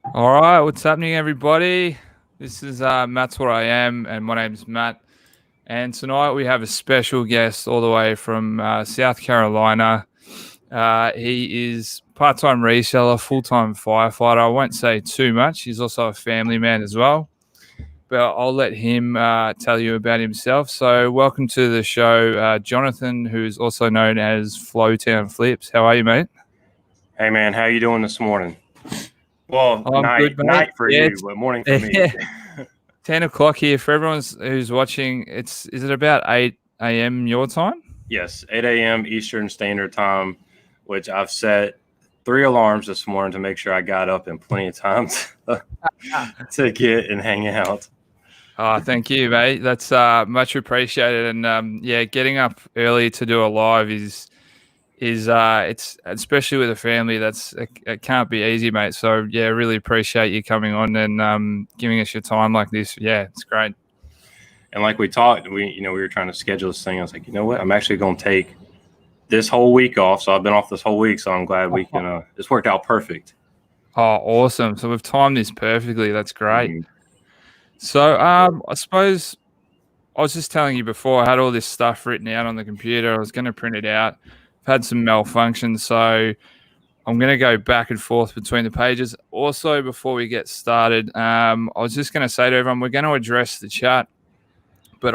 All right, what's happening, everybody? This is Matt's What I Am, and my name's Matt. And tonight we have a special guest all the way from South Carolina. He is part-time reseller, full-time firefighter. I won't say too much. He's also a family man as well, but I'll let him tell you about himself. So, welcome to the show, Jonathan, who's also known as FloTownFlips. How are you, mate? Hey man, how you doing this morning? Well, I'm night good, mate. for Yeah, you, but morning for me. yeah. 10 o'clock here for everyone who's watching. Is it about 8 a.m. your time? Yes, 8 a.m. Eastern Standard Time, which I've set 3 alarms this morning to make sure I got up in plenty of time to get and hang out. Oh, thank you, mate. That's much appreciated. And yeah, getting up early to do a live is it's especially with a family. It can't be easy, mate. So yeah, really appreciate you coming on and giving us your time like this. Yeah, it's great. And like we talked, we were trying to schedule this thing. I was like, you know what? I'm actually going to take this whole week off. So I've been off this whole week. So I'm glad we can. It's worked out perfect. Oh, awesome. So we've timed this perfectly. That's great. Mm-hmm. So I suppose I was just telling you before, I had all this stuff written out on the computer. I was going to print it out. I've had some malfunctions, so I'm going to go back and forth between the pages. Also, before we get started, I was just going to say to everyone, we're going to address the chat, but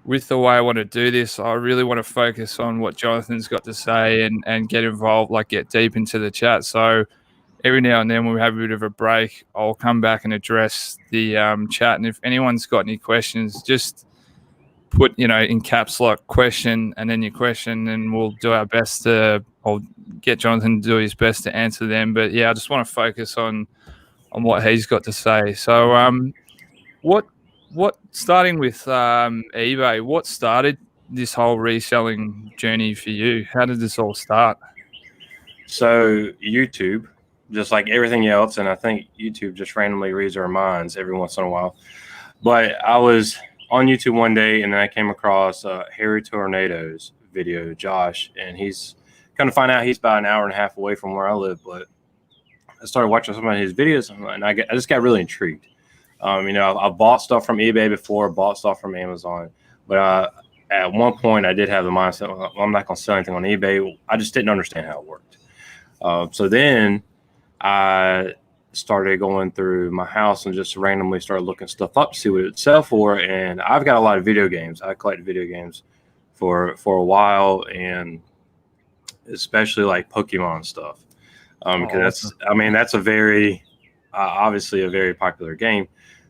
with the way I want to do this, I really want to focus on what Jonathan's got to say and get involved, like get deep into the chat. So every now and then when we have a bit of a break, I'll come back and address the chat. And if anyone's got any questions, just put, in caps lock question and then your question, and we'll do our best I'll get Jonathan to do his best to answer them. But yeah, I just want to focus on what he's got to say. So what starting with eBay, what started this whole reselling journey for you? How did this all start? So YouTube, just like everything else, and I think YouTube just randomly reads our minds every once in a while. But I was on YouTube one day, and then I came across Harry Tornado's video, Josh, and he's kind of find out he's about an hour and a half away from where I live. But I started watching some of his videos, and I just got really intrigued. I've bought stuff from eBay before, bought stuff from Amazon, but at one point I did have the mindset, well, I'm not going to sell anything on eBay. I just didn't understand how it worked. So then I started going through my house and just randomly started looking stuff up to see what it would sell for. And I've got a lot of video games. I collected video games for a while, and especially like Pokemon stuff. Because that's a very obviously a very popular game.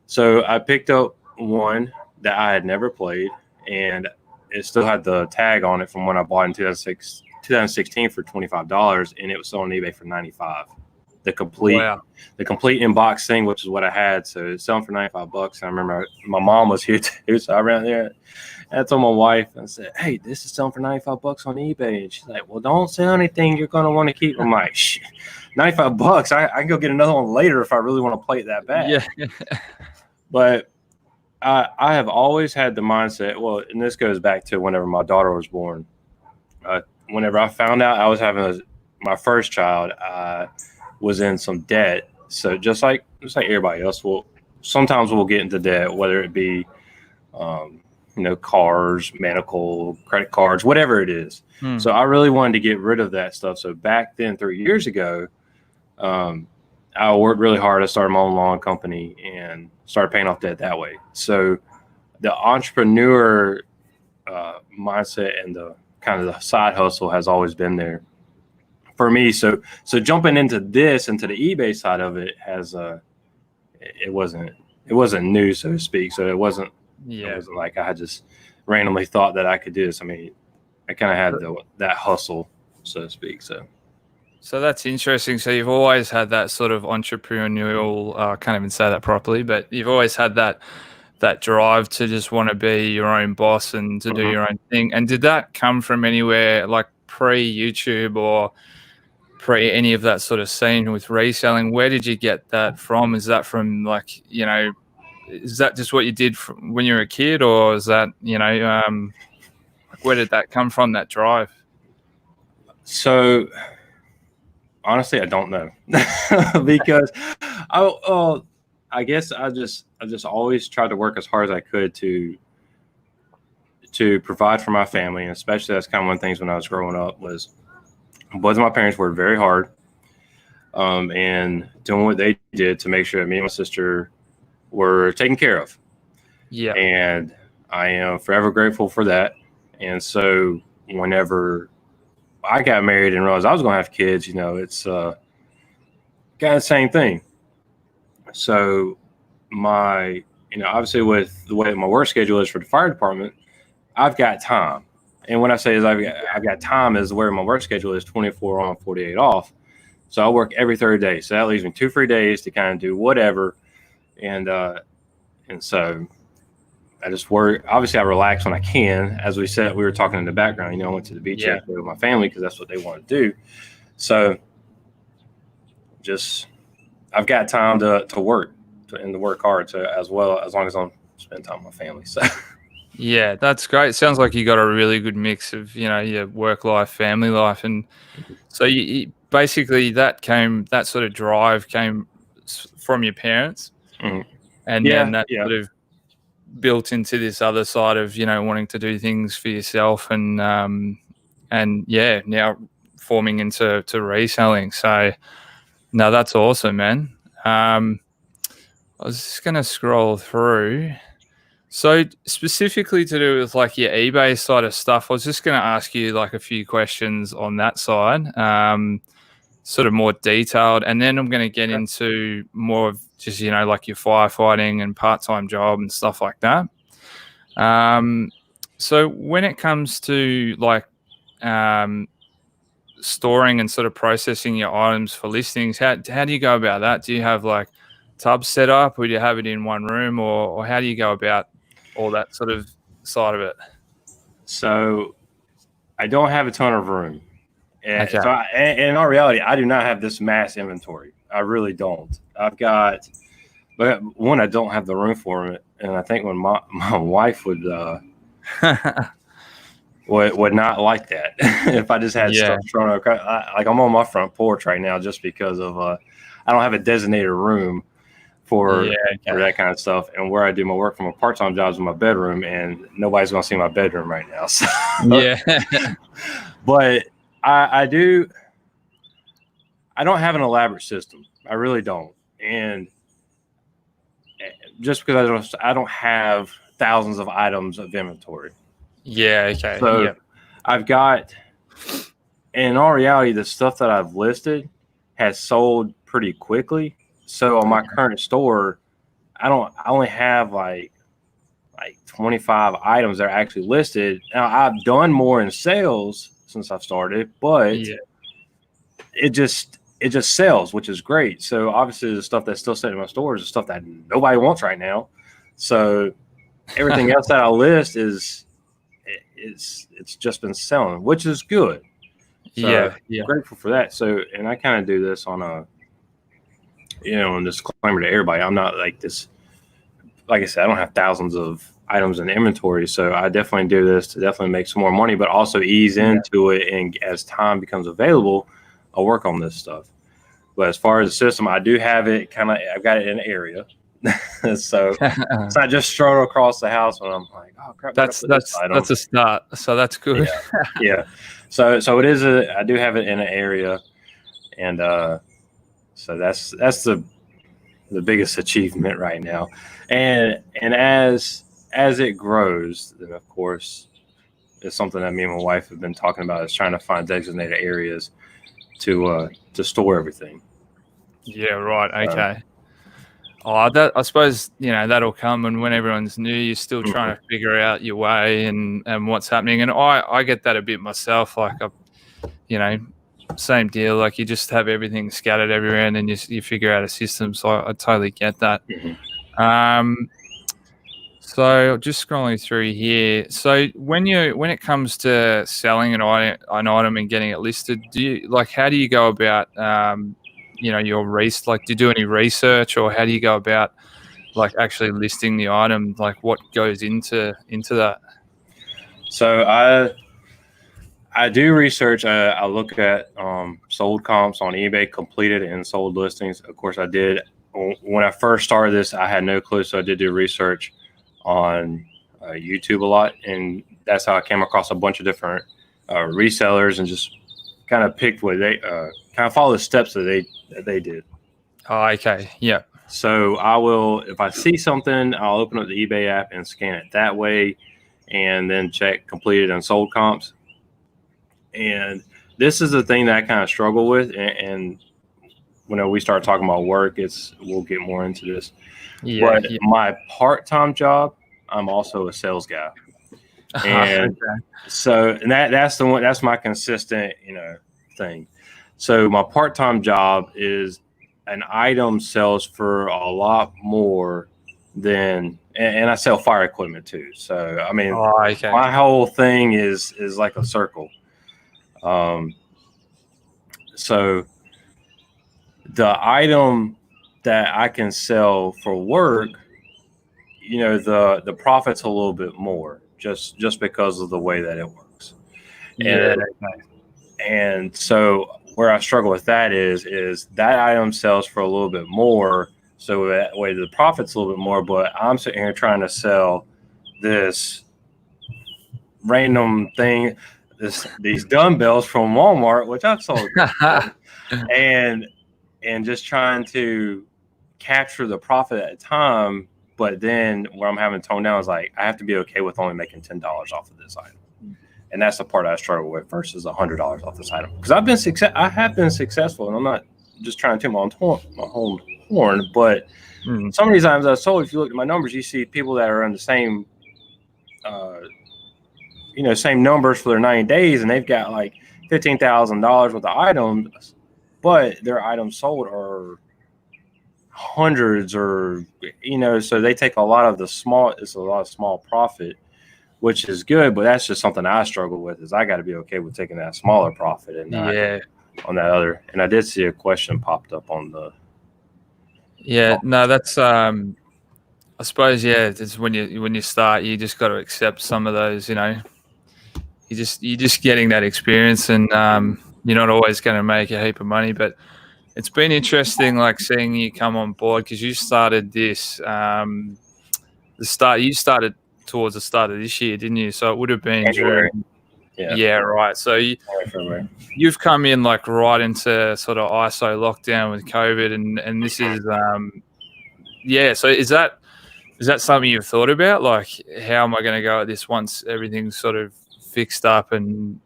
So I picked up one that I had never played, and it still had the tag on it from when I bought in 2016 for $25, and it was sold on eBay for $95. The complete inbox thing, which is what I had. So it's selling for $95. I remember my mom was here too, so I ran there and I told my wife, I said, "Hey, this is selling for $95 on eBay." And she's like, "Well, don't sell anything you're gonna want to keep." I'm like, "Shh, $95. I can go get another one later if I really want to play it that bad." Yeah. But I have always had the mindset. Well, and this goes back to whenever my daughter was born. Whenever I found out I was having my first child, I was in some debt. So just like everybody else, sometimes we'll get into debt, whether it be cars, medical, credit cards, whatever it is. So I really wanted to get rid of that stuff. So back then, 3 years ago, I worked really hard. I started my own lawn company and started paying off debt that way. So the entrepreneur mindset and the kind of the side hustle has always been there for me. So jumping into the eBay side of it it wasn't new, so to speak. So it wasn't like I had just randomly thought that I could do this. I mean, I kind of had that hustle, so to speak. So that's interesting. So you've always had that sort of entrepreneurial, I can't even say that properly, but you've always had that drive to just want to be your own boss and to do your own thing. And did that come from anywhere, like pre-YouTube or pre any of that sort of scene with reselling? Where did you get that from? Is that from is that just what you did when you were a kid, or is that, where did that come from, that drive? So honestly, I don't know because I guess I just always tried to work as hard as I could to provide for my family, and especially that's kind of one of the things when I was growing up was both of my parents worked very hard, and doing what they did to make sure that me and my sister were taken care of. Yeah. And I am forever grateful for that. And so whenever I got married and realized I was going to have kids, it's kind of the same thing. So obviously with the way my work schedule is for the fire department, I've got time. And when I say is I've got time is where my work schedule is 24 on, 48 off. So I work every third day. So that leaves me 2 free days to kind of do whatever. And so I just work. Obviously, I relax when I can. As we said, we were talking in the background. I went to the beach yesterday with my family because that's what they want to do. So I've got time to work and to work hard as well, as long as I'm spending time with my family. So. Yeah, that's great. It sounds like you got a really good mix of, your work life, family life. And so you basically that sort of drive came from your parents. Mm-hmm. And then that sort of built into this other side of, wanting to do things for yourself and now forming into reselling. So no, that's awesome, man. I was just going to scroll through. So specifically to do with like your eBay side of stuff, I was just going to ask you like a few questions on that side, sort of more detailed. And then I'm going to get into more of just, like your firefighting and part-time job and stuff like that. So when it comes to like storing and sort of processing your items for listings, how do you go about that? Do you have like tubs set up, or do you have it in one room, or how do you go about all that sort of side of it? So I don't have a ton of room. And so and in all reality, I do not have this mass inventory. I really don't. But one, I don't have the room for it. And I think when my wife would not like that if I just had stuff thrown across. Like I'm on my front porch right now just because of I don't have a designated room for that kind of stuff. And where I do my work from a part-time job is in my bedroom, and nobody's going to see my bedroom right now. So, but I don't have an elaborate system. I really don't. And just because I don't have thousands of items of inventory. So I've got, and in all reality, the stuff that I've listed has sold pretty quickly. So on my current store, I only have like 25 items that are actually listed. Now I've done more in sales since I've started, but it just sells, which is great. So obviously the stuff that's still sitting in my store is the stuff that nobody wants right now. So everything else that I list it's just been selling, which is good. So I'm grateful for that. So, and I kind of do this on a, and disclaimer to everybody, I'm not like this. Like I said, I don't have thousands of items in inventory, so I definitely do this to definitely make some more money, but also ease into it. And as time becomes available, I'll work on this stuff. But as far as the system, I do have it I've got it in an area. So it's not just strewn across the house when I'm like, oh crap. That's a start. So that's good. So it is I do have it in an area, and so that's the biggest achievement right now. And as it grows, then of course it's something that me and my wife have been talking about, is trying to find designated areas to store everything. Yeah, right. Okay. I suppose, that'll come, and when everyone's new, you're still trying to figure out your way and what's happening. And I get that a bit myself. Like, same deal. Like, you just have everything scattered everywhere, and then you figure out a system. So I totally get that. So just scrolling through here. So when it comes to selling an item and getting it listed, how do you go about your do you do any research, or how do you go about like actually listing the item? Like, what goes into that? So I I do research. I look at sold comps on eBay, completed and sold listings. Of course, I did. When I first started this, I had no clue, so I did do research on YouTube a lot, and that's how I came across a bunch of different resellers and just kind of picked what they kind of follow the steps that they did. Oh, okay. Yeah. So I will, if I see something, I'll open up the eBay app and scan it that way, and then check completed and sold comps. And this is the thing that I kind of struggle with. And when we start talking about work, we'll get more into this. Yeah. But my part-time job, I'm also a sales guy. And so that's my consistent, thing. So my part-time job is an item sells for a lot more than, and I sell fire equipment too. So, I mean, my whole thing is like a circle. So the item that I can sell for work, the profit's a little bit more just because of the way that it works. Yeah. And so where I struggle with that is that item sells for a little bit more. So that way the profit's a little bit more, but I'm sitting here trying to sell this random thing, these dumbbells from Walmart, which I've sold, and just trying to capture the profit at a time. But then where I'm having to tone down is like, I have to be okay with only making $10 off of this item. And that's the part I struggle with versus $100 off this item. Because I have been successful, and I'm not just trying to toot my own horn, but some of these items I've sold, if you look at my numbers, you see people that are in the same, same numbers for their 90 days, and they've got like $15,000 worth of items, but their items sold are hundreds, or so they take a lot of it's a lot of small profit, which is good, but that's just something I struggle with. Is I got to be okay with taking that smaller profit and not on that other. And I did see a question popped up on the. Yeah, no, that's I suppose it's when you start, you just got to accept some of those. You're just getting that experience, and you're not always going to make a heap of money, but it's been interesting, like seeing you come on board, because you started this. You started towards the start of this year, didn't you? So it would have been January. Yeah, right. So you've come in like right into sort of ISO lockdown with COVID, and this is So is that something you've thought about? Like, how am I going to go at this once everything's sort of fixed up and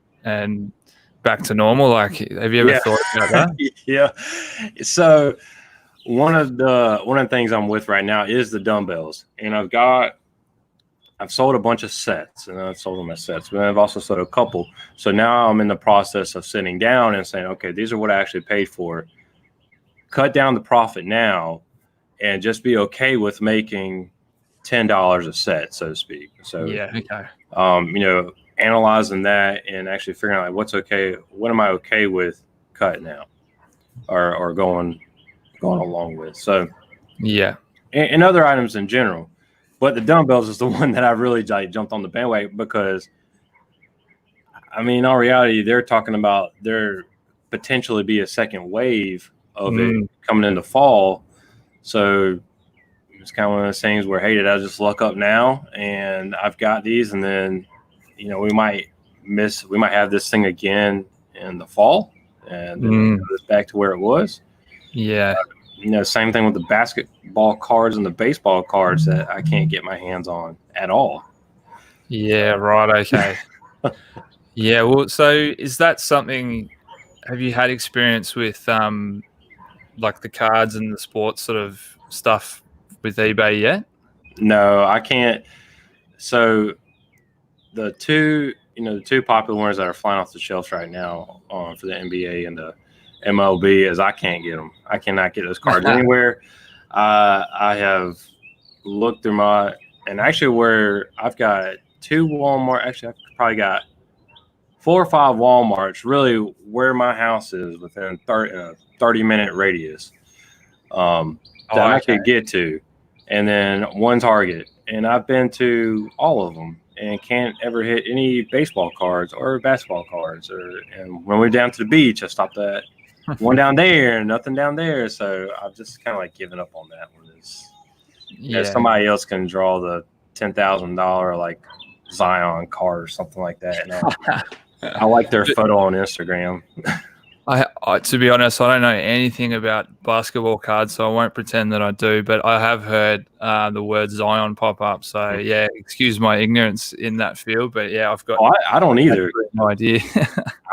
back to normal? Like, have you ever thought about that? Yeah. So one of the things I'm with right now is the dumbbells, and I've sold a bunch of sets, and I've sold them as sets, but I've also sold a couple. So now I'm in the process of sitting down and saying, okay, these are what I actually paid for. Cut down the profit now, and just be okay with making $10 a set, so to speak. So analyzing that and actually figuring out like what's okay, what am I okay with cutting out or going along with. So and other items in general. But the dumbbells is the one that I really jumped on the bandwagon, because, I mean, in all reality, they're talking about there potentially be a second wave of it coming into fall. So it's kind of one of those things where, hey, did I just luck up now? And I've got these, and then, we might have this thing again in the fall, and then it's back to where it was. Yeah. Same thing with the basketball cards and the baseball cards that I can't get my hands on at all. Yeah, right. Okay. Yeah. Well, so is that something, have you had experience with like the cards and the sports sort of stuff with eBay yet? No, I can't. So the two popular ones that are flying off the shelves right now for the NBA and the MLB is I can't get them. I cannot get those cards anywhere. I have looked through where I've got 2 Walmart. Actually, I've probably got 4 or 5 Walmarts really where my house is within a 30-minute radius that I could get to, and then 1 Target. And I've been to all of them, and can't ever hit any baseball cards or basketball cards. And when we're down to the beach, I stopped at one down there and nothing down there. So I've just kind of like given up on that one. Somebody else can draw the $10,000 like Zion card or something like that. And I like their photo on Instagram. I to be honest, I don't know anything about basketball cards, so I won't pretend that I do. But I have heard the word Zion pop up. So yeah, excuse my ignorance in that field. But yeah, I've got. I don't either. No idea.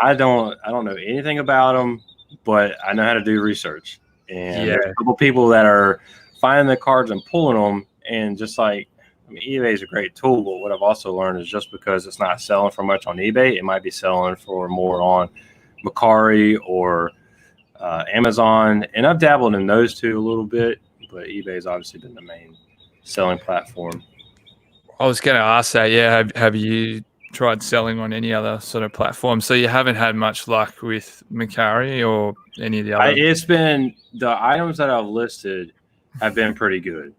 I don't know anything about them, but I know how to do research. And there's a couple people that are finding the cards and pulling them, and just like, I mean, eBay is a great tool, but what I've also learned is just because it's not selling for much on eBay, it might be selling for more on Mercari or Amazon. And I've dabbled in those two a little bit, but eBay has obviously been the main selling platform. I was going to ask that. Yeah, have you tried selling on any other sort of platform? So you haven't had much luck with Mercari or any of the other? It's been the items that I've listed have been pretty good.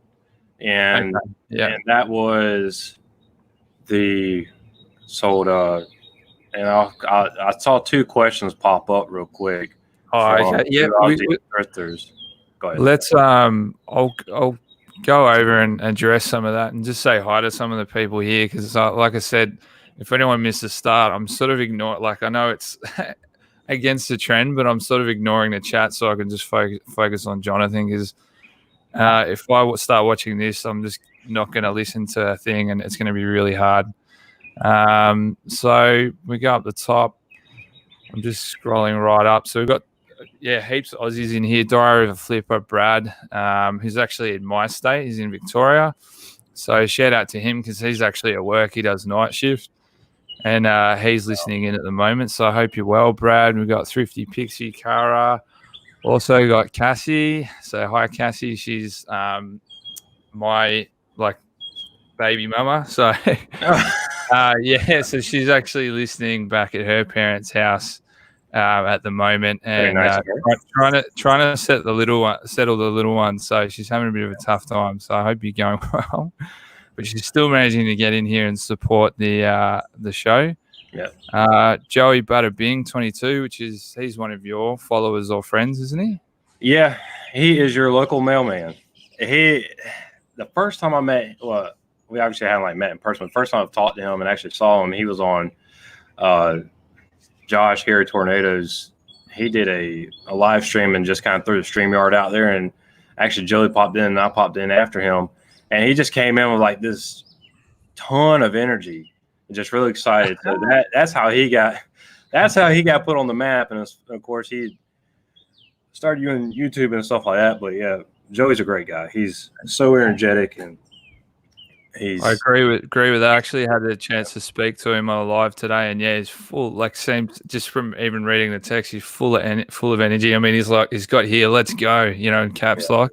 And and that was the sold and I saw two questions pop up real quick. Oh, okay. Yeah, Go ahead. Let's I'll go over and address some of that and just say hi to some of the people here, because like I said, if anyone missed the start, I'm sort of ignoring. Like, I know it's against the trend, but I'm sort of ignoring the chat so I can just focus on Jonathan, because if I start watching this, I'm just not going to listen to a thing, and it's going to be really hard. So we go up the top. I'm just scrolling right up. So we've got heaps of Aussies in here. Diary of a Flipper, Brad, who's actually in my state. He's in Victoria. So shout out to him, because he's actually at work. He does night shift, and he's listening in at the moment. So I hope you're well, Brad. We've got Thrifty Pixie, Cara. Also got Cassie. So hi, Cassie. She's my baby mama. So so she's actually listening back at her parents' house at the moment, and trying to settle the little one. So she's having a bit of a tough time. So I hope you're going well. But she's still managing to get in here and support the show. Yeah. Joey Butterbing 22, he's one of your followers or friends, isn't he? Yeah, he is your local mailman. The first time I met, well, we obviously hadn't met in person. The first time I've talked to him and actually saw him, he was on Josh Harry Tornadoes. He did a live stream and just kind of threw the StreamYard out there, and actually Joey popped in and I popped in after him, and he just came in with this ton of energy. Just really excited. So that's how he got put on the map. And of course he started doing YouTube and stuff like that. But yeah, Joey's a great guy. He's so energetic, and I agree with that. I actually had the chance to speak to him on a live today, and yeah, he's full. Seems just from even reading the text, he's full of energy. I mean, he's got here, let's go, in caps lock.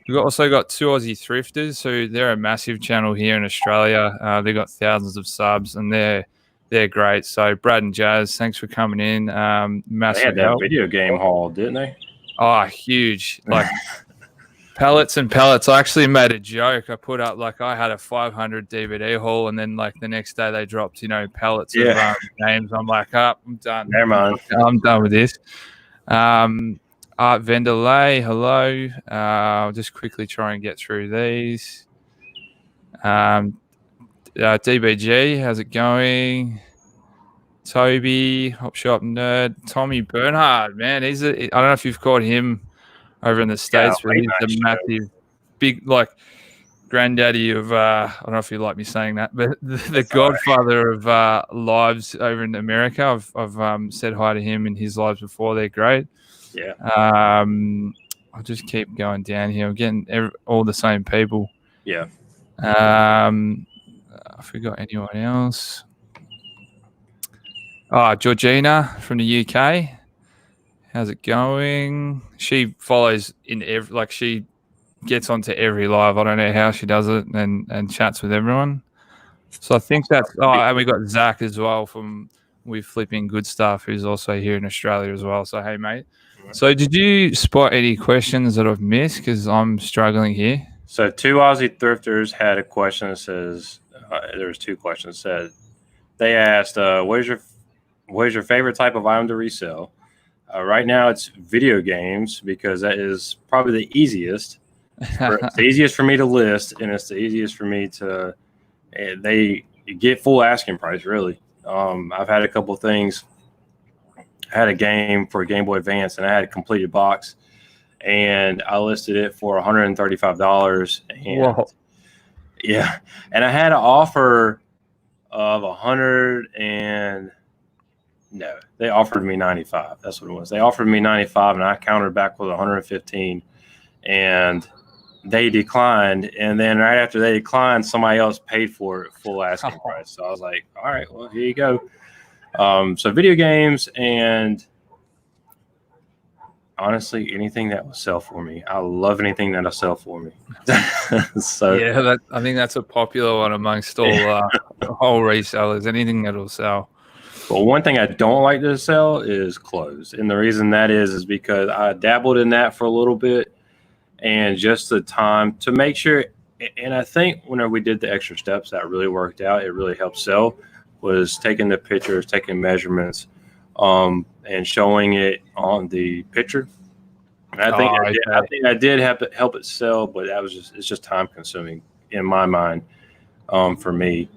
We've also got two Aussie thrifters, so they're a massive channel here in Australia. They've got thousands of subs, and they're great. So Brad and Jazz, thanks for coming in. Massive they had that video game haul, didn't they? Oh, huge! Pellets and pellets. I actually made a joke. I put up I had a 500 DVD haul, and then the next day they dropped pellets of games. I'm like, I'm done. Never mind. I'm done with this. Art Vendelay, hello. I'll just quickly try and get through these. DBG, how's it going? Toby, Hop Shop Nerd. Tommy Bernhard, man. I don't know if you've caught him over in the States, but he's a massive, big, granddaddy of, I don't know if you like me saying that, but the godfather of lives over in America. I've said hi to him in his lives before. They're great. Yeah. I'll just keep going down here. I'm getting all the same people. Yeah. I forgot anyone else. Georgina from the UK. How's it going? She follows in every, she gets onto every live. I don't know how she does it, and chats with everyone. So I think that's. And we got Zach as well from With Flipping Good Stuff, who's also here in Australia as well. So hey, mate. So did you spot any questions that I've missed? Because I'm struggling here. So two Aussie thrifters had a question that says, there was two questions. They asked, what is your favorite type of item to resell? Right now, it's video games because that is probably the easiest. It's the easiest for me to list, and it's the easiest for me to. They get full asking price, really. I've had a couple of things. I had a game for Game Boy Advance, and I had a completed box, and I listed it for $135. And Whoa. yeah, and I had an offer of 100 and no, they offered me 95. That's what it was. They offered me 95, and I countered back with 115, and they declined. And then right after they declined, somebody else paid for it full asking price. So I was like, all right, well, here you go. So video games and honestly, anything that will sell for me. I love anything that'll sell for me. So yeah, I think that's a popular one amongst all resellers. Anything that'll sell. But one thing I don't like to sell is clothes, and the reason that is because I dabbled in that for a little bit, and just the time to make sure. And I think whenever we did the extra steps, that really worked out. It really helped sell. Was taking the pictures, taking measurements, and showing it on the picture. And I think I did help it sell, but it's just time consuming in my mind for me.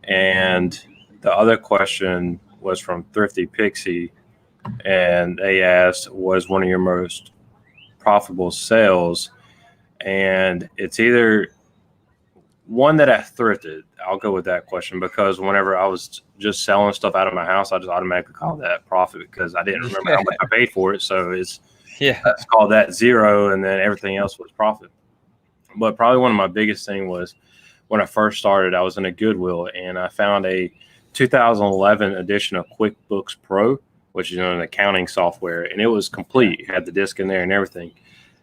And the other question was from Thrifty Pixie, and they asked, "Was one of your most profitable sales?" And it's either one that I thrifted. I'll go with that question because whenever I was just selling stuff out of my house, I just automatically called that profit because I didn't remember how much I paid for it. So it's called that zero, and then everything else was profit. But probably one of my biggest thing was when I first started, I was in a Goodwill and I found a 2011 edition of QuickBooks Pro, which is an accounting software, and it was complete. It had the disc in there and everything,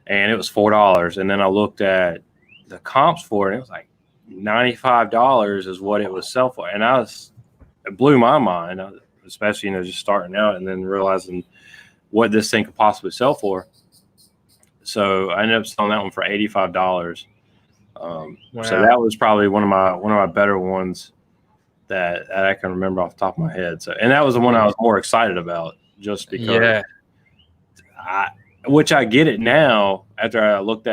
and it was $4. And then I looked at the comps for it, and it was like $95 is what it was sell for, and it blew my mind, especially just starting out and then realizing what this thing could possibly sell for. So I ended up selling that one for $85. Wow. So that was probably one of my better ones that I can remember off the top of my head. So, and that was the one I was more excited about, just because. Which I get it now after I looked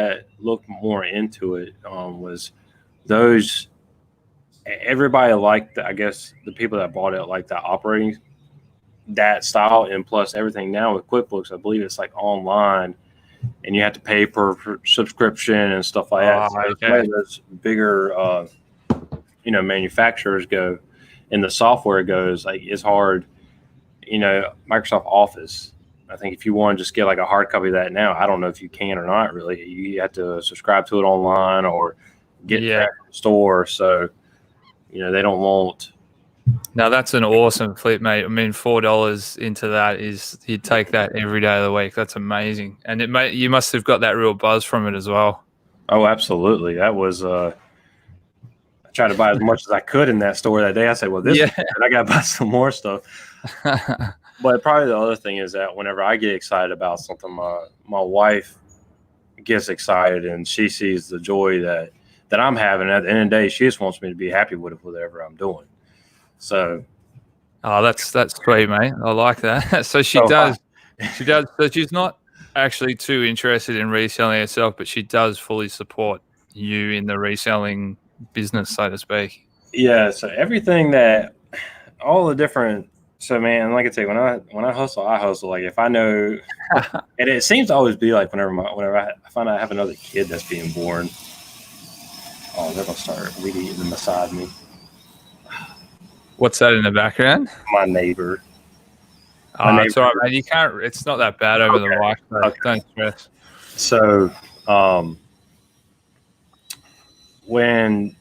more into it. Was those everybody liked? I guess the people that bought it liked that operating that style, and plus everything now with QuickBooks, I believe it's like online, and you have to pay per subscription and stuff like that. So okay. Those bigger, manufacturers go, and the software goes, like, it's hard. Microsoft Office, I think if you want to just get like a hard copy of that now, I don't know if you can or not. Really, you have to subscribe to it online or get it from the store. So, they don't want. Now that's an awesome flip, mate. I mean, $4 into that you'd take that every day of the week. That's amazing, and you must have got that real buzz from it as well. Oh, absolutely. That was. I tried to buy as much as I could in that store that day. I said, "Well, I got to buy some more stuff." But probably the other thing is that whenever I get excited about something, my wife gets excited, and she sees the joy that I'm having. At the end of the day, she just wants me to be happy with whatever I'm doing. So, that's sweet, mate. I like that. So she does. So she's not actually too interested in reselling herself, but she does fully support you in the reselling business, so to speak. Yeah. So all the different. So, man, like I say, when I hustle, I hustle. Like if I know, and it seems to always be like whenever I find out I have another kid that's being born. Oh, they're gonna start weed eating beside me. What's that in the background? My neighbor. It's all right, man. You can't. It's not that bad over the mic. So don't stress. So, when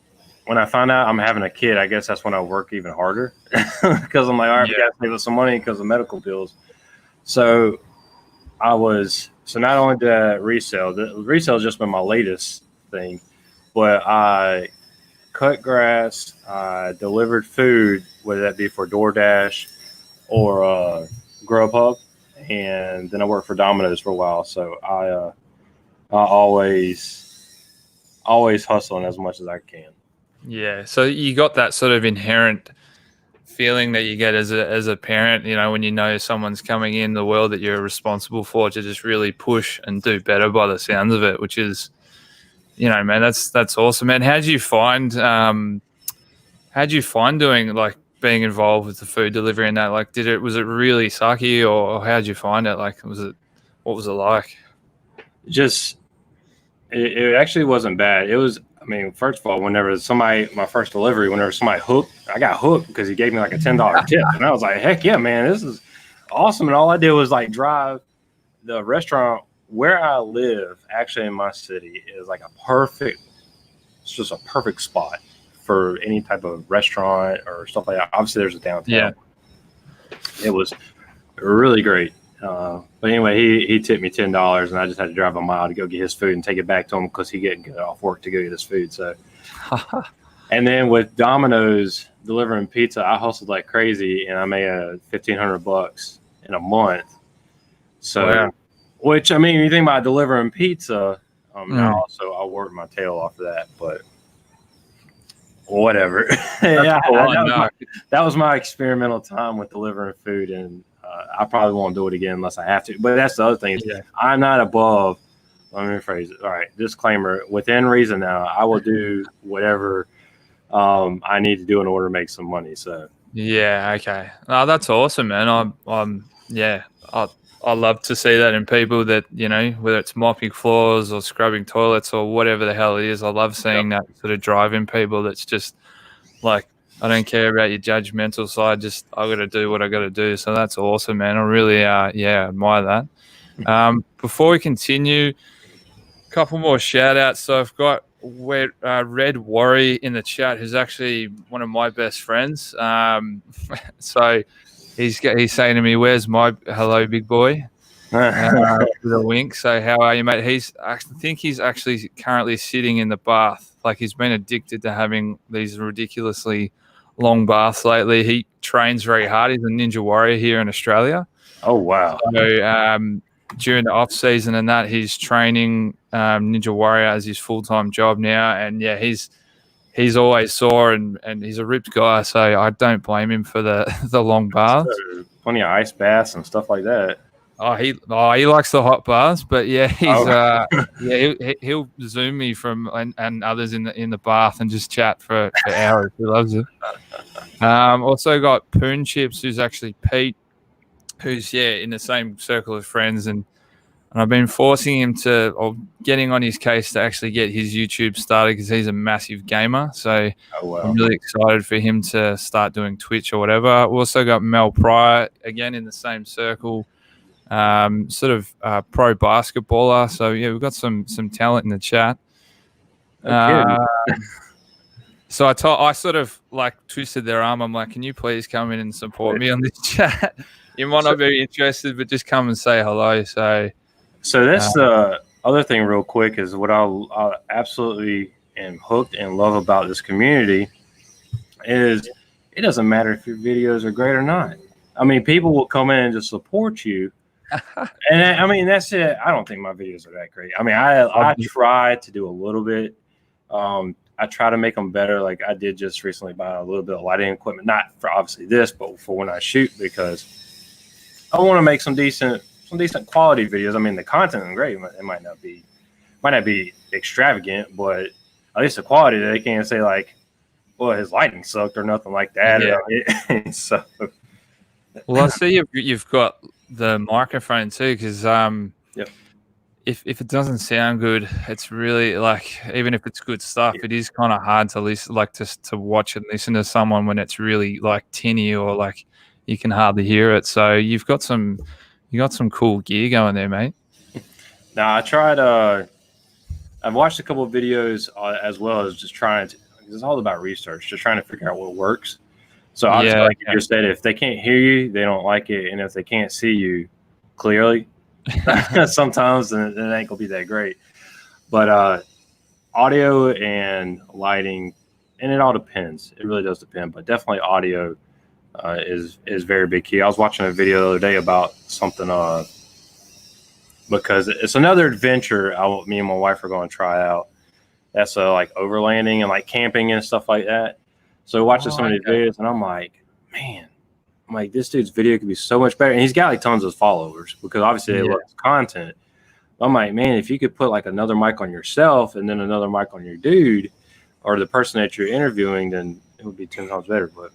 I find out I'm having a kid, I guess that's when I work even harder because I'm like, all right, we got to save us some money because of medical bills. So not only did I resell, the resell has just been my latest thing, but I cut grass, I delivered food, whether that be for DoorDash or Grubhub, and then I worked for Domino's for a while. So I always hustling as much as I can. Yeah. So you got that sort of inherent feeling that you get as a parent, you know, when you know someone's coming in the world that you're responsible for to just really push and do better by the sounds of it, which is, you know, man, that's awesome, man. How'd you find doing like being involved with the food delivery and that? Like, was it really sucky, or how'd you find it? Like, what was it like? Just it actually wasn't bad. It was, I mean, first of all, my first delivery, whenever somebody hooked, I got hooked because he gave me like a $10 tip. And I was like, heck yeah, man, this is awesome. And all I did was like drive the restaurant where I live, actually in my city, is like it's just a perfect spot for any type of restaurant or stuff like that. Obviously, there's a downtown. Yeah. It was really great. But anyway, he tipped me $10, and I just had to drive a mile to go get his food and take it back to him because he getting get off work to go get his food. So, and then with Domino's delivering pizza, I hustled like crazy, and I made $1,500 in a month. So, wow. Which, I mean, you think about delivering pizza, I worked my tail off of that, but whatever. That was my experimental time with delivering food, and I probably won't do it again unless I have to. But that's the other thing. I'm not above. Let me rephrase it. All right, disclaimer. Within reason, now I will do whatever I need to do in order to make some money. So yeah, okay. Oh, that's awesome, man. I love to see that in people that, you know, whether it's mopping floors or scrubbing toilets or whatever the hell it is. I love seeing that sort of drive in people. That's just like, I don't care about your judgmental side. Just I got to do what I got to do. So that's awesome, man. I really, admire that. Before we continue, a couple more shout outs. So I've got Red Worry in the chat, who's actually one of my best friends. So he's saying to me, "Where's my hello, big boy?" With a wink. So how are you, mate? I think he's actually currently sitting in the bath. Like, he's been addicted to having these ridiculously long baths lately. He trains very hard. He's a ninja warrior here in Australia. Oh wow! So during the off season and that, he's training ninja warrior as his full-time job now. And yeah, he's always sore and he's a ripped guy. So I don't blame him for the long baths. So, plenty of ice baths and stuff like that. He likes the hot baths, but yeah, he'll Zoom me and others in the bath and just chat for hours. He loves it. Also got Poon Chips, who's actually Pete, who's in the same circle of friends, and I've been forcing him getting on his case to actually get his YouTube started because he's a massive gamer. So I'm really excited for him to start doing Twitch or whatever. We also got Mel Pryor, again in the same circle. Sort of pro basketballer. So yeah, we've got some talent in the chat. So I sort of like twisted their arm. I'm like, can you please come in and support me on this chat? You might not be interested, but just come and say hello. So that's the other thing real quick is what I absolutely am hooked and love about this community is it doesn't matter if your videos are great or not. I mean, people will come in and just support you. And I mean, that's it. I don't think my videos are that great. I mean, I try to do a little bit. I try to make them better. Like I did just recently buy a little bit of lighting equipment, not for obviously this, but for when I shoot, because I want to make some decent quality videos. I mean, the content is great. It might not be extravagant, but at least the quality, they can't say like, well, his lighting sucked or nothing like that. Yeah. So, well, I see you've got the microphone too, because if it doesn't sound good, it's really like, even if it's good stuff, it is kind of hard to listen, like to watch and listen to someone when it's really like tinny or like you can hardly hear it. So you got some cool gear going there, mate. Now I tried. I've watched a couple of videos as well as just trying to. It's all about research, just trying to figure out what works. So obviously, like you just said, if they can't hear you, they don't like it, and if they can't see you clearly, sometimes then it ain't gonna be that great. But audio and lighting, and it all depends. It really does depend, but definitely audio is very big key. I was watching a video the other day about something because it's another adventure me and my wife are going to try out. that's like overlanding and like camping and stuff like that. So watching some of these videos, and I'm like, man, I'm like, this dude's video could be so much better. And he's got like tons of followers because obviously they love his content. I'm like, man, if you could put like another mic on yourself and then another mic on your dude or the person that you're interviewing, then it would be 10 times better. But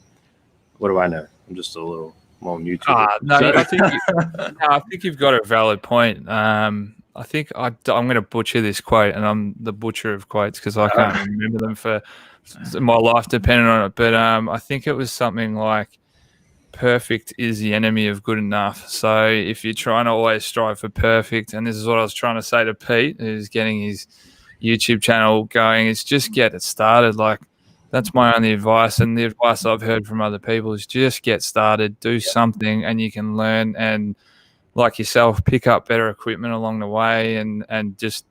what do I know? I'm just a little on YouTube. No, I think you've got a valid point. I think I'm going to butcher this quote, and I'm the butcher of quotes because I can't remember them for my life depending on it. But I think it was something like, perfect is the enemy of good enough. So if you're trying to always strive for perfect, and this is what I was trying to say to Pete, who's getting his YouTube channel going, is just get it started. Like, that's my only advice, and the advice I've heard from other people is just get started, do something, and you can learn, and like yourself, pick up better equipment along the way, and just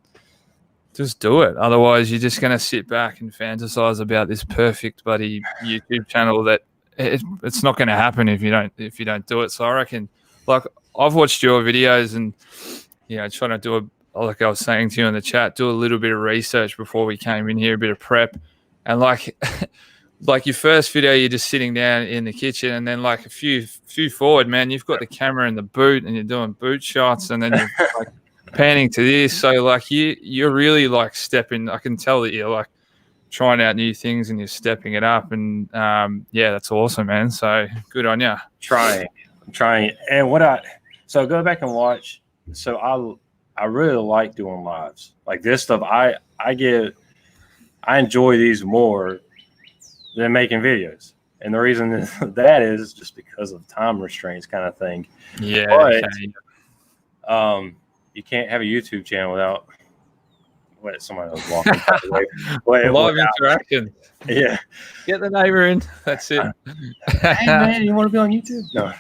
do it. Otherwise, you're just going to sit back and fantasize about this perfect bloody YouTube channel that it's not going to happen if you don't do it. So I reckon, like, I've watched your videos and trying to do like I was saying to you in the chat, do a little bit of research before we came in here, a bit of prep, and like your first video, you're just sitting down in the kitchen, and then like a few forward, man, you've got the camera in the boot and you're doing boot shots, and then you're like panning to this. So like you're really like stepping. I can tell that you're like trying out new things and you're stepping it up, and that's awesome, man. So good on you. I'm trying. And so go back and watch. So I really like doing lives like this stuff. I enjoy these more than making videos, and the reason that is just because of time restraints, kind of thing. Yeah, but you can't have a YouTube channel without. Wait, somebody was walking. Live interaction. Yeah. Get the neighbor in. That's it. Hey, man, you want to be on YouTube? No.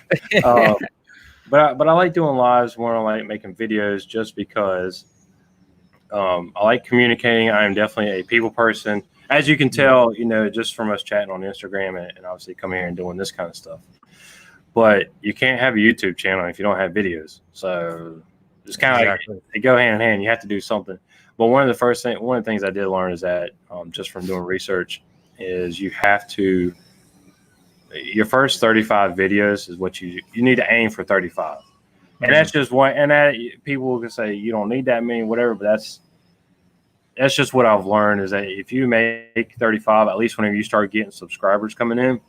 But I like doing lives more. I like making videos just because I like communicating. I am definitely a people person. As you can tell, just from us chatting on Instagram and obviously coming here and doing this kind of stuff. But you can't have a YouTube channel if you don't have videos. So it's kind of like they go hand in hand. You have to do something. But one of the things I did learn is that just from doing research is you have to, your first 35 videos is what you need to aim for 35. Mm-hmm. And that's just one, and that people can say you don't need that many, whatever, but that's just what I've learned is that if you make 35, at least whenever you start getting subscribers coming in,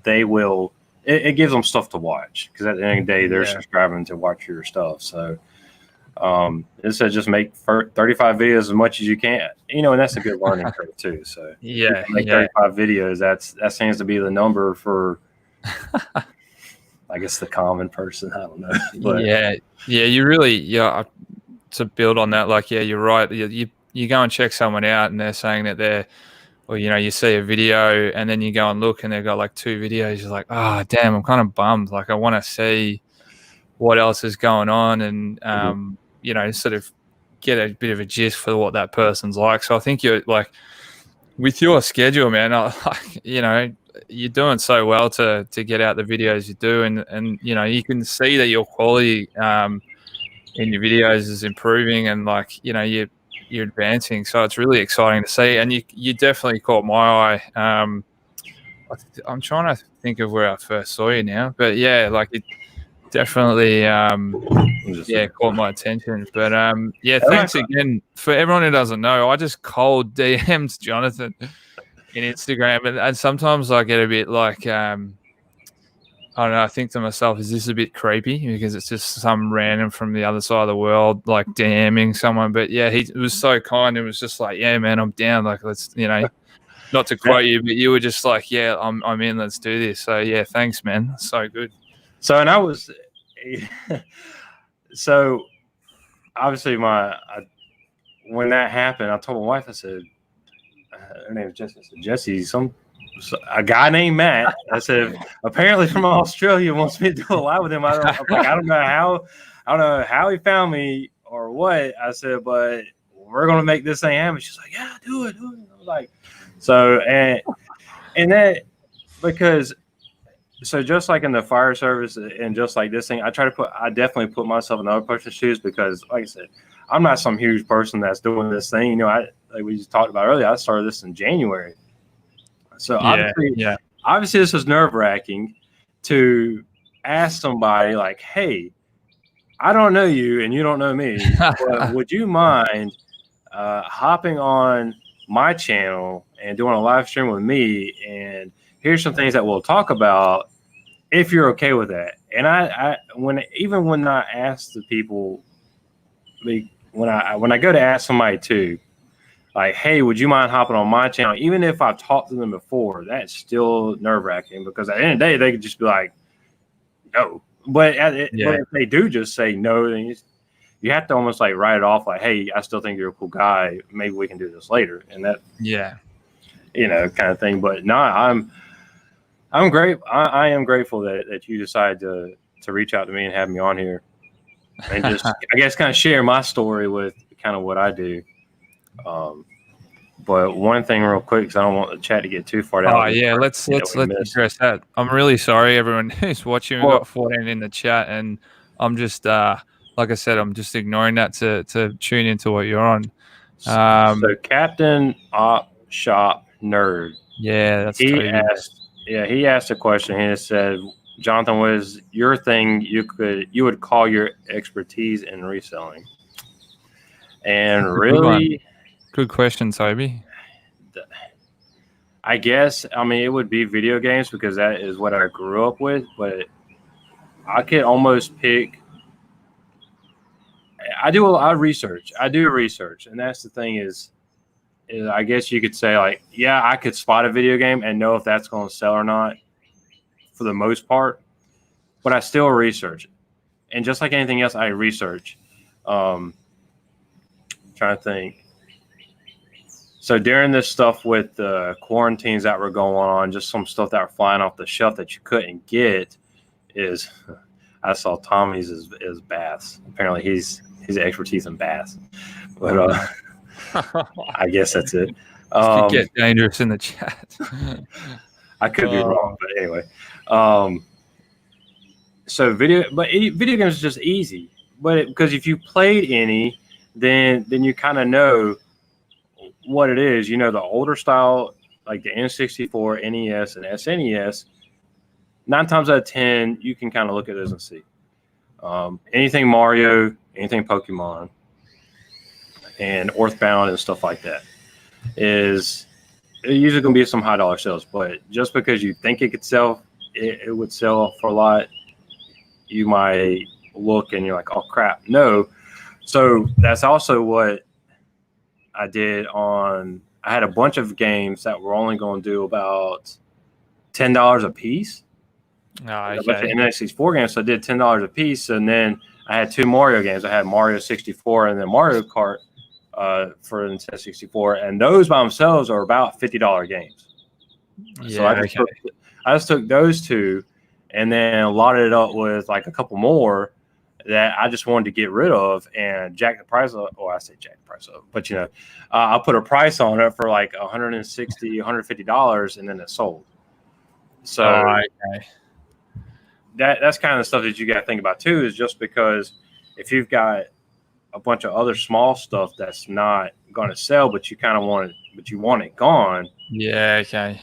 it gives them stuff to watch because at the end of the day, they're subscribing to watch your stuff. So it said just make 35 videos as much as you can, and that's a good learning curve too. So make 35 videos. That seems to be the number for, I guess, the common person. I don't know. But you really, to build on that, like, you're right. You go and check someone out and they're saying that you see a video and then you go and look and they've got like 2 videos. You're like, oh, damn, I'm kind of bummed. Like, I want to see what else is going on and, sort of get a bit of a gist for what that person's like. So I think you're like, with your schedule, man, you're doing so well to get out the videos you do. And you can see that your quality in your videos is improving and like, you're advancing. So it's really exciting to see. And you definitely caught my eye. I'm trying to think of where I first saw you now, but like it definitely caught my attention. But thanks again. For everyone who doesn't know, I just cold DM'd Jonathan in Instagram, and sometimes I get a bit like I don't know, I think to myself, is this a bit creepy because it's just some random from the other side of the world like DMing someone? But he was so kind. It was just like, yeah, man, I'm down, like, let's not to quote you, but you were just like, yeah, I'm in, let's do this. So thanks, man, so good. So, and I was, so obviously when that happened, I told my wife, I said, her name is Jessie. I said, Jesse, a guy named Matt. I said, apparently from Australia wants me to do a live with him. I don't know how he found me or what. I said, but we're gonna make this thing happen. She's like, yeah, do it. I was like, so and that because. So just like in the fire service and just like this thing, I definitely put myself in the other person's shoes because, like I said, I'm not some huge person that's doing this thing. You know, like we just talked about earlier, I started this in January. So obviously this is nerve wracking to ask somebody like, hey, I don't know you and you don't know me, but would you mind hopping on my channel and doing a live stream with me? And here's some things that we'll talk about if you're okay with that. And when I ask the people, when I go to ask somebody too, like, hey, would you mind hopping on my channel? Even if I've talked to them before, that's still nerve wracking because at the end of the day, they could just be like, no. But if they do just say no, then you have to almost like write it off like, hey, I still think you're a cool guy. Maybe we can do this later. And that, kind of thing. But no, I'm great. I am grateful that you decided to reach out to me and have me on here and just, I guess, kind of share my story with kind of what I do. But one thing real quick, because I don't want the chat to get too far down. Oh yeah, let's address that. I'm really sorry, everyone who's watching. We've got 14 in the chat, and I'm just like I said, I'm just ignoring that to tune into what you're on. So Captain Op Shop Nerd. Yeah, that's he asked a question. He said, Jonathan, what is your thing you would call your expertise in reselling? And really. Good question, Toby. I guess, I mean, it would be video games because that is what I grew up with, but I could almost pick. I do a lot of research. And that's the thing is I guess you could say, like, yeah, I could spot a video game and know if that's going to sell or not for the most part, but I still research it. And just like anything else, I research. Trying to think. So during this stuff with the quarantines that were going on, just some stuff that were flying off the shelf that you couldn't get is, I saw Tommy's is baths. Apparently his expertise in baths, but I guess that's it. Could get dangerous in the chat. I could be wrong, but anyway. So video games is just easy, but because if you played any, then you kind of know what it is. You know, the older style, like the N64, NES, and SNES, 9 times out of 10, you can kind of look at those and see. Anything Mario, anything Pokemon, and Earthbound and stuff like that is usually going to be some high dollar sales. But just because you think it could sell, it would sell for a lot, you might look and you're like, oh crap, no. So that's also what I did I had a bunch of games that were only going to do about $10 a piece. Oh, okay. And actually 4 games, so I did $10 a piece. And then I had 2 Mario games. I had Mario 64 and then Mario Kart for Nintendo 64. And those by themselves are about $50 games. Yeah, so I just took those 2 and then lotted it up with like a couple more that I just wanted to get rid of and jack the price up. Oh, I say jack the price up, but I put a price on it for like $160, $150, and then it sold. So that's kind of the stuff that you got to think about too, is just because if you've got a bunch of other small stuff that's not going to sell, but you kind of want it, but you want it gone. Yeah. Okay.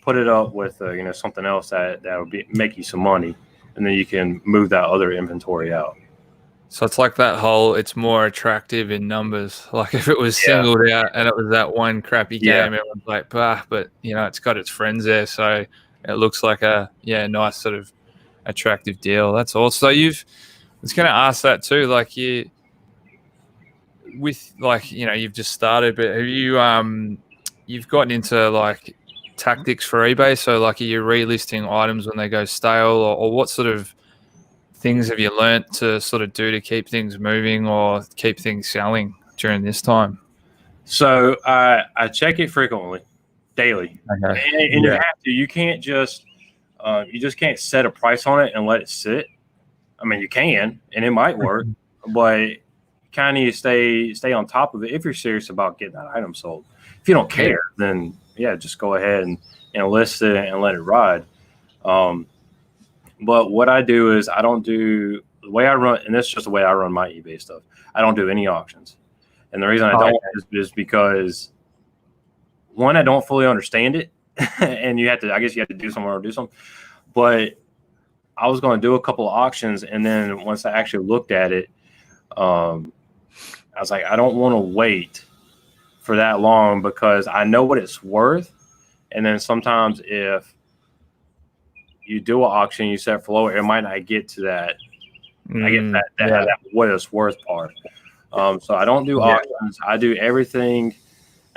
Put it up with something else that would make you some money. And then you can move that other inventory out. So it's like that whole, it's more attractive in numbers. Like if it was singled out and it was that one crappy game, everyone's like, bah, but it's got its friends there. So it looks like a nice sort of attractive deal. That's all. So I was going to ask that too. Like you've just started, but have you've gotten into like tactics for eBay? So like, are you relisting items when they go stale, or what sort of things have you learnt to sort of do to keep things moving or keep things selling during this time? So I check it frequently, daily. Okay. And you have to. You can't just you just can't set a price on it and let it sit. I mean, you can, and it might work, but kind of stay on top of it if you're serious about getting that item sold. If you don't care, then just go ahead and list it and let it ride. But what I do is I don't do the way I run, and this is just the way I run my eBay stuff. I don't do any auctions, and the reason I don't is because one, I don't fully understand it, and I guess you have to do something or do something. But I was going to do a couple of auctions, and then once I actually looked at it, I was like, I don't want to wait for that long because I know what it's worth. And then sometimes if you do an auction, you set for lower, it might not get to that. I get that what it's worth part. So I don't do auctions. I do everything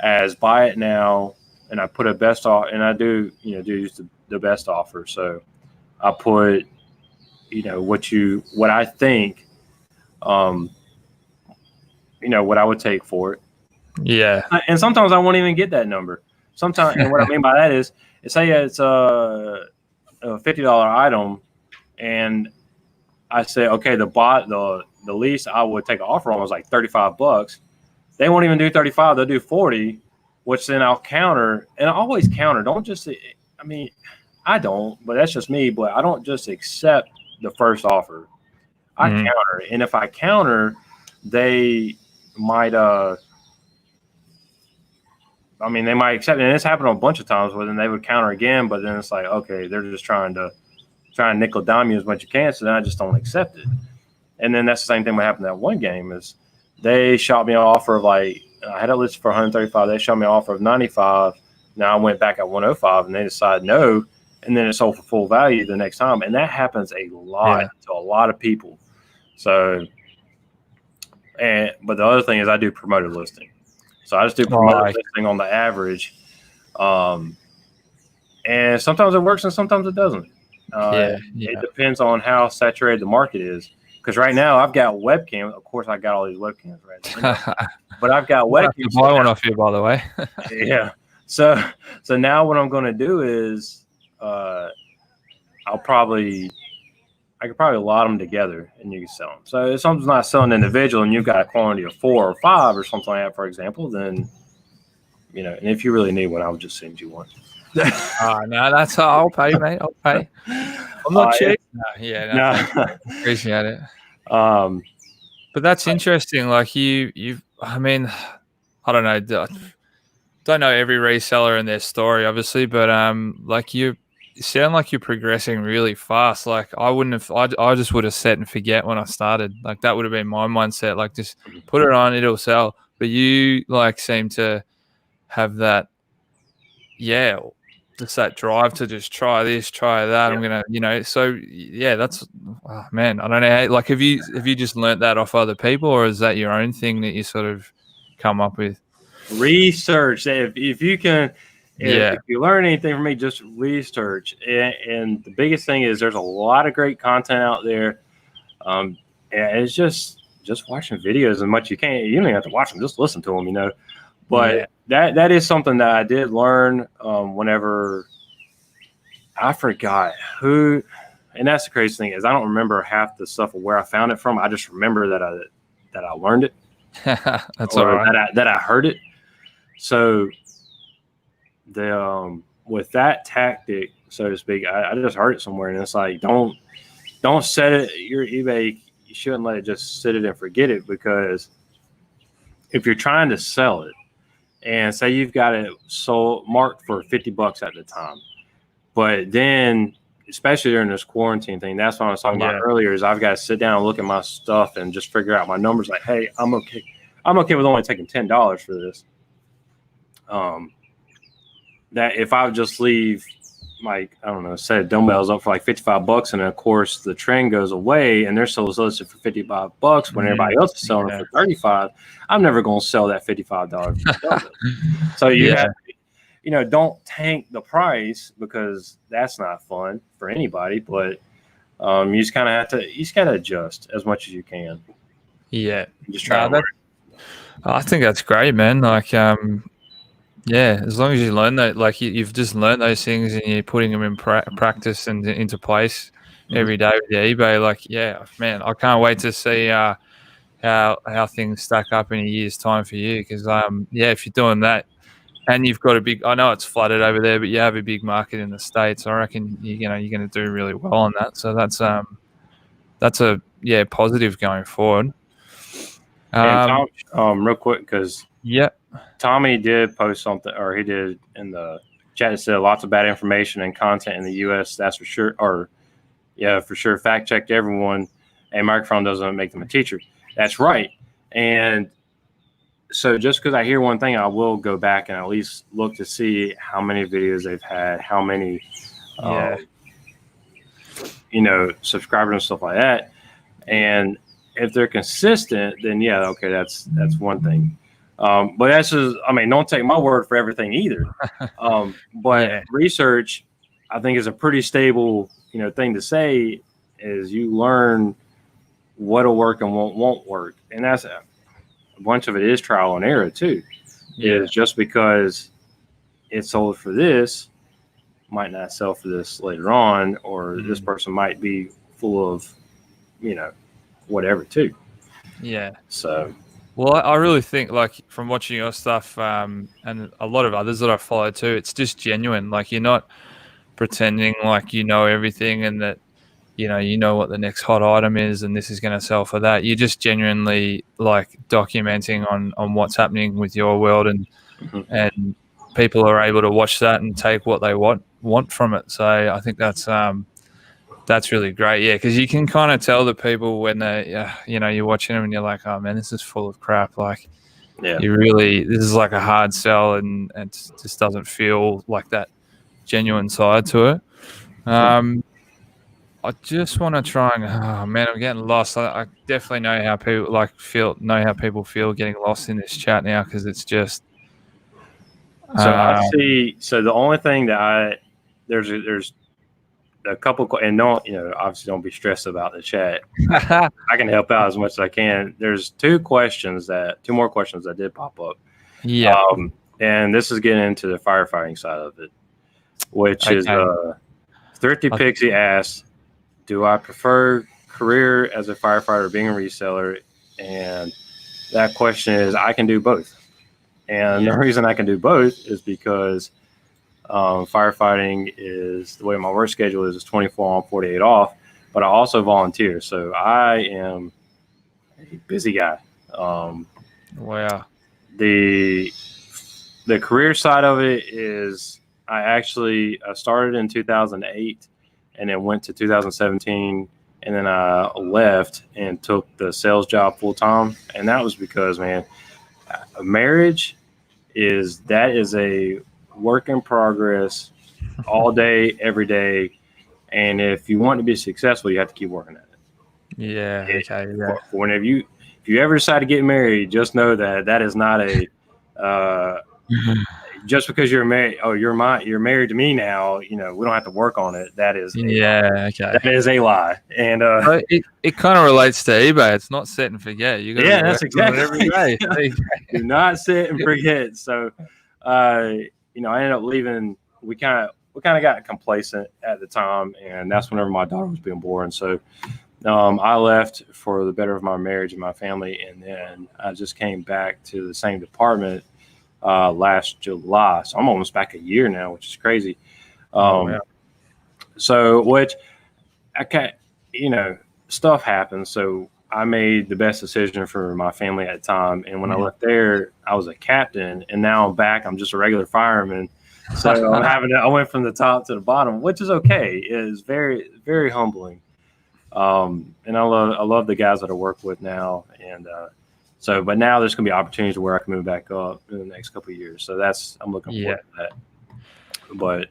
as buy it now, and I put a best offer, and I do use the best offer. So I put what I think, what I would take for it. Yeah. And sometimes I won't even get that number. Sometimes, and what I mean by that is, say it's a $50 item, and I say, okay, the least I would take an offer on was like $35. They won't even do 35; they'll do 40, which then I'll counter, and I always counter. Don't just, I mean, I don't, but that's just me. But I don't just accept the first offer. I counter, and if I counter, they might they might accept it. And it's happened a bunch of times where then they would counter again, but then it's like, okay, they're just trying to nickel dime you as much as you can, so then I just don't accept it. And then that's the same thing that happened that one game is they shot me an offer of like, I had it listed for 135. They shot me an offer of 95. Now I went back at 105 and they decided no. And then it sold for full value the next time. And that happens a lot to a lot of people. So, but the other thing is I do promoted listing. So I just do promoted listing on the average. And sometimes it works and sometimes it doesn't. It depends on how saturated the market is. Because right now I've got webcams. Of course, I got all these webcams right now. But I've got webcams. Buy one off you, by the way. Yeah. So now what I'm going to do is I could probably lot them together and you can sell them. So if something's not selling individual and you've got a quantity of 4 or 5 or something like that, for example, then and if you really need one, I'll just send you one. No, that's I'll pay, mate. I'll pay. I'm not cheap. Appreciate it. But that's interesting. Like you've. I mean, I don't know. Don't know every reseller and their story, obviously, but like you sound like you're progressing really fast. Like I wouldn't have. I just would have set and forget when I started. Like that would have been my mindset. Like just put it on, it'll sell. But you like seem to have that. Yeah. Just that drive to just try this, try that. I'm gonna, So that's, man. I don't know. Like, have you just learnt that off other people, or is that your own thing that you sort of come up with? Research. If you can, if you learn anything from me, just research. And the biggest thing is there's a lot of great content out there. And it's just watching videos as much as you can. You don't even have to watch them; just listen to them. But that is something that I did learn whenever I forgot who, and that's the crazy thing is I don't remember half the stuff of where I found it from. I just remember that I learned it. That's all right. That I heard it. So with that tactic, so to speak, I just heard it somewhere, and it's like don't set it your eBay. You shouldn't let it just sit it and forget it, because if you're trying to sell it. And say you've got it sold marked for $50 at the time, but then especially during this quarantine thing, that's what I was talking about earlier. Is I've got to sit down and look at my stuff and just figure out my numbers. Like, hey, I'm okay with only taking $10 for this. That if I would just leave, like, I don't know, say dumbbells up for like $55, and then of course the trend goes away and they're still listed for $55 when everybody else is selling it for $35. I'm never going to sell that $55. So you have to, don't tank the price, because that's not fun for anybody. But you just kind of have to, adjust as much as you can. Yeah, just try. I think that's great, man. Like, as long as you learn that, like you've just learned those things and you're putting them in practice and into place every day with your eBay. Like, man, I can't wait to see how things stack up in a year's time for you. Because if you're doing that and you've got I know it's flooded over there, but you have a big market in the States. I reckon you're going to do really well on that. So that's positive going forward. And Tom, real quick, because yeah, Tommy did post something, or he did in the chat that said lots of bad information and content in the U.S. That's for sure. Or yeah, for sure. Fact checked everyone. A microphone doesn't make them a teacher. That's right. And so just because I hear one thing, I will go back and at least look to see how many videos they've had, how many, subscribers and stuff like that. And if they're consistent, then yeah, okay, that's one thing. But that's just, don't take my word for everything either. But research, I think, is a pretty stable, thing to say. Is you learn what'll work and won't work, and that's a bunch of it is trial and error too. Is just because it sold for this might not sell for this later on, or this person might be full of, whatever too. Yeah. So, well, I really think, like, from watching your stuff and a lot of others that I follow too, it's just genuine. Like, you're not pretending like you know everything and that you know what the next hot item is and this is going to sell for that. You're just genuinely like documenting on what's happening with your world, and people are able to watch that and take what they want from it. So I think that's really great. Yeah, because you can kind of tell the people when they, you're watching them and you're like, oh man, this is full of crap. Like, this is like a hard sell, and it just doesn't feel like that genuine side to it. I just want to try and, I'm getting lost. I definitely know how people how people feel getting lost in this chat now, because it's just. So I see. So the only thing that there's a couple, and obviously don't be stressed about the chat. I can help out as much as I can. There's two more questions that did pop up. Yeah. And this is getting into the firefighting side of it, which is Thrifty Pixie asks, do I prefer career as a firefighter or being a reseller? And that question is, I can do both. And the reason I can do both is because firefighting is, the way my work schedule is 24 on, 48 off, but I also volunteer. So I am a busy guy. Wow. The career side of it is, I started in 2008 and then went to 2017, and then I left and took the sales job full time. And that was because, man, a marriage is a work in progress all day, every day. And if you want to be successful, you have to keep working at it. Yeah. Whenever if you ever decide to get married, just know that is not a, just because you're married, you're married to me now, we don't have to work on it. That is that is a lie. And it kind of relates to eBay. It's not set and forget. You got that's exactly every day. Do not sit and forget. So I ended up leaving. We kind of got complacent at the time, and that's whenever my daughter was being born. So I left for the better of my marriage and my family, and then I just came back to the same department last July. So I'm almost back a year now, which is crazy. So, which I can't, stuff happens. So I made the best decision for my family at the time. And when I left there, I was a captain, and now I'm back. I'm just a regular fireman. So I went from the top to the bottom, which is okay. It is very, very humbling. And I love the guys that I work with now. And, but now there's going to be opportunities where I can move back up in the next couple of years. So I'm looking forward to that. But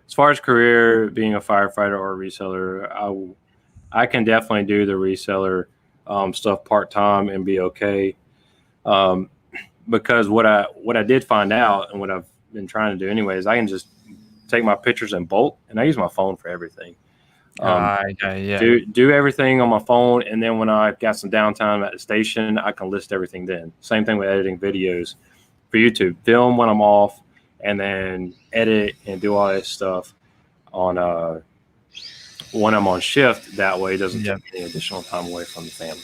as far as career, being a firefighter or a reseller, I can definitely do the reseller stuff part-time and be okay. Because what I did find out, and what I've been trying to do anyways, I can just take my pictures in bulk, and I use my phone for everything. Do everything on my phone, and then when I've got some downtime at the station, I can list everything then. Same thing with editing videos for YouTube. Film when I'm off, and then edit and do all that stuff on when I'm on shift. That way it doesn't take any additional time away from the family.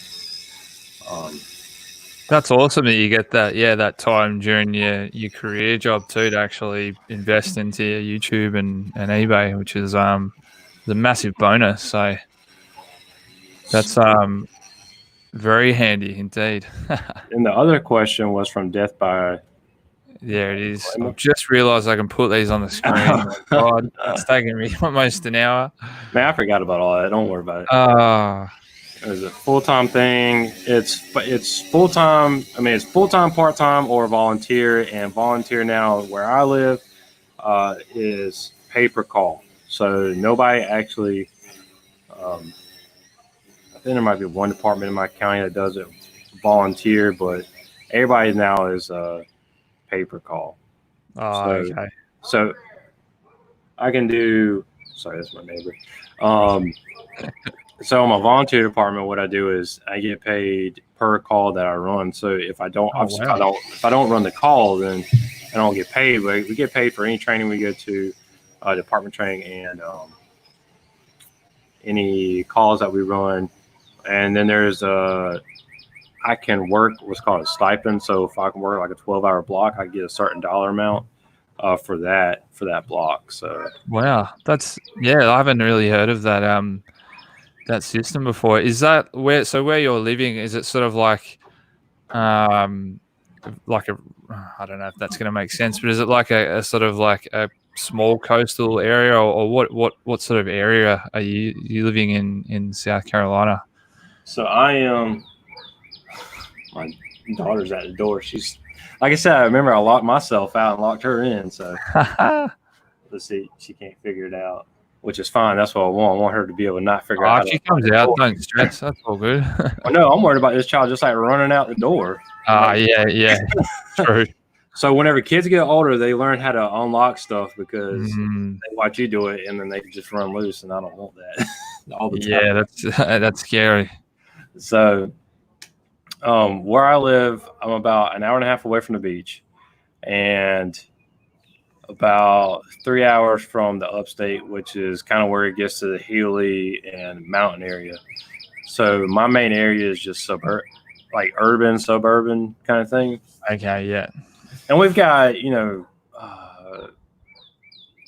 That's awesome that you get that time during your career job too, to actually invest into your YouTube and eBay, which is the massive bonus. So that's Very handy indeed. And the other question was from Death by. There it is. I've just realised I can put these on the screen. My God, it's taking me almost an hour. Man, I forgot about all that. Don't worry about it. It's a full-time thing. It's full-time. I mean, it's full-time, part-time, or volunteer. And volunteer now, where I live, is pay per call. So nobody actually. I think there might be one department in my county that does it volunteer, but everybody now is pay per call. Okay. So I can do. Sorry, that's my neighbor. So in my volunteer department, what I do is I get paid per call that I run. So if I don't, if I don't run the call, then I don't get paid. But we get paid for any training we go to, department training, and any calls that we run. And then there's I can work what's called a stipend. So if I can work like a 12-hour block, I get a certain dollar amount for that block. So wow, I haven't really heard of that that system before. Is that where you're living? Is it sort of like I don't know if that's going to make sense, but is it like a sort of like a small coastal area, or what sort of area are you living in South Carolina? So I am. My daughter's at the door. She's, like I said, I remember I locked myself out and locked her in. So let's see, she can't figure it out, which is fine. That's what I want. I want her to be able to not figure out. If she comes out, don't stress. That's all good. Well, no, I'm worried about this child just like running out the door. Yeah, true. So whenever kids get older, they learn how to unlock stuff because they watch you do it, and then they just run loose. And I don't want that all the time. Yeah, that's scary. So. Where I live, I'm about an hour and a half away from the beach and about 3 hours from the upstate, which is kind of where it gets to the hilly and mountain area. So my main area is just urban, suburban kind of thing. Okay, yeah. And we've got,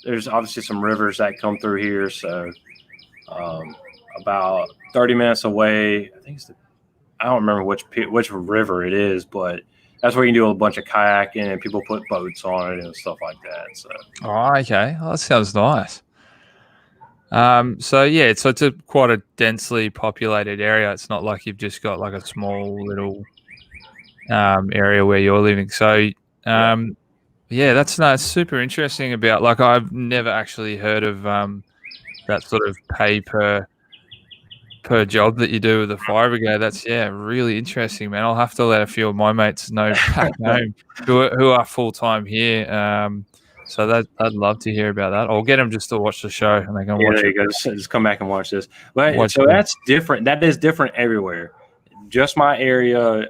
there's obviously some rivers that come through here. So about 30 minutes away, I think I don't remember which river it is, but that's where you can do a bunch of kayaking and people put boats on it and stuff like that. So. Oh, okay. Well, that sounds nice. So it's quite a densely populated area. It's not like you've just got like a small little area where you're living. So that's super interesting about, like, I've never actually heard of that sort of pay per job that you do with the fire brigade. That's really interesting, man. I'll have to let a few of my mates know back home who are full time here. So I'd love to hear about that. I'll get them just to watch the show, and they can watch it. There you go. Just come back and watch this. But that's different. That is different everywhere. Just my area.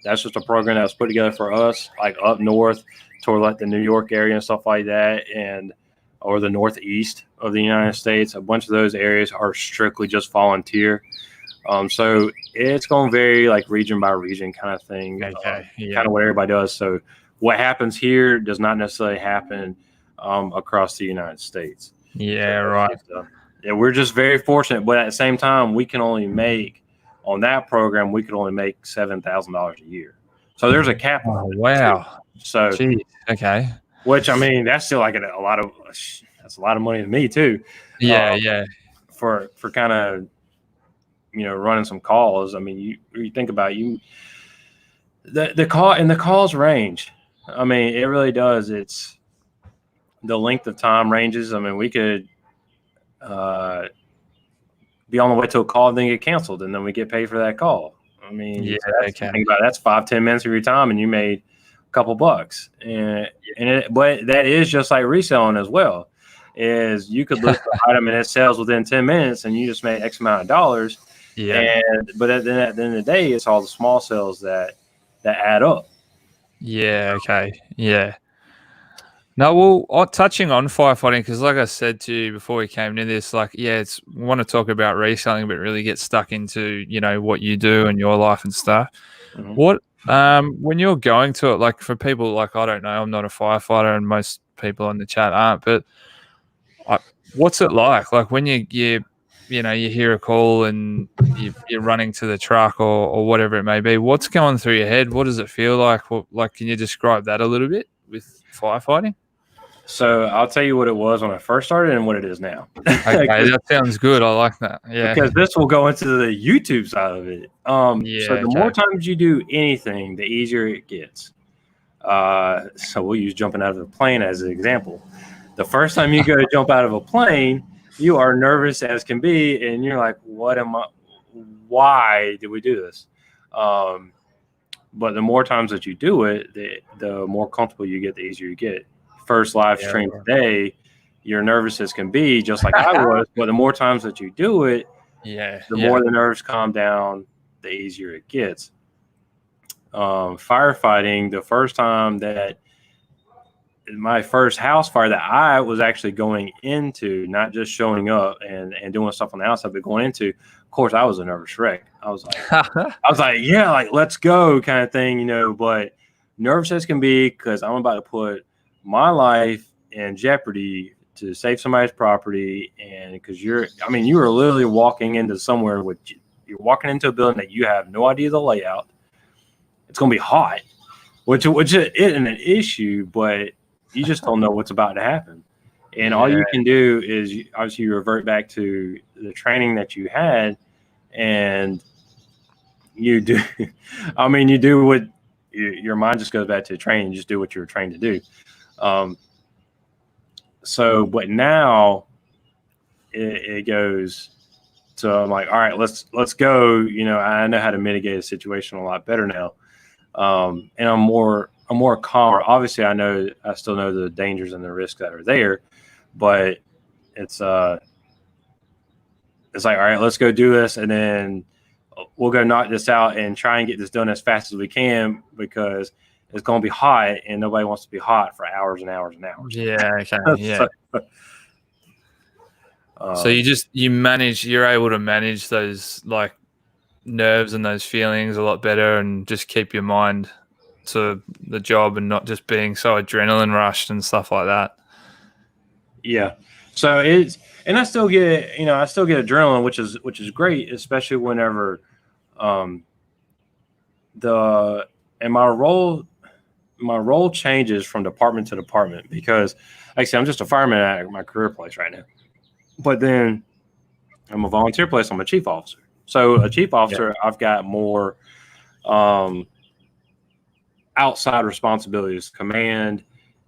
That's just a program that was put together for us, like up north toward like the New York area and stuff like that, or the northeast of the United States. A bunch of those areas are strictly just volunteer. So it's going to vary like region by region kind of thing. Okay. Kind of what everybody does. So what happens here does not necessarily happen across the United States. Yeah, right. We're just very fortunate. But at the same time, we can only make, on that program, we could only make $7,000 a year. So there's a cap. Oh, wow. So, geez. Okay. Which, I mean, that's still like that's a lot of money to me too. Yeah. For kind of, running some calls. I mean, you think about the calls range. I mean, it really does. It's the length of time ranges. I mean, we could be on the way to a call and then get canceled, and then we get paid for that call. I mean, think about it, that's 5-10 minutes of your time, and you made a couple bucks. But that is just like reselling as well. Is you could list the item and it sells within 10 minutes, and you just made X amount of dollars. Yeah. But at the end of the day, it's all the small sales that add up. Yeah. Okay. Yeah. No, well, touching on firefighting, because like I said to you before we came into this, like, we want to talk about reselling, but really get stuck into, what you do and your life and stuff. Mm-hmm. What, when you're going to it, like for people, like, I don't know, I'm not a firefighter and most people on the chat aren't, but what's it like? Like when you you know, you hear a call and you're running to the truck or whatever it may be. What's going through your head? What does it feel like? Like, can you describe that a little bit with firefighting? So I'll tell you what it was when I first started and what it is now. Okay, that sounds good. I like that. Yeah. Because this will go into the YouTube side of it. So the more times you do anything, the easier it gets. So we'll use jumping out of a plane as an example. The first time you go to jump out of a plane, you are nervous as can be, and you're like, why did we do this? But the more times that you do it, the more comfortable you get, the easier you get. First live stream today, you're nervous as can be, just like I was. But the more times that you do it, the more the nerves calm down, the easier it gets. Firefighting, the first time that my first house fire that I was actually going into, not just showing up and doing stuff on the outside, but going into, of course, I was a nervous wreck. I was like, yeah, like, let's go kind of thing, you know, but nervous as can be, because I'm about to put my life in jeopardy to save somebody's property. And because you are literally walking into somewhere you're walking into a building that you have no idea the layout. It's going to be hot, which isn't an issue, but you just don't know what's about to happen. And all you can do is obviously revert back to the training that you had, and you do, you do what your mind just goes back to training. You just do what you were trained to do. But now it goes to, I'm like, all right, let's go. You know, I know how to mitigate a situation a lot better now. And I'm more calmer. Obviously, I still know the dangers and the risks that are there, but it's like, all right, let's go do this, and then we'll go knock this out and try and get this done as fast as we can, because it's going to be hot and nobody wants to be hot for hours and hours and hours. Yeah. Okay. Yeah. So you're able to manage those like nerves and those feelings a lot better, and just keep your mind to the job and not just being so adrenaline rushed and stuff like that. Yeah. So and I still get adrenaline, which is great, especially whenever my role changes from department to department, because like I said, I'm just a fireman at my career place right now. But then I'm a volunteer place, I'm a chief officer. So a chief officer, I've got more outside responsibilities, command,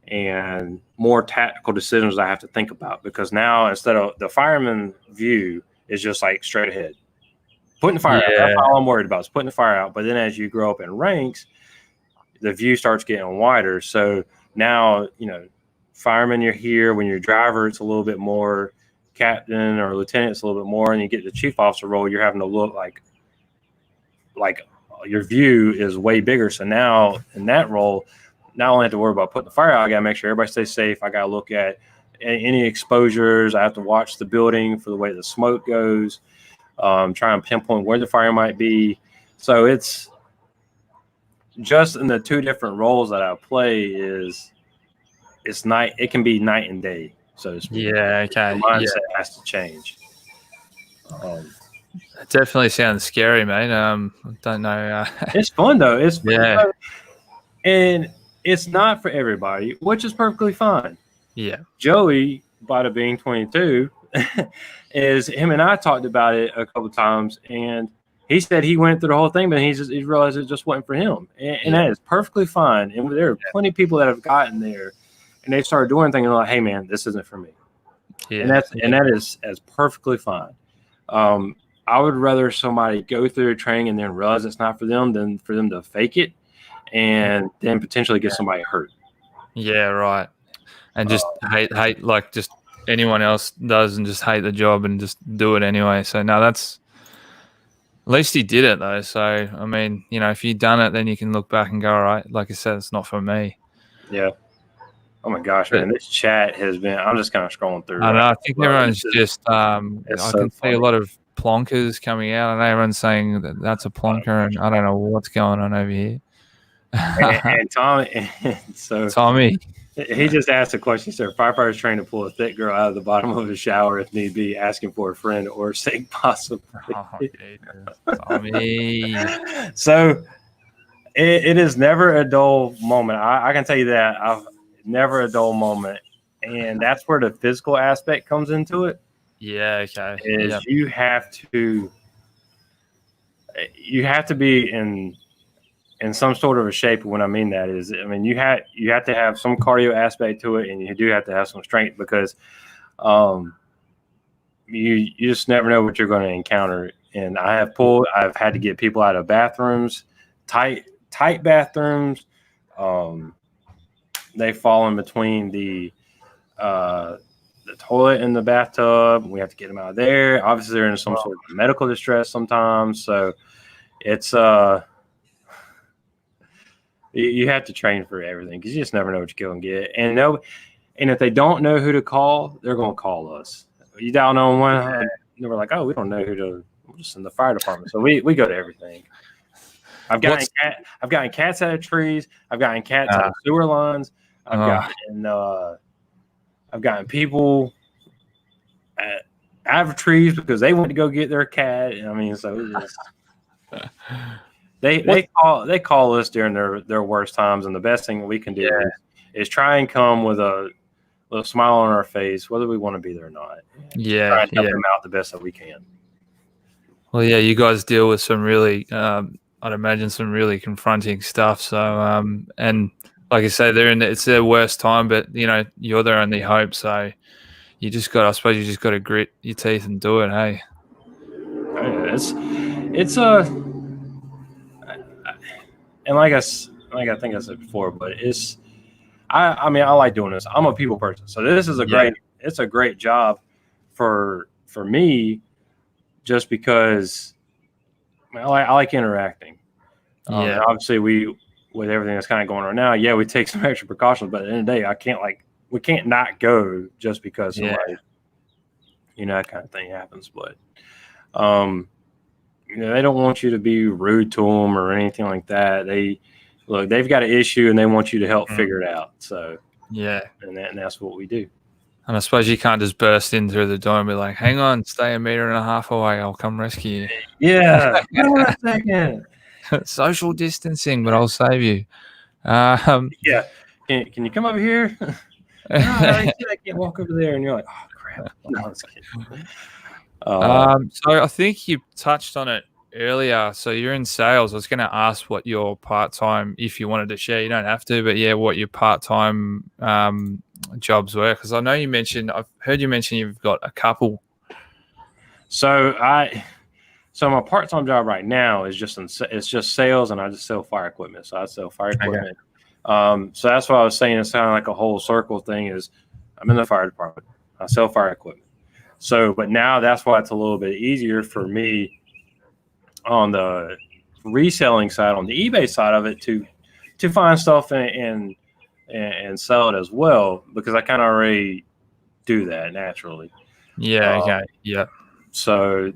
and more tactical decisions I have to think about, because now instead of the fireman view is just like straight ahead, putting the fire out. That's all I'm worried about, is putting the fire out. But then as you grow up in ranks, the view starts getting wider. So now, you know, fireman, you're here. When you're driver, it's a little bit more. Captain or lieutenant, it's a little bit more. And you get the chief officer role, you're having to look like your view is way bigger. So now in that role, not only have to worry about putting the fire out, I got to make sure everybody stays safe. I got to look at any exposures. I have to watch the building for the way the smoke goes, try and pinpoint where the fire might be. So it's just in the two different roles that I play it can be night and day, so to speak. Yeah, okay. The mindset has to change. It definitely sounds scary, mate. I don't know. It's fun though. It's fun. And it's not for everybody, which is perfectly fine. Yeah. Joey, Bada Being 22, him and I talked about it a couple of times, and he said he went through the whole thing, but he realized it just wasn't for him, and that is perfectly fine. And there are plenty of people that have gotten there, and they started doing things and they're like, "Hey, man, this isn't for me." Yeah. And that is perfectly fine. I would rather somebody go through training and then realize it's not for them than for them to fake it and then potentially get somebody hurt. Yeah, right. And just hate like just anyone else does, and just hate the job and just do it anyway. So no, that's, at least he did it though. So I mean, you know, if you've done it, then you can look back and go, all right, like I said, it's not for me. Yeah. Oh my gosh, man! This chat has been. I'm just kind of scrolling through. I know. I think everyone's just. I can see a lot of plonkers coming out. I know everyone's saying that's a plonker, and I don't know what's going on over here. And Tom, and so Tommy. he just asked a question. He said, firefighters trained to pull a thick girl out of the bottom of a shower if need be, asking for a friend or sake possibly. Oh, Tommy. So it is never a dull moment. I can tell you that. I've never a dull moment. And that's where the physical aspect comes into it. Yeah, okay. Is Yep. you have to be in some sort of a shape. When I mean that is, I mean, you have to have some cardio aspect to it, and you do have to have some strength because you just never know what you're going to encounter. And I've had to get people out of bathrooms, tight bathrooms. They fall in between the toilet and the bathtub. We have to get them out of there. Obviously, they're in some sort of medical distress sometimes. So it's you have to train for everything because you just never know what you're going to get. And if they don't know who to call, they're going to call us. You dial 911, and we're like, oh, we don't know who to. We're just in the fire department, so we go to everything. I've gotten cats out of trees. I've gotten cats out of sewer lines. I've gotten people out of trees because they went to go get their cat. I mean, so it was, they call us during their worst times, and the best thing we can do is try and come with a little smile on our face, whether we want to be there or not. Yeah, try and help them out the best that we can. Well, yeah, you guys deal with some really, I'd imagine some really confronting stuff. So, and like I say, it's their worst time, but you're their only hope. So I suppose you just got to grit your teeth and do it. Hey, and like I think I said before, but I mean, I like doing this. I'm a people person, so this is it's a great job for me, just because I like interacting. And obviously, with everything that's kind of going on now, we take some extra precautions. But at the end of the day, we can't not go just because somebody, that kind of thing happens. But they don't want you to be rude to them or anything like that. They've got an issue and they want you to help figure it out. So and that's what we do. And I suppose you can't just burst in through the door and be like, hang on, stay 1.5 meters away. I'll come rescue you. Yeah. Wait a second. Social distancing, but I'll save you. Can you come over here? No, I can't walk over there. And you're like, oh, crap. No, I was kidding. So I think you touched on it earlier. So you're in sales. I was going to ask what your part-time, if you wanted to share, you don't have to, but what your part-time jobs were, because I know I've heard you mention you've got a couple. So my part-time job right now is just sales, and I just sell fire equipment. So I sell fire equipment. So that's what I was saying. It's kind of like a whole circle thing. Is I'm in the fire department. I sell fire equipment. So, but now that's why it's a little bit easier for me on the reselling side, on the eBay side of it, to find stuff and sell it as well, because I kind of already do that naturally. So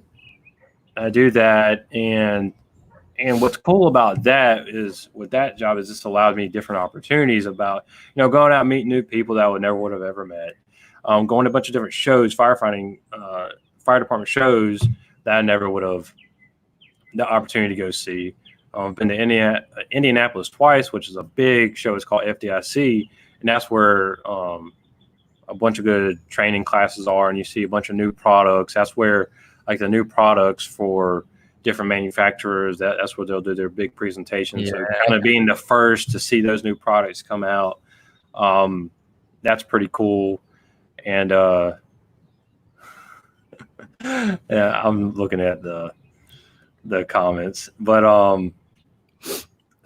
I do that, and what's cool about that is with that job is this allowed me different opportunities about going out and meeting new people that I would have ever met, going to a bunch of different shows, fire department shows that I never would have the opportunity to go see. Been to Indianapolis twice, which is a big show. It's called FDIC, and that's where a bunch of good training classes are, and you see a bunch of new products. That's where the new products for different manufacturers, that's where they'll do their big presentations. So kind of being the first to see those new products come out, that's pretty cool. And I'm looking at the comments, but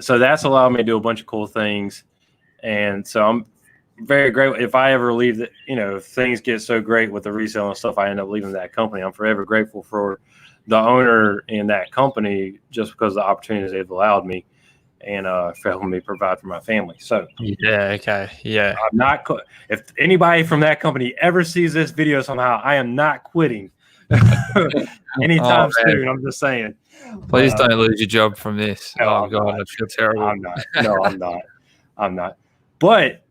so that's allowed me to do a bunch of cool things. And so I'm very grateful. If I ever leave if things get so great with the reselling stuff, I end up leaving that company, I'm forever grateful for the owner in that company, just because of the opportunities they've allowed me and for helping me provide for my family. So I'm not, if anybody from that company ever sees this video somehow, I am not quitting anytime soon. I'm just saying. Please don't lose your job from this. No, oh God, I feel terrible. I'm not. No, I'm not. I'm not. But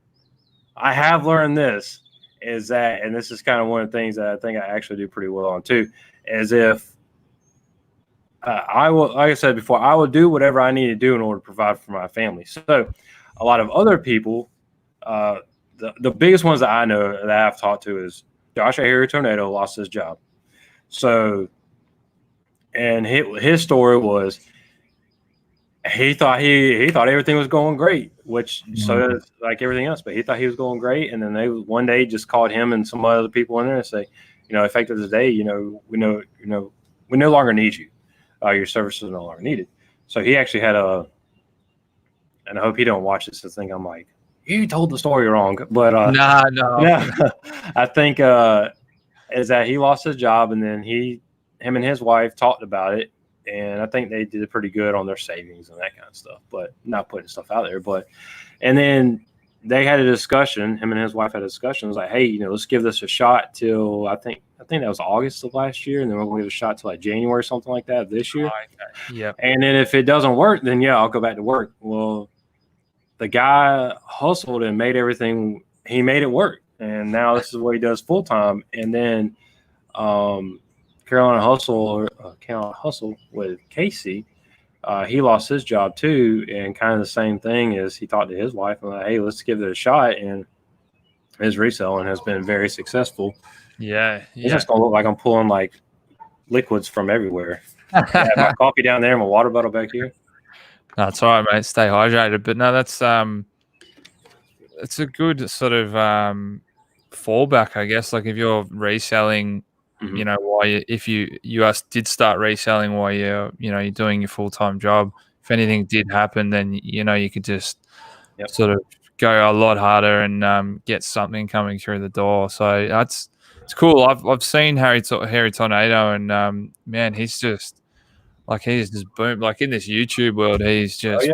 I have learned this is that, and this is kind of one of the things that I think I actually do pretty well on too, is if I will, like I said before, I will do whatever I need to do in order to provide for my family. So a lot of other people, the biggest ones that I know that I've talked to is Josh Harry Tornado lost his job. So, and his story was he thought everything was going great, which so does like everything else, but he thought he was going great. And then they one day just called him and some other people in there and say, effective today, we no longer need you. Your services are no longer needed. So he actually had and I hope he don't watch this and think I'm like, you told the story wrong. But no. I think is that he lost his job, and then him and his wife talked about it, and I think they did pretty good on their savings and that kind of stuff, but not putting stuff out there. And then they had a discussion. Him and his wife had a discussion. It was like, hey, let's give this a shot till I think that was August of last year, and then we're going to give it a shot till like January or something like that this year. Okay. Yeah. And then if it doesn't work, then I'll go back to work. Well, the guy hustled and made everything. He made it work, and now this is what he does full time. And then Carolina Hustle with Casey. He lost his job too, and kind of the same thing is he talked to his wife and like, hey, let's give it a shot. And his reselling has been very successful. Yeah. It's just gonna look like I'm pulling like liquids from everywhere. I have my coffee down there and my water bottle back here. That's all right, mate. Stay hydrated. But no, that's it's a good sort of fallback, I guess. Like if you're reselling, if you did start reselling while you're doing your full-time job, if anything did happen, then you could just sort of go a lot harder and get something coming through the door. So it's cool. I've seen Harry Tornado, and man, he's just boomed. Like in this YouTube world, he's just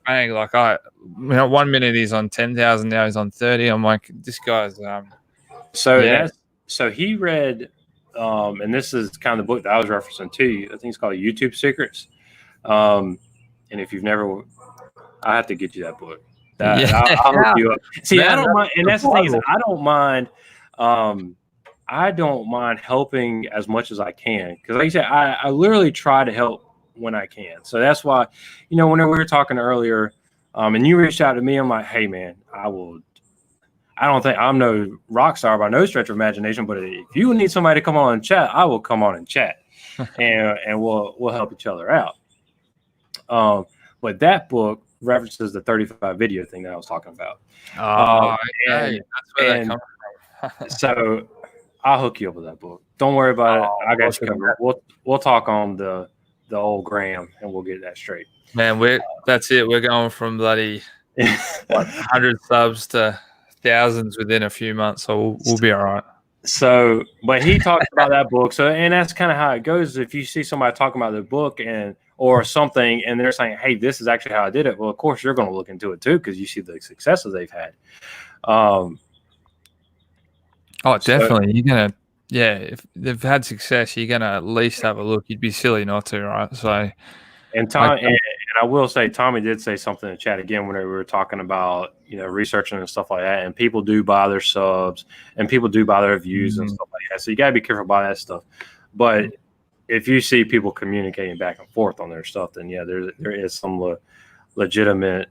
bang. Like 1 minute he's on 10,000, now he's on 30. I'm like, this guy's So he read. And this is kind of the book that I was referencing to you. I think it's called YouTube Secrets. And if you've never, I have to get you that book. I'll hook you up. See, man, I don't mind, and that's the thing is, I don't mind. I don't mind helping as much as I can because, like I said, I literally try to help when I can. So that's why, when we were talking earlier, and you reached out to me, I'm like, hey, man, I don't think I'm no rock star by no stretch of imagination, but if you need somebody to come on and chat, I will come on and chat, and we'll help each other out. But that book references the 35 video thing that I was talking about. That's where that comes from. So I'll hook you up with that book. Don't worry about it. I got you covered. We'll talk on the old gram and we'll get that straight. Man, that's it. We're going from bloody 100 subs to thousands within a few months, so we'll be all right. So, but he talked about that book. So, and that's kind of how it goes. If you see somebody talking about their book or something, and they're saying, "Hey, this is actually how I did it," well, of course you're going to look into it too because you see the successes they've had. Definitely. You're gonna, if they've had success, you're gonna at least have a look. You'd be silly not to, right? So, and I will say, Tommy did say something in the chat again when we were talking about researching and stuff like that. And people do buy their subs, and people do buy their views and stuff like that. So you gotta be careful about that stuff. But if you see people communicating back and forth on their stuff, then there is some legitimate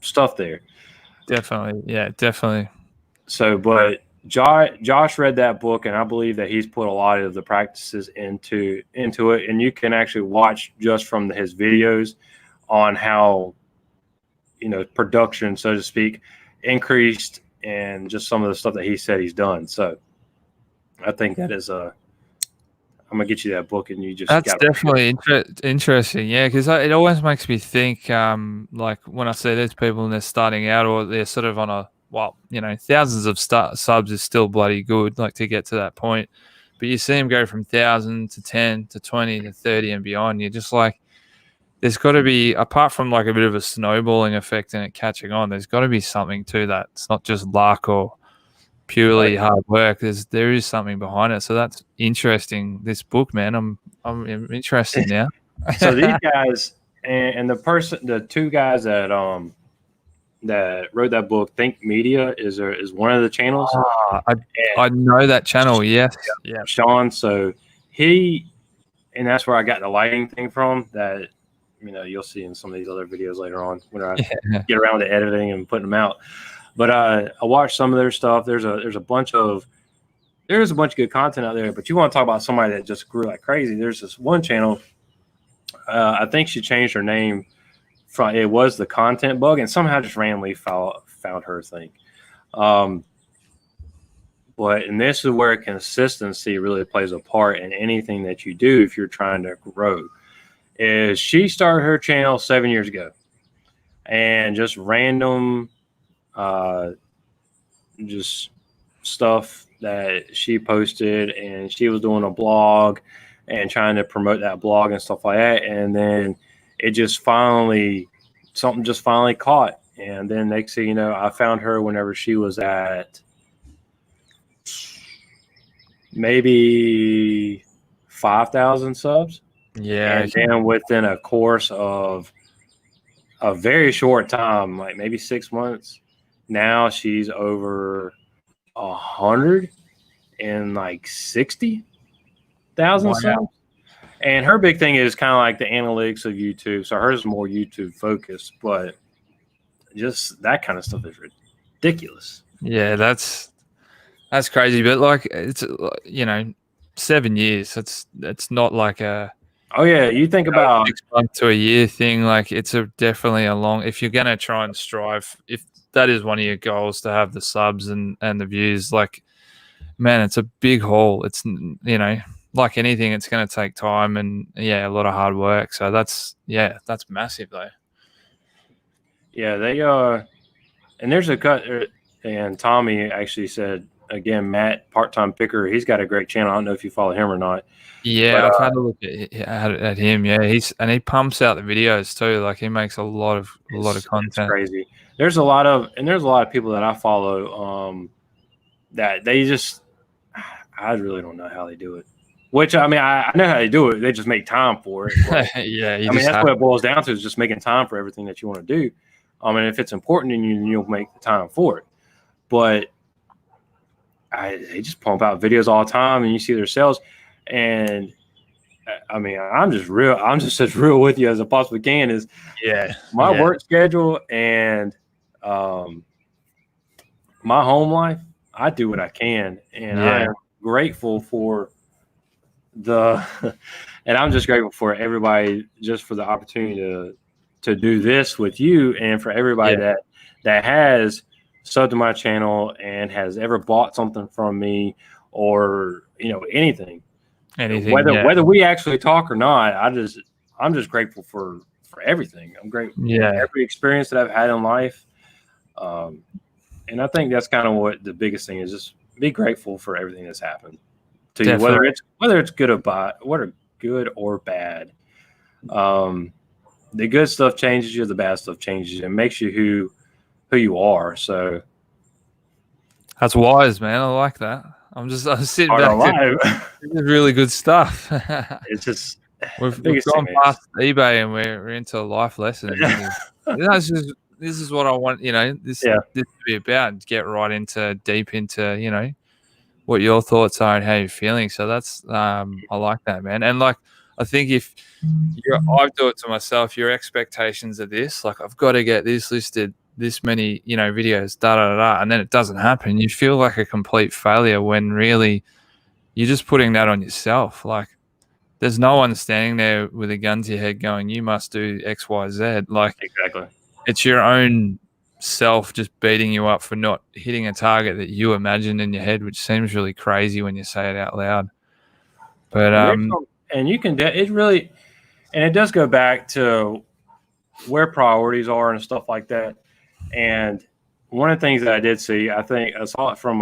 stuff there. Definitely. So, but Josh read that book, and I believe that he's put a lot of the practices into it. And you can actually watch just from his videos on how, production, so to speak, increased, and just some of the stuff that he said he's done. So I think that is I'm gonna get you that book, and you just that's definitely interesting. Yeah, because it always makes me think, like when I see these people and they're starting out, or they're sort of on thousands of subs is still bloody good, like to get to that point. But you see them go from 1,000 to 10 to 20 to 30 and beyond. You're just like, there's got to be, apart from like a bit of a snowballing effect and it catching on, there's got to be something to that. It's not just luck or purely hard work. There is something behind it. So that's interesting. This book, man, I'm interested now. So these guys and the two guys that wrote that book, Think Media is one of the channels. I know that channel. Yes. Yeah. Sean. So and that's where I got the lighting thing from that, you'll see in some of these other videos later on when I get around to editing and putting them out. But I watched some of their stuff. There's a bunch of good content out there, but you want to talk about somebody that just grew like crazy. There's this one channel. I think she changed her name from, it was The Content Bug, and somehow just randomly found her thing. And this is where consistency really plays a part in anything that you do if you're trying to grow. Is she started her channel 7 years ago, and just random, just stuff that she posted, and she was doing a blog and trying to promote that blog and stuff like that. And then something just finally caught. And then next thing you know, I found her whenever she was at maybe 5,000 subs. Yeah. And then within a course of a very short time, like maybe 6 months, now she's over 160,000 subs. And her big thing is kind of like the analytics of YouTube. So hers is more YouTube focused, but just that kind of stuff is ridiculous. Yeah, that's crazy. But like, it's 7 years. It's not like a you think about 6 months to a year thing. Like, it's definitely a long. If you're gonna try and strive, if that is one of your goals to have the subs and the views, like, man, it's a big haul. It's like anything, it's going to take time and a lot of hard work. So that's massive though. Yeah, they and there's a cut, and Tommy actually said again, Matt, part-time picker, he's got a great channel. I don't know if you follow him or not. Yeah, I've had a look at him. Yeah, he pumps out the videos too. Like, he makes a lot of content. It's crazy. There's a lot of people that I follow that they just, I really don't know how they do it. Which, I mean, I know how they do it. They just make time for it. But, that's what it boils down to, is just making time for everything that you want to do. And if it's important to you, you'll make the time for it. But they just pump out videos all the time, and you see their sales. And I mean, I'm just as real with you as I possibly can. Is my work schedule and my home life. I do what I can, and I am grateful for and I'm just grateful for everybody, just for the opportunity to do this with you, and for everybody that has subbed to my channel and has ever bought something from me, or anything. Whether we actually talk or not, I'm just grateful for everything. I'm grateful for every experience that I've had in life. And I think that's kind of what the biggest thing is, just be grateful for everything that's happened to you, whether it's good or bad. The good stuff changes you, the bad stuff changes you, and makes you who you are. So that's wise, man. I like that. I'm sitting back. This is really good stuff. It's just we've gone past eBay and we're into life lessons. This is what I want. This to be about. Get right deep into what your thoughts are and how you're feeling. So that's I like that, man. And like, I think if I do it to myself, your expectations are this, like, I've got to get this listed, this many, videos, and then it doesn't happen. You feel like a complete failure, when really you're just putting that on yourself. Like, there's no one standing there with a gun to your head going, you must do X, Y, Z. Like, exactly. It's your own self just beating you up for not hitting a target that you imagined in your head, which seems really crazy when you say it out loud. But and you can, it really, and it does go back to where priorities are and stuff like that. And one of the things that I did see, I think I saw it from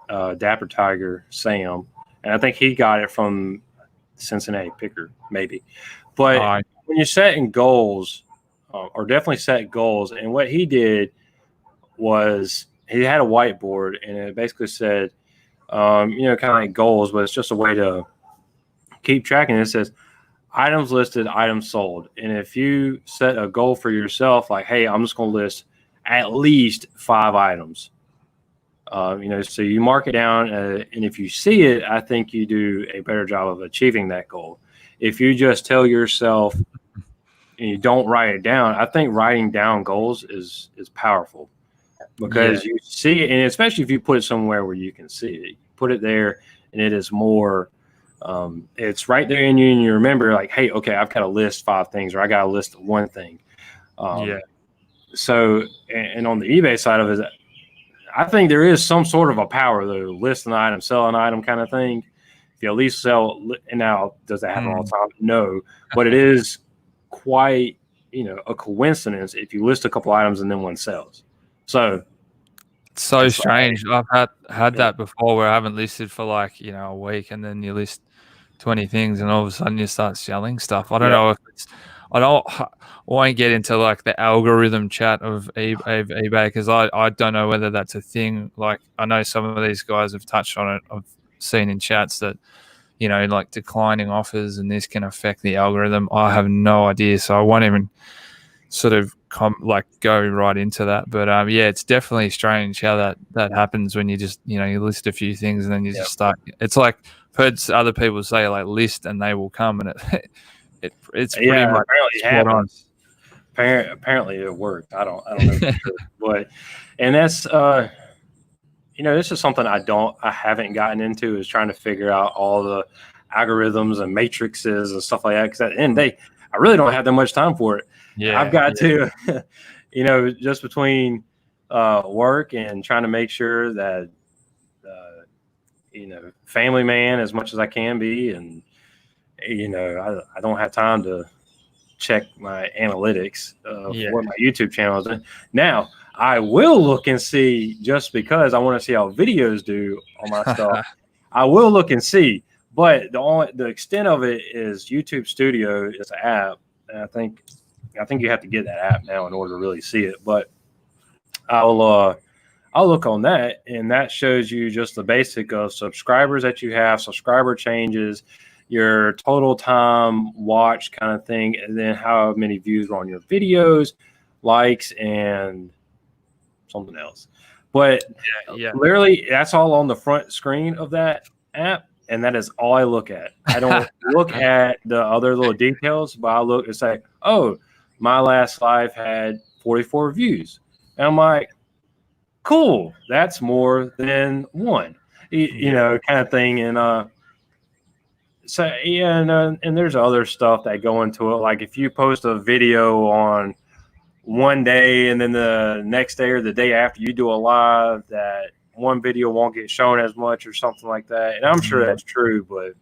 Dapper Tiger Sam, and I think he got it from Cincinnati Picker, maybe. But when you're setting goals, or definitely set goals, and what he did was he had a whiteboard, and it basically said, kind of like goals, but it's just a way to keep tracking. It says items listed, items sold. And if you set a goal for yourself, like, hey, I'm just going to list at least 5 items, so you mark it down. And if you see it, I think you do a better job of achieving that goal. If you just tell yourself and you don't write it down, I think writing down goals is powerful, because you see it, and especially if you put it somewhere where you can see it, put it there, and it is more, it's right there in you, and you remember, like, hey, okay, I've got to list 5 things, or I got to list 1 thing. So, and on the eBay side of it, I think there is some sort of a power, though, list an item, sell an item kind of thing. If you at least sell, and now, does that happen all the time? No, but it is quite, a coincidence if you list a couple items and then one sells. So it's so strange. I've had that before, where I haven't listed for like, a week, and then you list 20 things, and all of a sudden you start selling stuff. I don't know if it's, I won't get into like the algorithm chat of eBay, because I don't know whether that's a thing. Like, I know some of these guys have touched on it. I've seen in chats that, like declining offers and this can affect the algorithm. I have no idea, so I won't even sort of go right into that. But it's definitely strange how that happens when you just you list a few things and then you just start. It's like, I've heard other people say, like, list and they will come, and it's pretty much apparently happens. Apparently it worked. I don't know for sure. But, and that's this is something I haven't gotten into, is trying to figure out all the algorithms and matrices and stuff like that, because at the end of the day, I really don't have that much time for it. I've got to just between work and trying to make sure that family man as much as I can be, and I don't have time to check my analytics for what my YouTube channel is doing. Now, I will look and see, just because I want to see how videos do on my stuff. I will look and see, but the extent of it is YouTube Studio is an app, and I think you have to get that app now in order to really see it. But I'll look on that, and that shows you just the basic of subscribers that you have, subscriber changes, your total time watch kind of thing, and then how many views are on your videos, likes, and something else. But literally, that's all on the front screen of that app, and that is all I look at. I don't look at the other little details, but I look and say, oh, my last live had 44 views. And I'm like, cool, that's more than 1, kind of thing. And and there's other stuff that go into it. Like, if you post a video on one day and then the next day or the day after you do a live, that one video won't get shown as much or something like that. And I'm sure that's true, but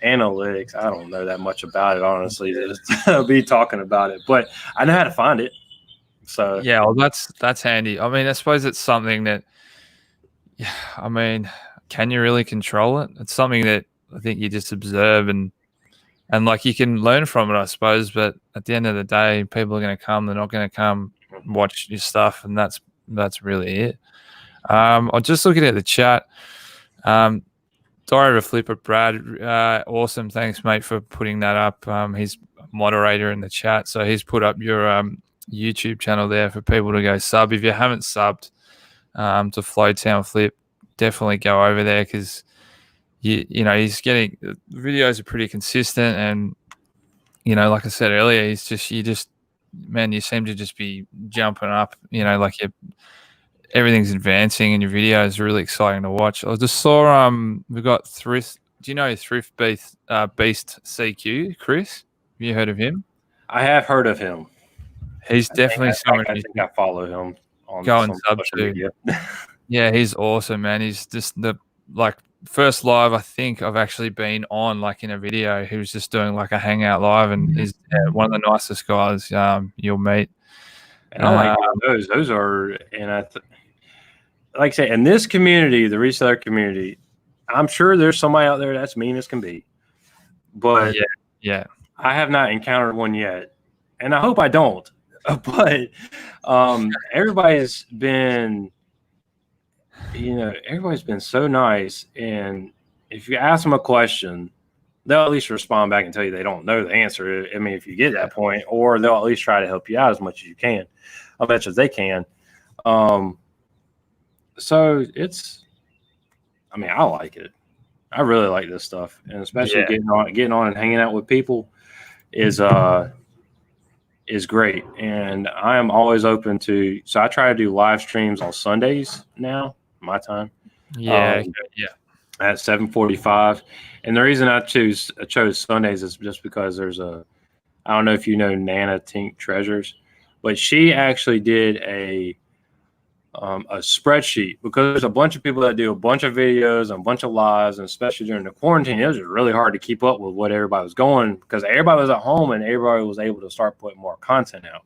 analytics, I don't know that much about it, honestly, to be talking about it, but I know how to find it. So well, that's handy. I mean, I suppose it's something that, can you really control it? It's something that I think you just observe and like you can learn from it, I suppose. But at the end of the day, people are going to come. They're not going to come watch your stuff, and that's really it. I'm just looking at the chat. Diary of a Flipper, Brad, awesome. Thanks, mate, for putting that up. He's a moderator in the chat, so he's put up your YouTube channel there for people to go sub. If you haven't subbed to FloTownFlip, definitely go over there, because he's getting, the videos are pretty consistent, and like I said earlier, you seem to just be jumping up. Like everything's advancing, and your videos are really exciting to watch. I just saw we've got Thrift. Do you know Thrift Beast CQ, Chris? Have you heard of him? I have heard of him. He's definitely someone. I think I follow him on go and sub social to. media. Yeah, he's awesome, man. He's just the first live I think I've actually been on, like in a video. He was just doing like a hangout live, and he's one of the nicest guys you'll meet. And I like those. Those are, and like I say, in this community, the reseller community, I'm sure there's somebody out there that's mean as can be, but yeah, I have not encountered one yet, and I hope I don't. But everybody's been, everybody's been so nice. And if you ask them a question, they'll at least respond back and tell you they don't know the answer. I mean, if you get that point, or they'll at least try to help you out as much as you can, as much as they can. So I like it. I really like this stuff, and especially getting on and hanging out with people is great. And I am always open to. So I try to do live streams on Sundays now, my time. At 7:45, and the reason I chose Sundays is just because there's I don't know if you know Nana Tink Treasures, but she actually did a spreadsheet, because there's a bunch of people that do a bunch of videos and a bunch of lives, and especially during the quarantine, it was really hard to keep up with what everybody was going, because everybody was at home and everybody was able to start putting more content out.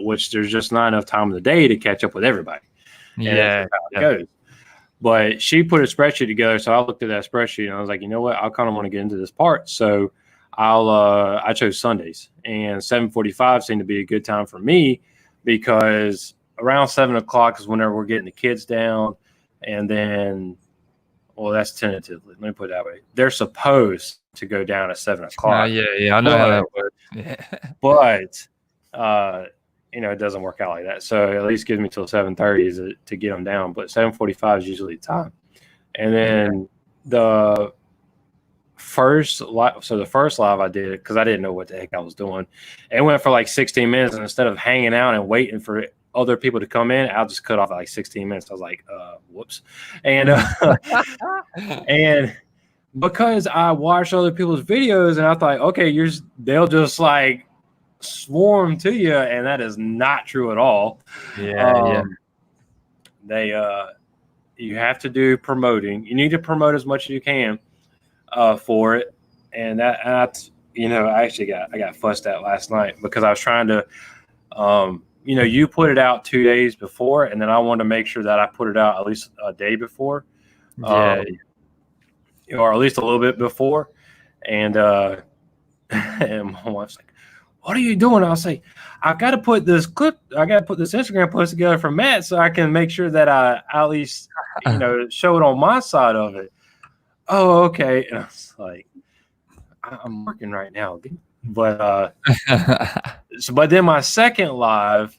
Which there's just not enough time in the day to catch up with everybody. And that's how it goes. But she put a spreadsheet together, so I looked at that spreadsheet and I was like, you know what, I kind of want to get into this part, so I chose Sundays, and 7:45 seemed to be a good time for me, because around 7 o'clock is whenever we're getting the kids down, and then, well, that's tentatively. Let me put it that way. They're supposed to go down at 7 o'clock. I know how that works. But it doesn't work out like that. So at least gives me till 7:30 to get them down. But 7:45 is usually the time. And then the first live I did, because I didn't know what the heck I was doing, it went for like 16 minutes. And instead of hanging out and waiting for other people to come in, I'll just cut off at like 16 minutes. I was like, whoops. And and because I watched other people's videos, and I thought, okay, they'll just like swarm to you, and that is not true at all. They you have to do promoting. You need to promote as much as you can for it, and that's I got fussed at last night, because I was trying to you put it out 2 days before, and then I wanted to make sure that I put it out at least a day before, or at least a little bit before, and and my wife's like, what are you doing? I'll say, I got to put this Instagram post together for Matt, so I can make sure that I at least, show it on my side of it. Oh, okay. And I was like, I'm working right now. But, but then my second live,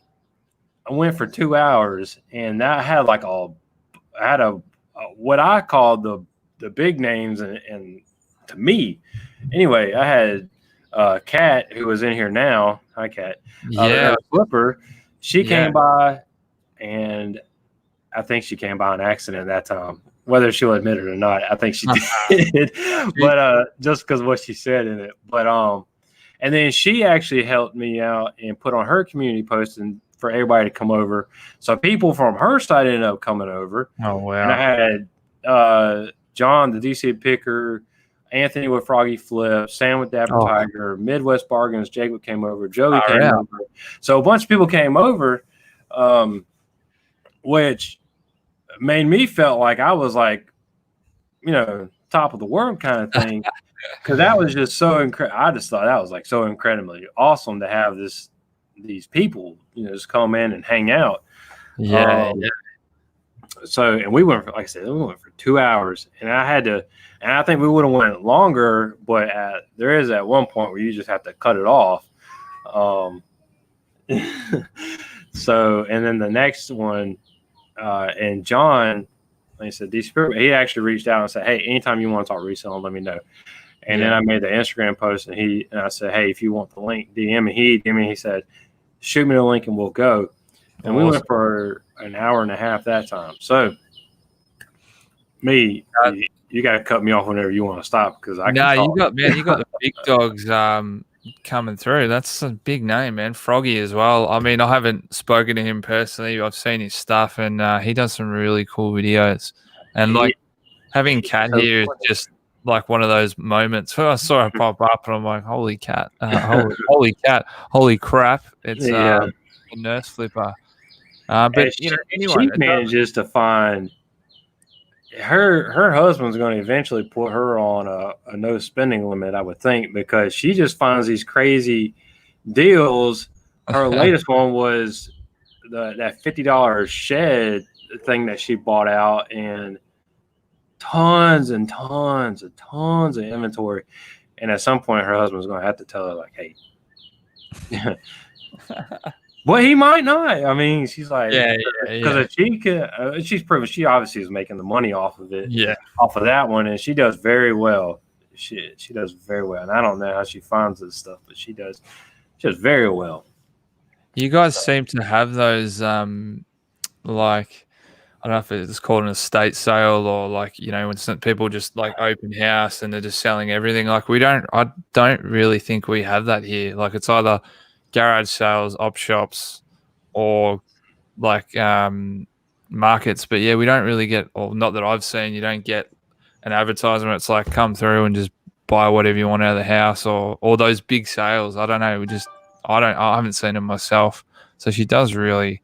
I went for 2 hours, and that had like what I call the big names. And to me, anyway, I had, Kat, who was in here now. Hi, Kat. Flipper. She came by, and I think she came by on accident that time. Whether she'll admit it or not, I think she did. But just because of what she said in it. But and then she actually helped me out and put on her community post and for everybody to come over. So people from her side ended up coming over. Oh wow! And I had John, the DC Picker, Anthony with Froggy Flip, Sam with Dapper Tiger, Midwest Bargains, Jacob came over, Joey came over. So a bunch of people came over, which made me felt like I was like, top of the world kind of thing. Because that was just so incredible. I just thought that was like so incredibly awesome to have these people, just come in and hang out. So, and we went for, like I said, we went for 2 hours, and I think we would have went longer, but there is at one point where you just have to cut it off. So, and then the next one, and John, like I said, he actually reached out and said, hey, anytime you want to talk reselling, let me know. And then I made the Instagram post, and I said, hey, if you want the link, DM me. He said, shoot me the link and we'll go. And we went for an hour and a half that time. So, you got to cut me off whenever you want to stop, because I can talk. you got the big dogs coming through. That's a big name, man. Froggy as well. I mean, I haven't spoken to him personally. I've seen his stuff, and he does some really cool videos. And like having Kat here is just like one of those moments where I saw her pop up, and I'm like, holy cat, holy cat, holy crap! It's a nurse flipper. But anyway, she manages to find her husband's going to eventually put her on a no spending limit, I would think, because she just finds these crazy deals. Her latest one was that $50 shed thing that she bought out, and tons and tons and tons of inventory. And at some point, her husband's going to have to tell her, like, hey. Well, he might not. I mean, she's like, because she's proven she obviously is making the money off of it, off of that one, and she does very well. She does very well, and I don't know how she finds this stuff, but she does very well. You guys seem to have those, like, I don't know if it's called an estate sale or like, you know, when some people just like open house and they're just selling everything. Like I don't really think we have that here. Like it's either garage sales, op shops, or like markets. But yeah, we don't really get, or not that I've seen, you don't get an advertisement. It's like come through and just buy whatever you want out of the house, or those big sales. I don't know. I haven't seen them myself. So she does really,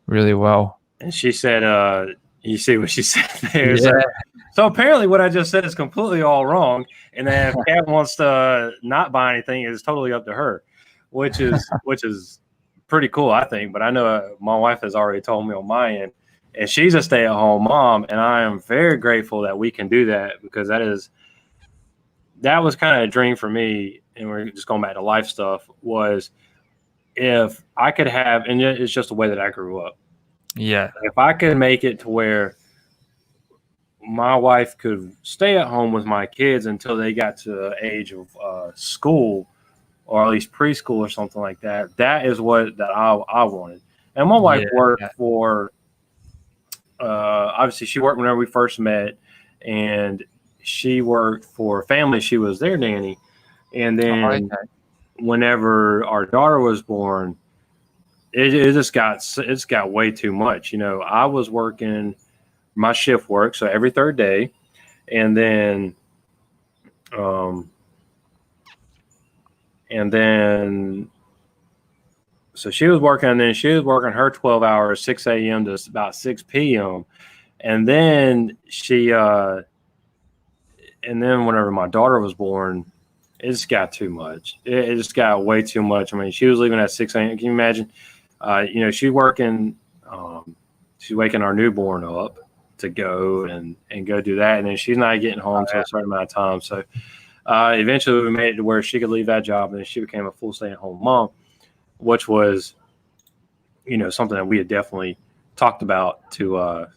really well. And she said, you see what she said there. Yeah. So apparently what I just said is completely all wrong. And then if Kat wants to not buy anything, it's totally up to her, which is pretty cool, I think. But I know my wife has already told me on my end, and she's a stay-at-home mom, and I am very grateful that we can do that, because that was kind of a dream for me. And we're just going back to life stuff, was if I could have, and it's just the way that I grew up. Yeah. If I could make it to where my wife could stay at home with my kids until they got to the age of school, or at least preschool or something like that, that is what I wanted. And my wife worked for, obviously she worked whenever we first met, and she worked for a family. She was their nanny. And then whenever our daughter was born, it's got way too much. You know, I was working my shift work, so every third day, and then so she was working, and then she was working her 12 hours, 6 a.m. to about 6 p.m. And then and then whenever my daughter was born, it just got too much. It just got way too much. I mean, she was leaving at 6 a.m. Can you imagine? You know, she's waking our newborn up to go and go do that. And then she's not getting home till a certain amount of time. So eventually we made it to where she could leave that job, and then she became a full stay-at-home mom, which was, you know, something that we had definitely talked about to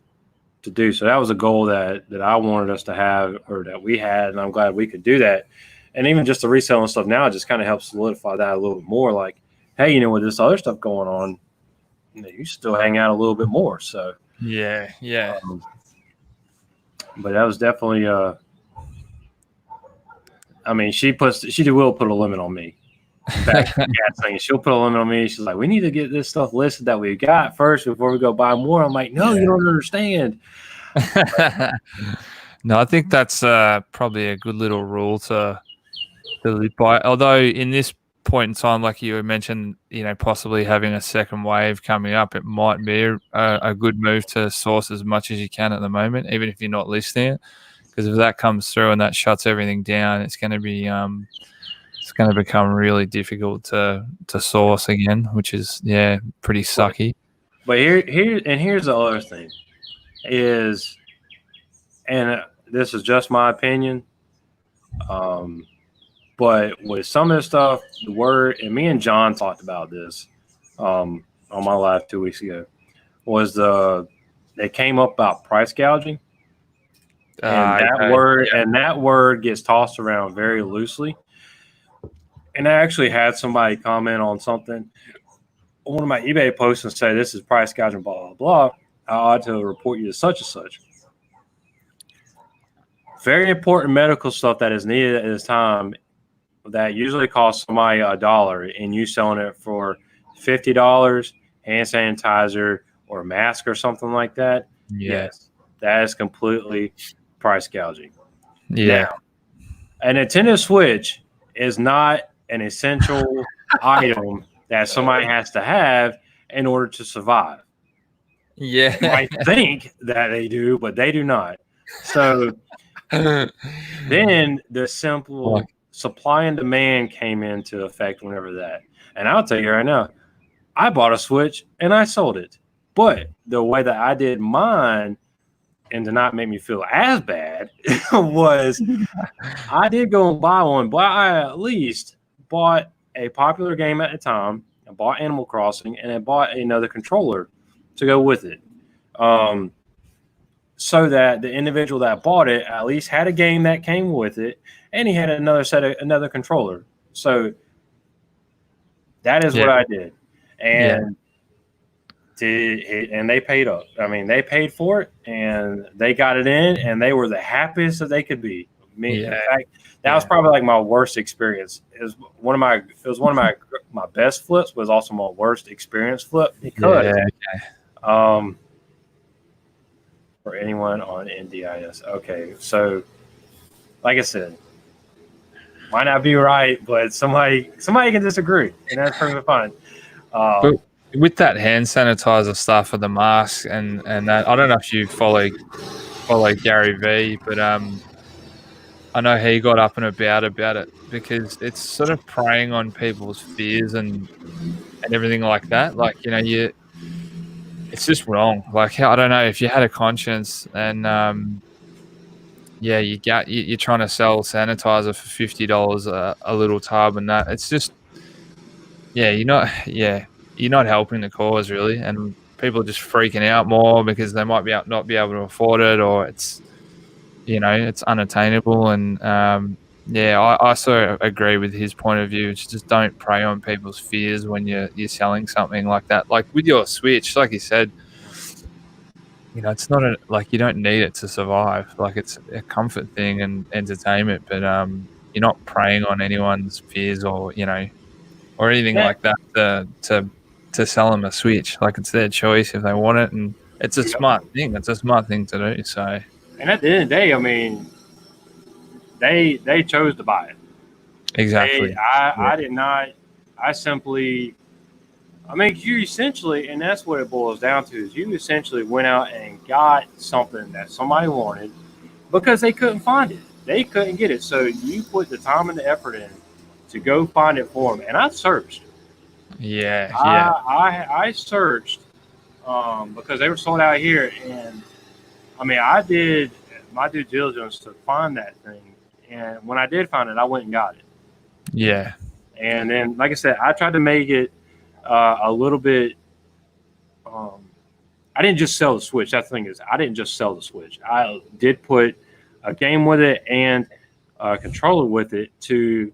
do. So that was a goal that I wanted us to have, or that we had, and I'm glad we could do that. And even just the reselling stuff now just kind of helps solidify that a little bit more. Like, hey, you know, with this other stuff going on, you know, you still hang out a little bit more. So yeah. But that was definitely I mean, she will put a limit on me. Back to Kat saying she'll put a limit on me. She's like, we need to get this stuff listed that we got first before we go buy more. I'm like, no, you don't understand. No, I think that's probably a good little rule to live by. Although in this point in time, like you mentioned, you know, possibly having a second wave coming up, it might be a good move to source as much as you can at the moment, even if you're not listing it. Because if that comes through and that shuts everything down, it's going to be it's going to become really difficult to source again, which is pretty sucky. But here's the other thing is, and this is just my opinion, but with some of the stuff, the word, and me and John talked about this on my live 2 weeks ago, was they came up about price gouging. And that word gets tossed around very loosely. And I actually had somebody comment on something on one of my eBay posts and say, this is price gouging, blah, blah, blah. I ought to report you to such and such. Very important medical stuff that is needed at this time that usually costs somebody $1, and you selling it for $50, hand sanitizer or a mask or something like that. Yes, that is completely price gouging. Now, a Nintendo Switch is not an essential item that somebody has to have in order to survive. Yeah, I think that they do, but they do not. So then the simple supply and demand came into effect whenever that. And I'll tell you right now, I bought a Switch and I sold it. But the way that I did mine, and to not make me feel as bad, was I did go and buy one, but I at least bought a popular game at the time. I bought Animal Crossing, and I bought another controller to go with it. So that the individual that bought it at least had a game that came with it, and he had another controller. So that is what I did, and and they paid up. I mean, they paid for it, and they got it in, and they were the happiest that they could be. In fact, that was probably like my worst experience. It was one of my best flips, was also my worst experience flip because for anyone on NDIS. Okay, so like I said, might not be right, but somebody can disagree, and that's perfectly fine. But with that hand sanitizer stuff for the mask and that, I don't know if you follow Gary V, but I know he got up and about it because it's sort of preying on people's fears and everything like that. Like, you know, it's just wrong. Like, I don't know, if you had a conscience and you're trying to sell sanitizer for $50 a little tub, and that, it's just you're not helping the cause really, and people are just freaking out more because they might not be able to afford it, or it's, you know, it's unattainable. And I sort of agree with his point of view. It's just don't prey on people's fears when you're selling something like that. Like with your Switch, like you said, you know, it's not like you don't need it to survive. Like, it's a comfort thing and entertainment, but you're not preying on anyone's fears or, you know, or anything like that to sell them a Switch. Like, it's their choice if they want it, and it's a smart thing. It's a smart thing to do. So, and at the end of the day, I mean, they chose to buy it. Exactly. I did not. I simply. I mean, you essentially, and that's what it boils down to, is you essentially went out and got something that somebody wanted because they couldn't find it. They couldn't get it. So you put the time and the effort in to go find it for them. And I searched. I searched because they were sold out here. And, I mean, I did my due diligence to find that thing. And when I did find it, I went and got it. Yeah. And then, like I said, I tried to make it a little bit. I didn't just sell the Switch. That thing is, I didn't just sell the Switch. I did put a game with it and a controller with it to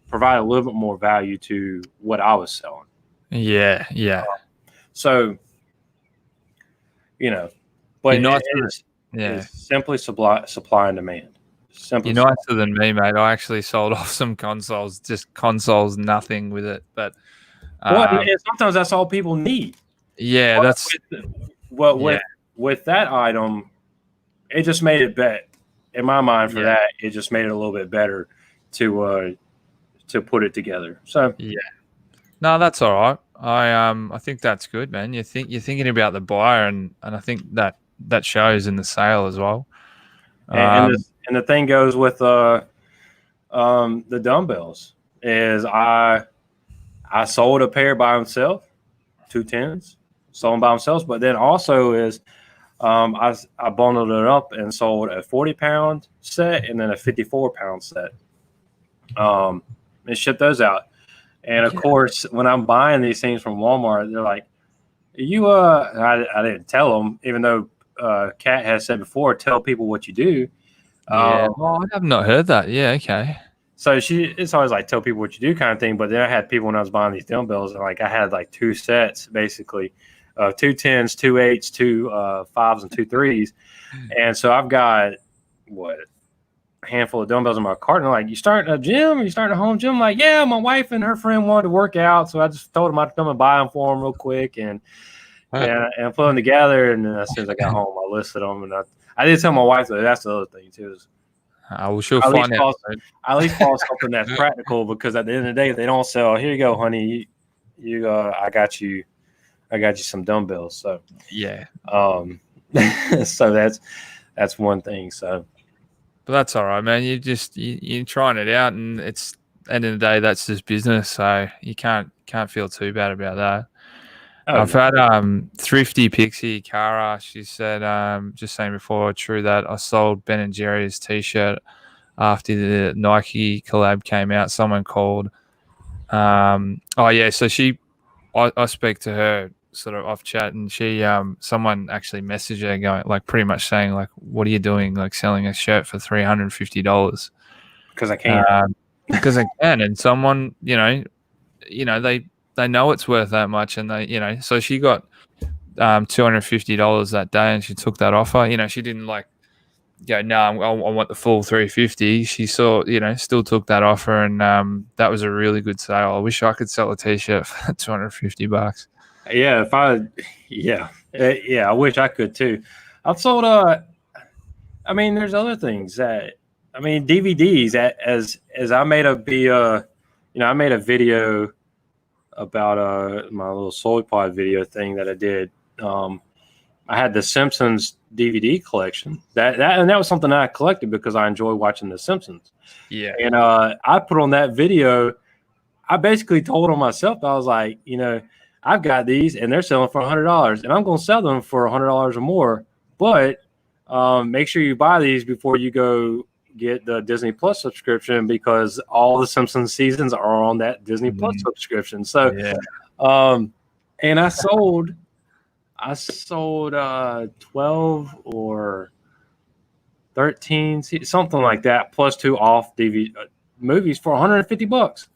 provide a little bit more value to what I was selling. Yeah. So, you know, but it's simply supply and demand. You're nicer than me, mate. I actually sold off some consoles, nothing with it. But sometimes that's all people need. Yeah, with that item, it just made it better in my mind. For that, it just made it a little bit better to put it together. So no, that's all right. I think that's good, man. You're thinking about the buyer, and I think that shows in the sale as well. And the thing goes with the dumbbells is I sold a pair by himself, 210s, sold them by themselves, but then also is I bundled it up and sold a 40-pound set and then a 54-pound set. And shipped those out. And of course, when I'm buying these things from Walmart, they're like, I didn't tell them, even though Kat has said before, tell people what you do. Well, I have not heard that. Yeah, okay. So it's always like tell people what you do kind of thing. But then I had people when I was buying these dumbbells, and like I had like two sets basically, 2 10s, 2 8s, 2 5s, and 2 3s. And so I've got a handful of dumbbells in my cart. And they're like, you starting a gym? Are you starting a home gym? I'm like, yeah, my wife and her friend wanted to work out. So I just told them I'd come and buy them for them real quick and put them together. And then as soon as I got home, I listed them. And I did tell my wife that that's the other thing too. Is she'll find out. At least call something that's practical, because at the end of the day, if they don't sell, here you go, honey. I got you some dumbbells. So yeah. So that's one thing. So But that's all right, man. You're trying it out, and it's end of the day, that's just business. So you can't feel too bad about that. Oh, I've no. had Thrifty Pixie Cara. She said, just saying before, true that I sold Ben and Jerry's T-shirt after the Nike collab came out. Someone called. Oh yeah, so I speak to her sort of off chat, and someone actually messaged her going like pretty much saying like, what are you doing like selling a shirt for $350? Because I can. Because I can, and someone they know it's worth that much, and so she got $250 that day, and she took that offer. She didn't like go, no, I want the full 350. She still took that offer, and that was a really good sale. I wish I could sell a t-shirt for $250. Yeah, I wish I could too. I've sold there's other things DVDs as I made I made a video about my little soy pod video thing that I did. I had the Simpsons DVD collection. That was something I collected because I enjoy watching the Simpsons. Yeah. And I put on that video, I basically told on myself, I was like, I've got these and they're selling for $100 and I'm going to sell them for $100 or more. But make sure you buy these before you go get the Disney Plus subscription, because all the Simpsons seasons are on that Disney Plus subscription. So, and I sold 12 or 13, something like that, plus 2 off DVD movies for $150.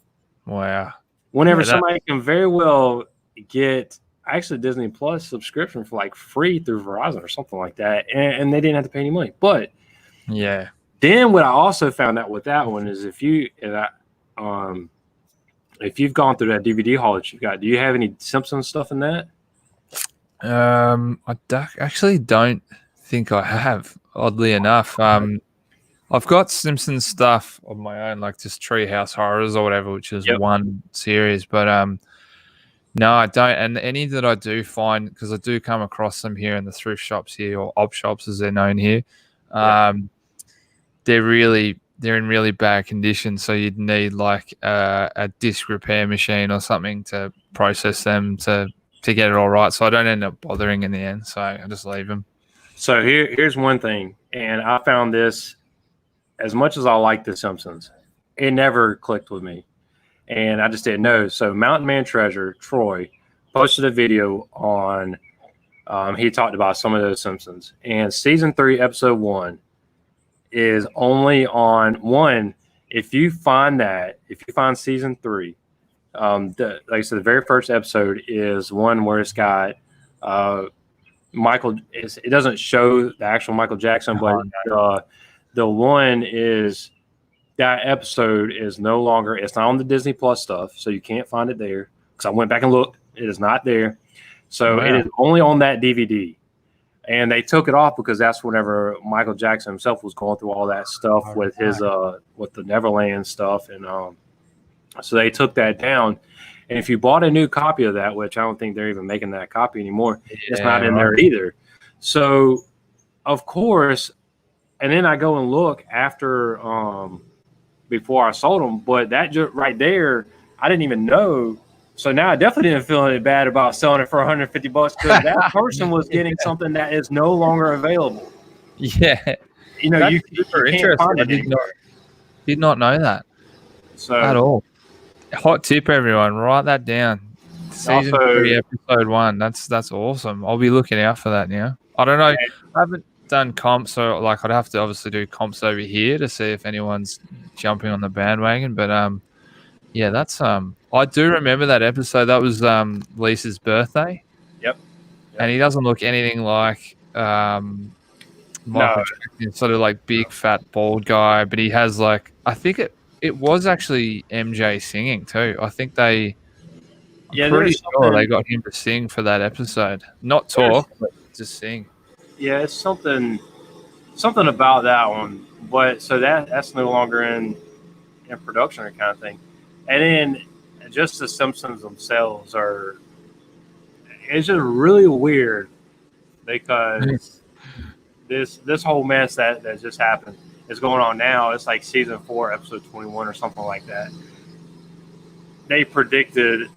Wow. Whenever somebody can very well get actually Disney Plus subscription for like free through Verizon or something like that, and they didn't have to pay any money. But then what I also found out with that one is if you've gone through that DVD haul that you got, do you have any Simpsons stuff in that? I actually don't think I have, oddly enough. I've got Simpsons stuff of my own, like just Treehouse Horrors or whatever, which is one series. But no, I don't. And any that I do find, because I do come across them here in the thrift shops here, or op shops as they're known here, they're in really bad condition. So you'd need like a disc repair machine or something to process them to get it all right. So I don't end up bothering in the end. So I just leave them. So here's one thing, and I found this. As much as I like The Simpsons, it never clicked with me, and I just didn't know. So Mountain Man Treasure, Troy, posted a video on, he talked about some of those Simpsons, and season 3, episode 1 is only on one. If you find season 3, like I said, the very first episode is one where it's got Michael. It doesn't show the actual Michael Jackson, but the one is that episode is no longer. It's not on the Disney Plus stuff, so you can't find it there. Because I went back and looked, it is not there. So it is only on that DVD, and they took it off because that's whenever Michael Jackson himself was going through all that stuff with his with the Neverland stuff, and so they took that down. And if you bought a new copy of that, which I don't think they're even making that copy anymore, it's not in there either. So, of course, and then I go and look after before I sold them, but that just right there, I didn't even know. So now I definitely didn't feel any bad about selling it for $150 because that person was getting something that is no longer available. Yeah, you can't find it. Did not know that at all. Hot tip, everyone, write that down. Season 3, episode 1. That's awesome. I'll be looking out for that now. I don't know. I haven't done comps, so like I'd have to obviously do comps over here to see if anyone's jumping on the bandwagon. But that's I do remember that episode. That was Lisa's birthday. Yep. And he doesn't look anything like Michael Jackson, sort of like big fat bald guy, but he has like, I think it was actually MJ singing too. I think I'm pretty sure they got him to sing for that episode. Not talk, but just sing. Yeah, it's something about that one. But so that's no longer in production or kind of thing. And then just the Simpsons themselves it's just really weird because this whole mess that just happened. is going on now. It's like season 4, episode 21 or something like that. They predicted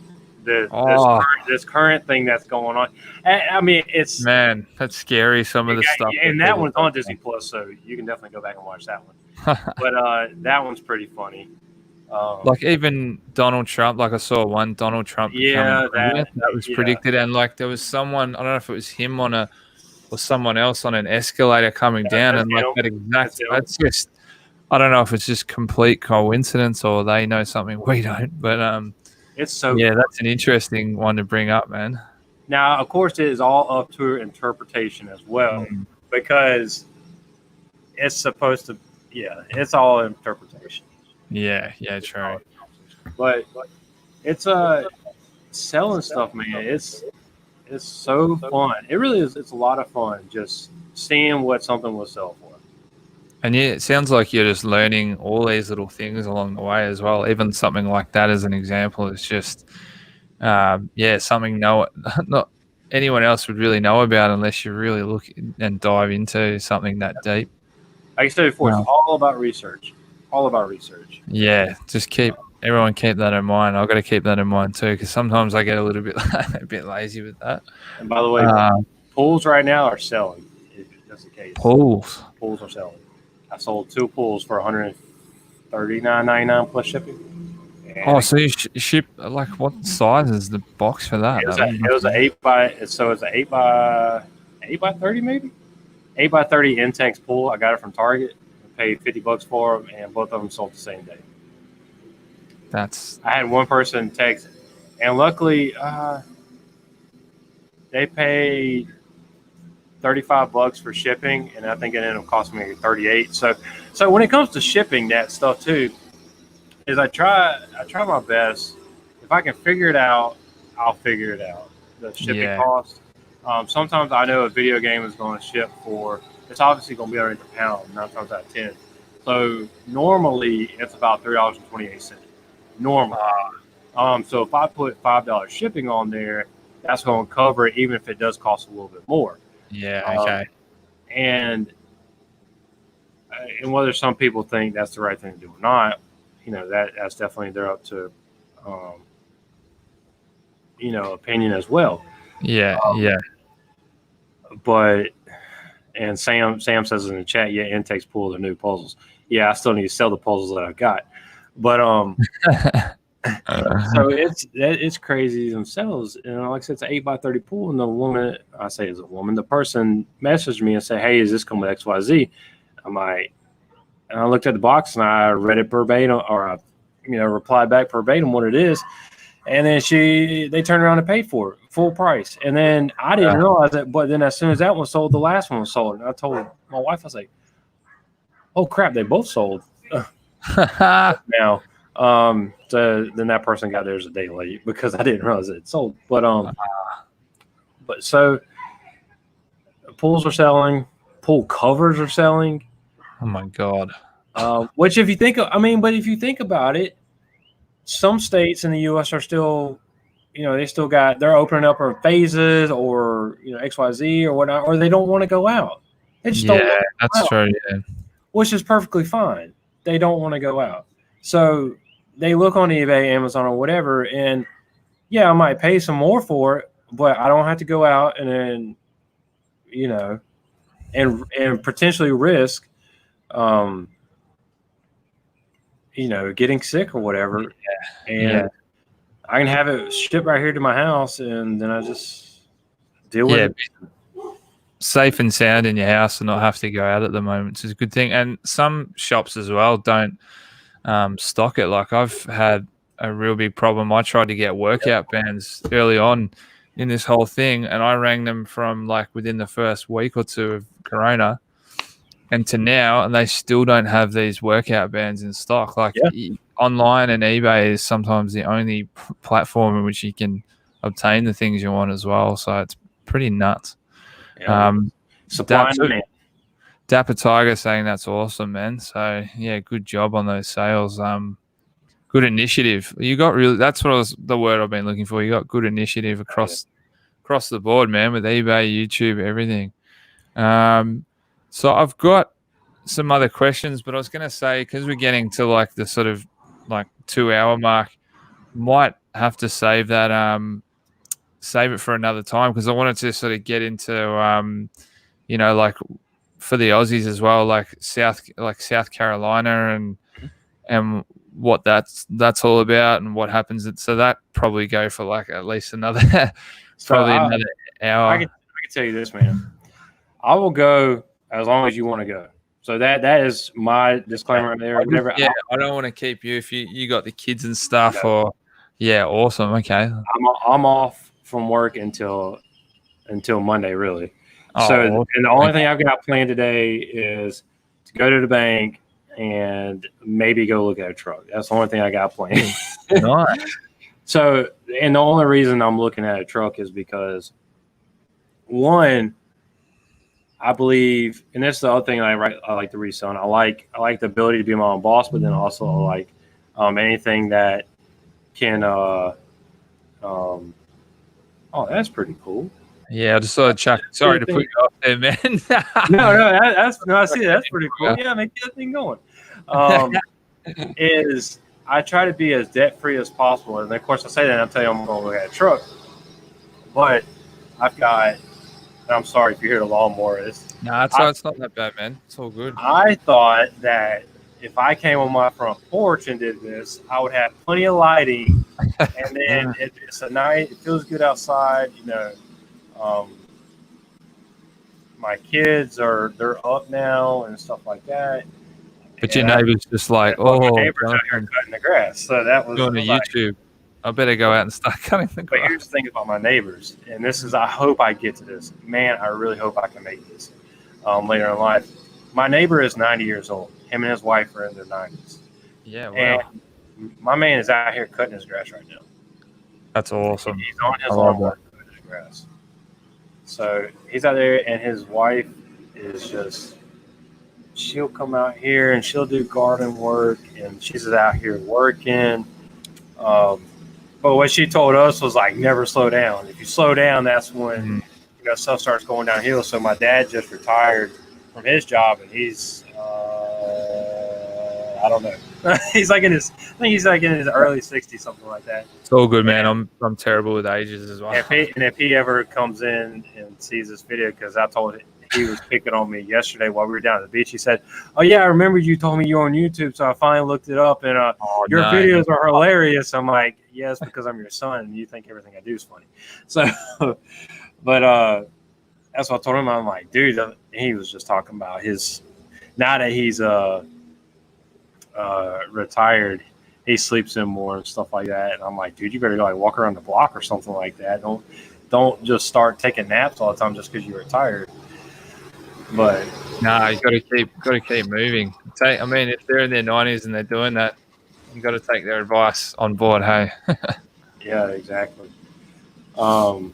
this current thing that's going on. I mean, it's man, that's scary. Some of the stuff, and that one's on Disney Plus, so you can definitely go back and watch that one. But that one's pretty funny. Like even Donald Trump, like I saw one Donald Trump. Yeah, that was predicted, and like there was someone, I don't know if it was him or someone else on an escalator coming down, and like that exact. That's just, I don't know if it's just complete coincidence or they know something we don't, but it's so that's an interesting one to bring up, man. Now, of course, it is all up to interpretation as well, because it's supposed to. Yeah, it's all interpretation. Yeah, true. But it's selling stuff, man. It's so fun. It really is. It's a lot of fun just seeing what something will sell for. And yeah, it sounds like you're just learning all these little things along the way as well. Even something like that as an example is just, something not anyone else would really know about unless you really look and dive into something that deep. Like I said before, it's all about research. All about research. Yeah, just everyone keep that in mind. I've got to keep that in mind too, because sometimes I get a little bit a bit lazy with that. And by the way, pools right now are selling. If that's the case, pools are selling. I sold 2 pools for $139.99 plus shipping. And so you ship, like, what size is the box for that? It was an 8 by 30 maybe. 8 by 30 Intex pool. I got it from Target. Paid $50 for them, and both of them sold the same day. I had one person text, and luckily they paid $35 for shipping, and I think it ended up costing me $38. So when it comes to shipping that stuff too, is I try my best. If I can figure it out, I'll figure it out. The shipping cost. Sometimes I know a video game is going to ship for. It's obviously going to be under a pound 9 times out of 10. So normally it's about $3.28. Normally. So if I put $5 shipping on there, that's going to cover it, even if it does cost a little bit more. Yeah. Okay. And whether some people think that's the right thing to do or not, that's definitely they're up to, opinion as well. Yeah. But. And Sam says in the chat, Intex pool are new puzzles. Yeah, I still need to sell the puzzles that I've got. But so it's crazy themselves. And like I said, it's an 8 by 30 pool, and the woman, I say is a woman, the person messaged me and said, "Hey, is this coming with XYZ?" I'm like, and I looked at the box and I read it verbatim, or I, replied back verbatim what it is. And then they turned around and paid for it, full price. And then I didn't realize it, but then as soon as that one sold, the last one was sold. And I told my wife, I was like, "Oh crap, they both sold." Now, so then that person got theirs a day late because I didn't realize it sold. But so pools are selling, pool covers are selling. Oh my God. Which if you think about it, some states in the U.S. are still, they're opening up for phases or, XYZ or whatnot, or they don't want to go out. They just don't want to go out, true. Yeah. Which is perfectly fine. They don't want to go out. So they look on eBay, Amazon, or whatever, and I might pay some more for it, but I don't have to go out and then, and potentially risk, getting sick or whatever. And I can have it shipped right here to my house, and then I just deal with it. Safe and sound in your house and not have to go out at the moment, which is a good thing. And some shops as well don't stock it. Like I've had a real big problem. I tried to get workout bands early on in this whole thing, and I rang them from like within the first week or two of Corona and to now, and they still don't have these workout bands in stock. Like online and eBay is sometimes the only platform in which you can obtain the things you want as well. So it's pretty nuts. Supply and demand. Dapper Tiger saying that's awesome, man. So yeah, good job on those sales. Good initiative. You got that's what the word I've been looking for. You got good initiative across the board, man, with eBay, YouTube, everything. So I've got some other questions, but I was going to say, because we're getting to like the sort of like 2-hour mark, might have to save that, save it for another time, because I wanted to sort of get into, you know, like for the Aussies as well, like South Carolina and what that's all about and what happens. So that probably go for like at least another another hour. I can tell you this, man. I will go as long as you want to go. So that is my disclaimer right there. Whatever. Yeah, I don't want to keep you if you got the kids and stuff. No. Or yeah, awesome. Okay, I'm off from work until Monday, really. Oh, so awesome. And the only thing I've got planned today is to go to the bank and maybe go look at a truck. That's the only thing I got planned. Nice. So, and the only reason I'm looking at a truck is because, one, I believe, and that's the other thing I like to resell. And I like the ability to be my own boss, but then also I like anything that can. Oh, that's pretty cool. Yeah, I just saw Chuck. Sorry to put you off there, man. I see that's pretty cool. Yeah, make that thing going. Is I try to be as debt free as possible, and of course I say that and I'll tell you I'm going to look at a truck, but I've got. And I'm sorry if you hear the lawnmower. It's not that bad, man. It's all good. I thought that if I came on my front porch and did this, I would have plenty of lighting, and then it's a night. It feels good outside. You know, my kids they're up now and stuff like that. But your neighbor's just like, oh, my neighbor's out here cutting the grass. So that was going to YouTube. I better go out and start cutting the grass. But here's the thing about my neighbors, and this is, I hope I get to this. Man, I really hope I can make this later in life. My neighbor is 90 years old. Him and his wife are in their 90s. Yeah, wow. And my man is out here cutting his grass right now. That's awesome. He's on his lawnmower cutting his grass. So he's out there, and his wife is just, she'll come out here and she'll do garden work, and she's out here working. But what she told us was like, never slow down. If you slow down, that's when stuff starts going downhill. So my dad just retired from his job, and he's I don't know. he's like in his early 60s, something like that. It's all good, man. I'm terrible with ages as well. If he ever comes in and sees this video, because I told him, he was picking on me yesterday while we were down at the beach. He said, "Oh yeah, I remember you told me you were on YouTube, so I finally looked it up, and your videos are hilarious." I'm like, "Yes, because I'm your son, and you think everything I do is funny." So, but that's what I told him. I'm like, dude, he was just talking about his. Now that he's retired, he sleeps in more and stuff like that. And I'm like, dude, you better go like walk around the block or something like that. Don't just start taking naps all the time just because you're retired. But no, you got to keep moving. I mean, if they're in their 90s and they're doing that, you got to take their advice on board. Hey. Yeah, exactly. Gosh,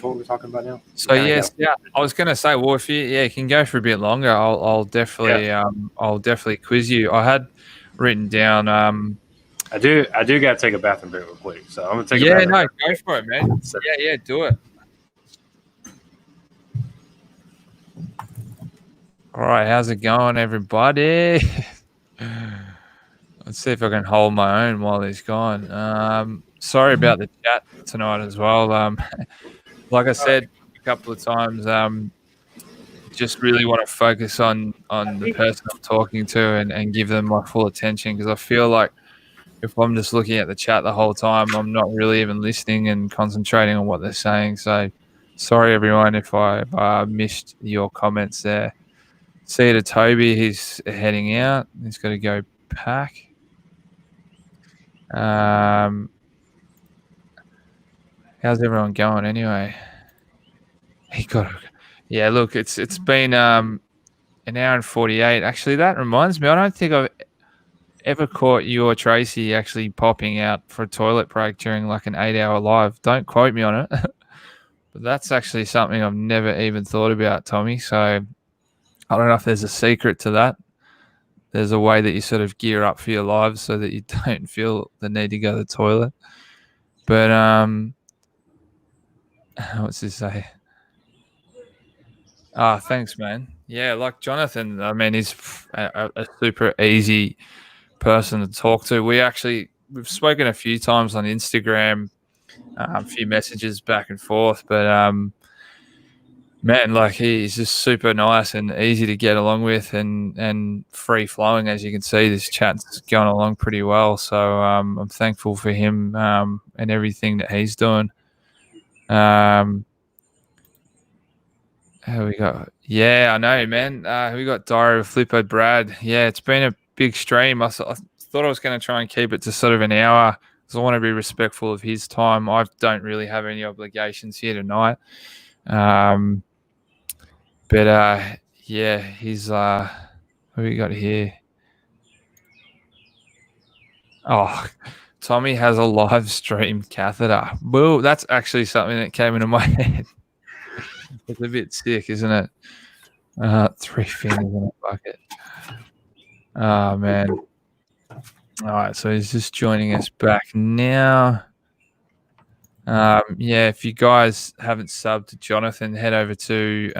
what were we talking about now? So yes, I was going to say, well, if you can go for a bit longer, I'll definitely quiz you. I had written down. I do got to take a bathroom break real quick, so I'm gonna take. Yeah, no, go for it, man. Yeah, do it. All right, how's it going, everybody? Let's see if I can hold my own while he's gone. Sorry about the chat tonight as well. Like I said a couple of times, just really want to focus on the person I'm talking to and give them my full attention, because I feel like if I'm just looking at the chat the whole time, I'm not really even listening and concentrating on what they're saying. So sorry, everyone, if I missed your comments there. See you to Toby. He's heading out. He's got to go pack. How's everyone going anyway? Yeah, look, it's been an hour and 48. Actually, that reminds me, I don't think I've ever caught you or Tracy actually popping out for a toilet break during like an 8-hour live. Don't quote me on it. But that's actually something I've never even thought about, Tommy. So I don't know if there's a secret to that. There's a way that you sort of gear up for your lives so that you don't feel the need to go to the toilet. But what's this say? Thanks, man. Yeah, like Jonathan, I mean, he's a super easy person to talk to. We've spoken a few times on Instagram, a few messages back and forth, but man, like he's just super nice and easy to get along with, and free flowing. As you can see, this chat's going along pretty well. So I'm thankful for him and everything that he's doing. Who we got? Yeah, I know, man. We got Diary of Flippo Brad. Yeah, it's been a big stream. I thought I was going to try and keep it to sort of an hour because I want to be respectful of his time. I don't really have any obligations here tonight. But yeah, he's what we got here? Oh, Tommy has a live stream catheter. Well, that's actually something that came into my head. It's a bit sick, isn't it? 3 fingers in a bucket. Oh, man. All right, so he's just joining us back now. Yeah, if you guys haven't subbed to Jonathan, head over to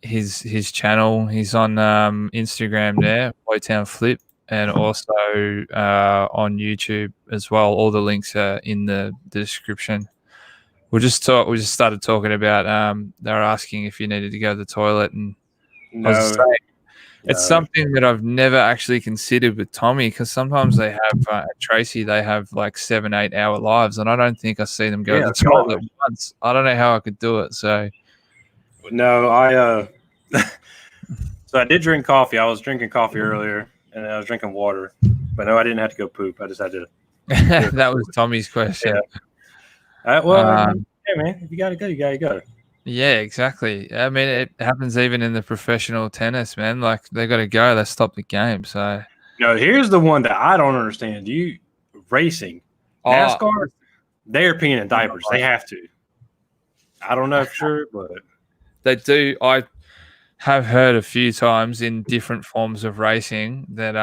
his channel. He's on Instagram there, FloTownFlip, and also on YouTube as well. All the links are in the description. We just started talking about they were asking if you needed to go to the toilet, and I was saying it's something that I've never actually considered with Tommy, because sometimes they have Tracy, they have like 7-8 hour lives, and I don't think I see them go to the toilet once. I don't know how I could do it. So no, so I did drink coffee. I was drinking coffee earlier, and I was drinking water, but no, I didn't have to go poop. I just had to. That was Tommy's question. Yeah. Well, hey man, if you gotta go, you gotta go. Yeah, exactly. I mean, it happens even in the professional tennis, man. Like they got to go, they stop the game. So no, here's the one that I don't understand. You racing, NASCAR, they're peeing in diapers. They have to. I don't know for sure, but they do. I have heard a few times in different forms of racing that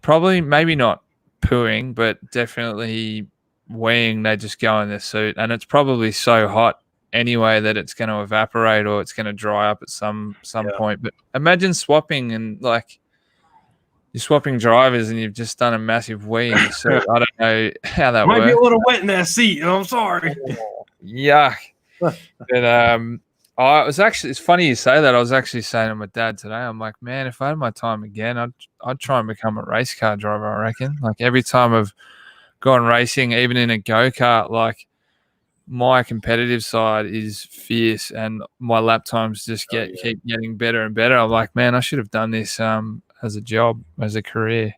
probably maybe not pooing, but definitely weeing. They just go in their suit, and it's probably so hot anyway that it's going to evaporate or it's going to dry up at some point. But imagine swapping, and like you're swapping drivers and you've just done a massive wee in your suit. I don't know how that might works. be a little wet in that seat. I'm sorry. Yuck. But it's funny you say that. I was actually saying to my dad today, I'm like, man, if I had my time again, I'd try and become a race car driver, I reckon. Like every time I've gone racing, even in a go-kart, like my competitive side is fierce and my lap times just keep getting better and better. I'm like, man, I should have done this as a job, as a career.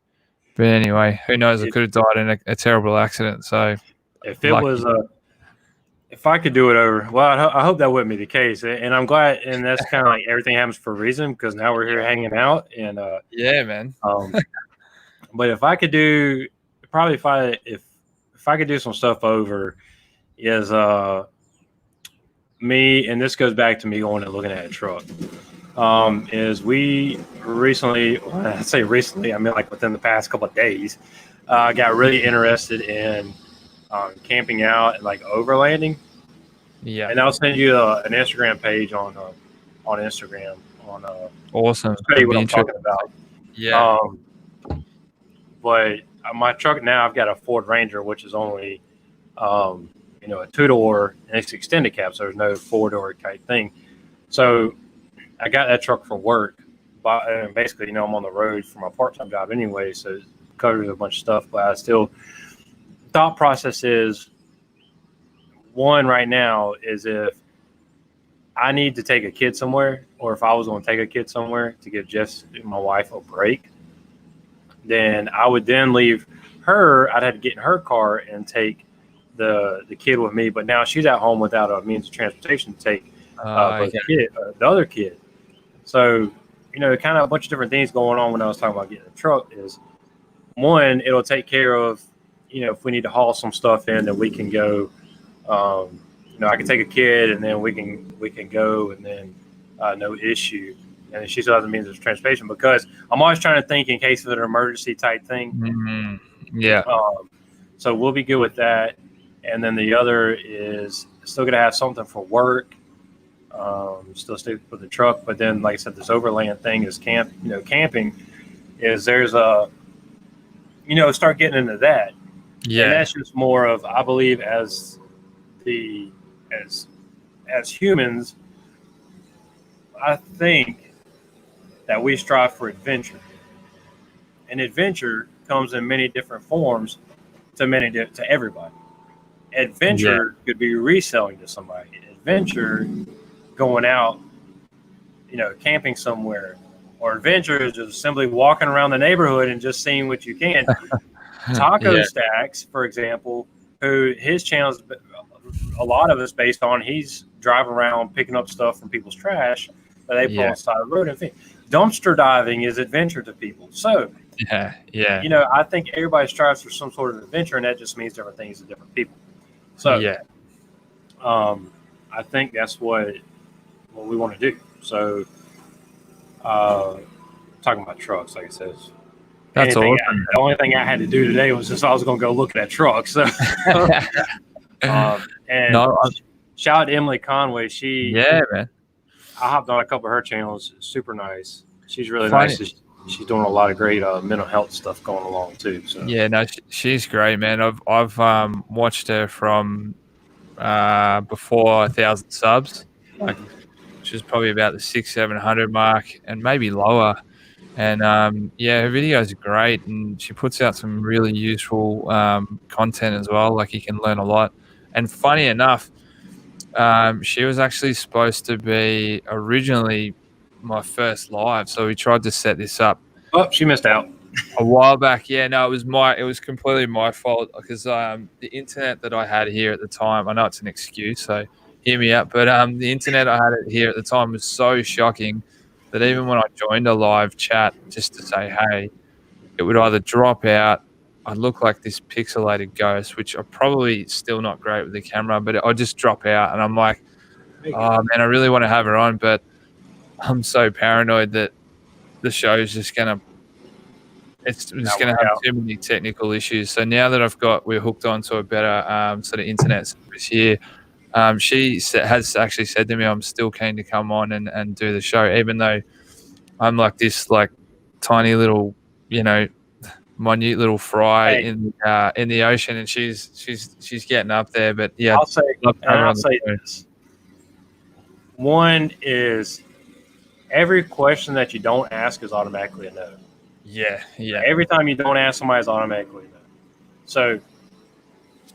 But anyway, who knows? I could have died in a terrible accident. So if it was if I could do it over, well, I hope that wouldn't be the case. And I'm glad, and that's kind of like everything happens for a reason, because now we're here hanging out. And yeah, man. But if I could do, probably if I could do some stuff over, is me, and this goes back to me going and looking at a truck. Is we recently, when I say recently, I mean like within the past couple of days, got really interested in camping out and like overlanding. Yeah. And I'll send you an Instagram page on Instagram on awesome. I'll tell you what I'm talking about. Yeah. But my truck now, I've got a Ford Ranger, which is only a 2-door, and it's extended cab, so there's no 4-door type thing. So I got that truck for work, but basically, I'm on the road for my part-time job anyway, so it covers a bunch of stuff. But I still, thought process is, one right now is if I need to take a kid somewhere, or if I was going to take a kid somewhere to give Jess, my wife, a break, then I would then leave her. I'd have to get in her car and take the kid with me. But now she's at home without a means of transportation to take the other kid. So, kind of a bunch of different things going on when I was talking about getting a truck is, one, it'll take care of, if we need to haul some stuff in, then we can go, I can take a kid and then we can go, and then no issue. And she still has a means of transportation, because I'm always trying to think in case of an emergency type thing. Mm-hmm. Yeah. So we'll be good with that. And then the other is still going to have something for work. Still stick with the truck, but then, like I said, this overland thing is camping is there's a, start getting into that. Yeah. And that's just more of, I believe, as humans, I think that we strive for adventure. And adventure comes in many different forms to everybody. Adventure could be reselling to somebody. Adventure, going out, camping somewhere. Or adventure is just simply walking around the neighborhood and just seeing what you can. Taco Stacks, for example, who his channel's a lot of it's based on, he's driving around picking up stuff from people's trash that they pull on the side of the road. And dumpster diving is adventure to people. So, I think everybody strives for some sort of adventure, and that just means different things to different people. So, I think that's what we want to do. So, talking about trucks, like I said, that's awesome. The only thing I had to do today was just I was going to go look at that truck. So, shout out to Emily Conway. Man. I hopped on a couple of her channels. Super nice. She's really nice. She's doing a lot of great mental health stuff going along too. So she's great, man. I've watched her from before 1,000 subs. Like, she was probably about the 600-700 mark, and maybe lower. And her videos are great, and she puts out some really useful content as well. Like, you can learn a lot. And funny enough, she was actually supposed to be originally my first live, so we tried to set this up. Oh, she missed out a while back. Yeah, no, it was completely my fault, because the internet that I had here at the time, I know it's an excuse, so hear me out, but the internet I had here at the time was so shocking that even when I joined a live chat just to say hey, it would either drop out. I'd look like this pixelated ghost, which are probably still not great with the camera, but I'd just drop out, and I'm like, oh man, I really want to have her on, but I'm so paranoid that the show's just gonna have too many technical issues. So now that we're hooked onto a better sort of internet service here, she has actually said to me, I'm still keen to come on and do the show, even though I'm like this tiny little, minute little fry in the ocean, and she's getting up there. But yeah, I'll say this. One is, every question that you don't ask is automatically a no. Yeah. Every time you don't ask somebody is automatically a no. So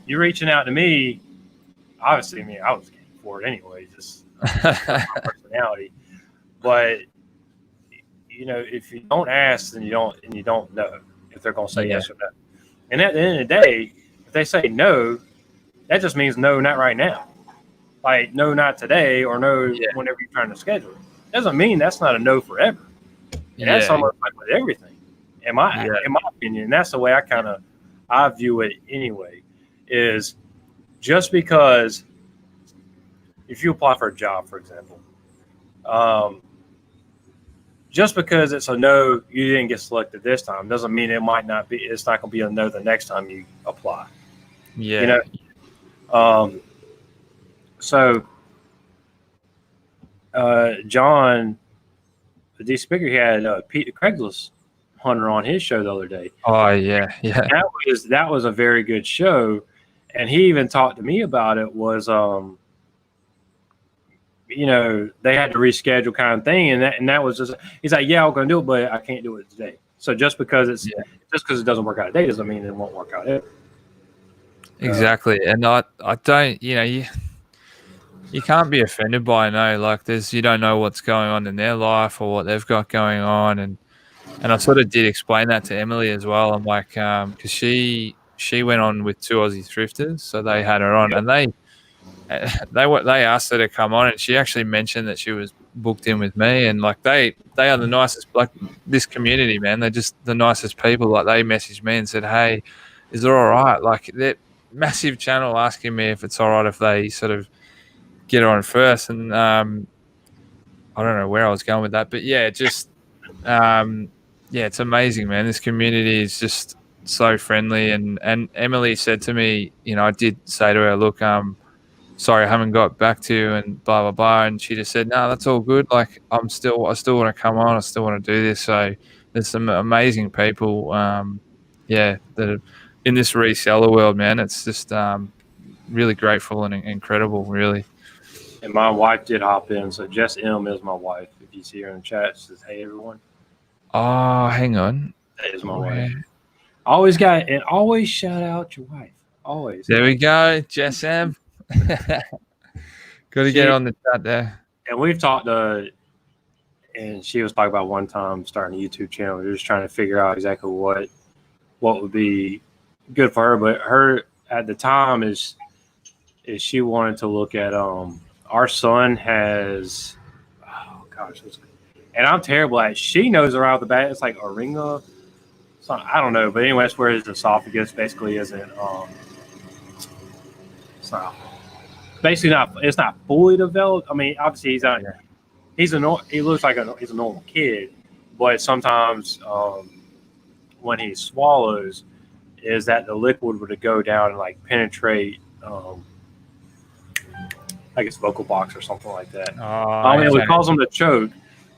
you're reaching out to me. Obviously, I was game for it anyway, just my personality. But if you don't ask, then you don't know if they're going to say yes or no. And at the end of the day, if they say no, that just means no, not right now. Like, no, not today, or no, whenever you're trying to schedule it. Doesn't mean that's not a no forever. And that's almost like with everything, in my opinion. And that's the way I view it anyway, is just because if you apply for a job, for example, just because it's a no, you didn't get selected this time, doesn't mean it's not going to be a no the next time you apply. Yeah. So John, the D speaker, he had Pete, the Craigslist hunter, on his show the other day. Oh yeah. That was a very good show, and he even talked to me about it. Was they had to reschedule kind of thing, and that was just, he's like, yeah, I'm going to do it, but I can't do it today. So just because it doesn't work out today doesn't mean it won't work out ever. Exactly. And I don't, you can't be offended by no. Like, you don't know what's going on in their life or what they've got going on, and I sort of did explain that to Emily as well. I'm like, because she went on with 2 Aussie thrifters, so they had her on, and they asked her to come on, and she actually mentioned that she was booked in with me, and like they are the nicest, like, this community, man. They're just the nicest people. Like, they messaged me and said, hey, is it all right? Like, they're massive channel asking me if it's all right if they sort of get her on first. And I don't know where I was going with that, but yeah, just it's amazing, man. This community is just so friendly, and Emily said to me, I did say to her, look, sorry, I haven't got back to you and blah, blah, blah. And she just said, no, that's all good. Like I still want to come on. I still want to do this. So there's some amazing people. That are in this reseller world, man. It's just, really grateful and incredible, really. And my wife did hop in. So Jess M is my wife. If you see her in the chat, she says, "Hey everyone." Oh, hang on. That is my wife. Always shout out your wife. Always. There we go, Jess M. Got to get on the chat there. And we've talked and she was talking about one time starting a YouTube channel. We were just trying to figure out exactly what would be good for her. But her at the time is she wanted to look at our son has and I'm terrible at it. She knows her out of the bat. It's like Oringa. I don't know, but anyway, that's where his esophagus basically isn't. It's not basically not. It's not fully developed. I mean, obviously he's not. He looks like he's a normal kid, but sometimes when he swallows, is that the liquid would go down and like penetrate. I guess vocal box or something like that. I mean, we cause him to choke,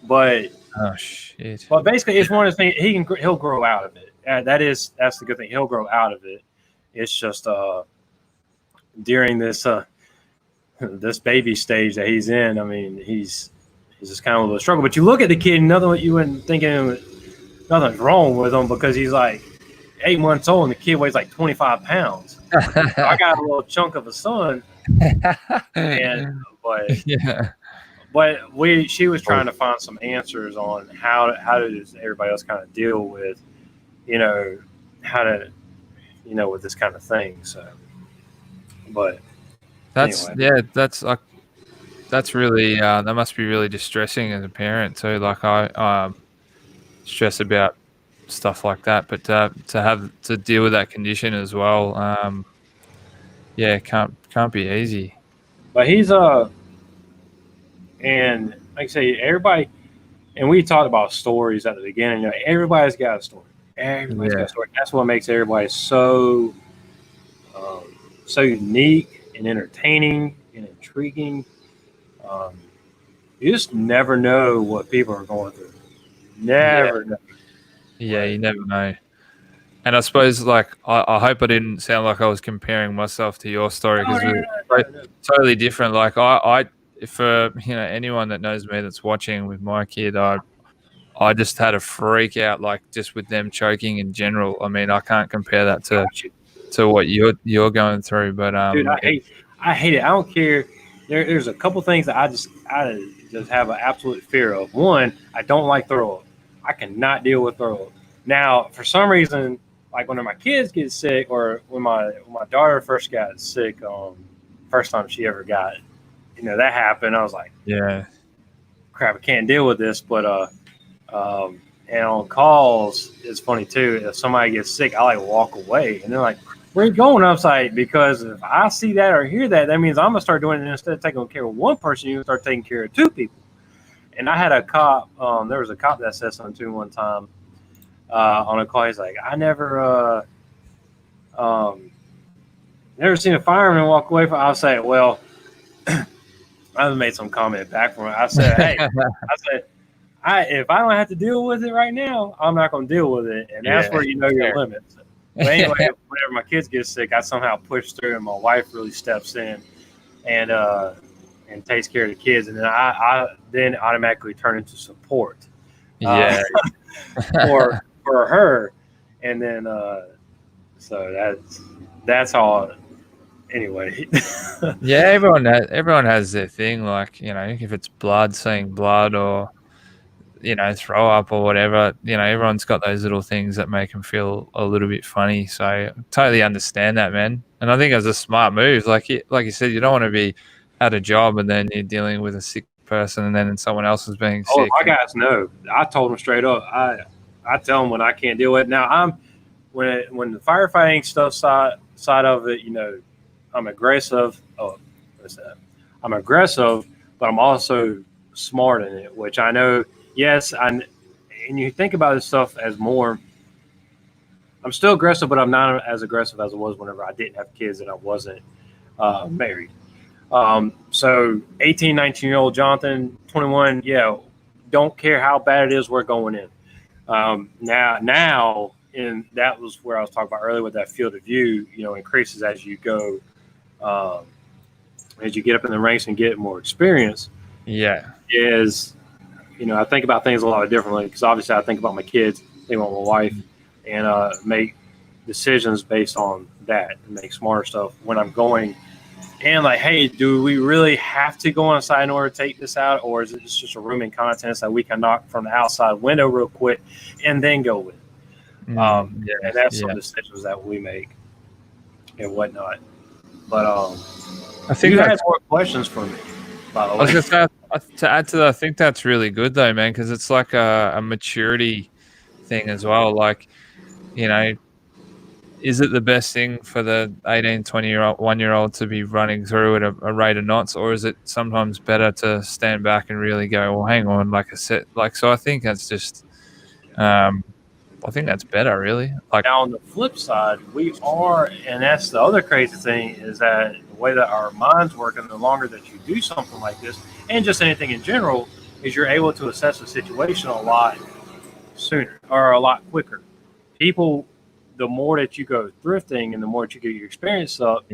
but oh shit. But basically, it's one of the things he'll grow out of it. That's the good thing. He'll grow out of it. It's just during this this baby stage that he's in. I mean, he's just kind of a struggle. But you look at the kid, you wouldn't think nothing's wrong with him because he's like 8 months old and the kid weighs like 25 pounds. I got a little chunk of a son. But she was trying to find some answers on how does everybody else kind of deal with, how to, with this kind of thing. So, but that's anyway. that's really that must be really distressing as a parent too. Like I stress about stuff like that, but to have to deal with that condition as well, can't be easy. But he's and like I say, everybody, and we talked about stories at the beginning. Everybody's got a story. Everybody's got a story. That's what makes everybody so unique and entertaining and intriguing. You just never know what people are going through. Never know. Yeah, you never know. And I suppose, like, I hope I didn't sound like I was comparing myself to your story because we're totally different. Like, for anyone that knows me that's watching with my kid, I just had a freak out, like, just with them choking in general. I mean, I can't compare that to what you're going through. But dude, I hate it. I don't care. There's a couple things that I just have an absolute fear of. One, I don't like throw up. I cannot deal with throw up. Now, for some reason, like when my kids get sick, or when my daughter first got sick, first time she ever got, that happened. I was like, yeah, crap, I can't deal with this. But and on calls, it's funny too. If somebody gets sick, I like walk away, and they're like, "Where you going?" I was like, because if I see that or hear that, that means I'm gonna start doing it. Instead of taking care of one person, you start taking care of two people. And I had a cop. There was a cop that said something to me one time on a call. He's like, "I never seen a fireman walk away from." I was saying, well, I made some comment back from it. I said, "Hey," if I don't have to deal with it right now, I'm not going to deal with it, and that's where you know your limits." But anyway, whenever my kids get sick, I somehow push through, and my wife really steps in and takes care of the kids, and then I then automatically turn into support. For her, and then so that's all. Anyway, everyone has their thing. Like, if it's blood, seeing blood, or throw up or whatever, everyone's got those little things that make them feel a little bit funny. So I totally understand that, man. And I think it's a smart move. Like you said, you don't want to be at a job and then you're dealing with a sick person, and then someone else is being sick. Oh, my guys know. I told them straight up. I tell them when I can't deal with it. Now when the firefighting stuff side of it, I'm aggressive. I'm aggressive, but I'm also smart in it, which I know. Yes, and you think about this stuff as more. I'm still aggressive, but I'm not as aggressive as I was whenever I didn't have kids and I wasn't married. So 18, 19-year-old Jonathan, 21, yeah, don't care how bad it is, we're going in. Now, and that was where I was talking about earlier with that field of view, increases as you go, as you get up in the ranks and get more experience. Yeah. Is, I think about things a lot differently, because obviously I think about my kids, think about my wife, and make decisions based on that and make smarter stuff when I'm going. And like, hey, do we really have to go on site in order to take this out, or is it just a room and contents that we can knock from the outside window real quick and then go with? And that's some decisions that we make and whatnot. But I think you had more questions for me, by the way. I was gonna say, to add to that, I think that's really good though, man, because it's like a maturity thing as well. Like, is it the best thing for the 18, 20-year-old, 1-year-old to be running through at a rate of knots, or is it sometimes better to stand back and really go, well, hang on, like I said, so I think that's just, I think that's better, really. Like, now on the flip side, we are, and that's the other crazy thing, is that the way that our minds work, and the longer that you do something like this, and just anything in general, is you're able to assess a situation a lot sooner or a lot quicker. People, the more that you go thrifting and the more that you get your experience up,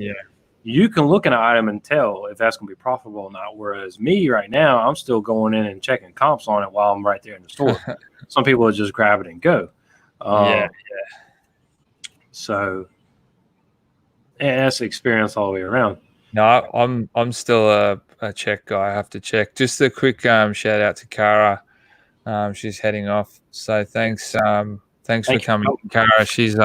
you can look at an item and tell if that's going to be profitable or not. Whereas me right now, I'm still going in and checking comps on it while I'm right there in the store. Some people will just grab it and go. So, and that's the experience all the way around. No, I'm still a check guy. I have to check. Just a quick shout out to Cara. She's heading off. So thanks. Thanks for coming, Cara. She's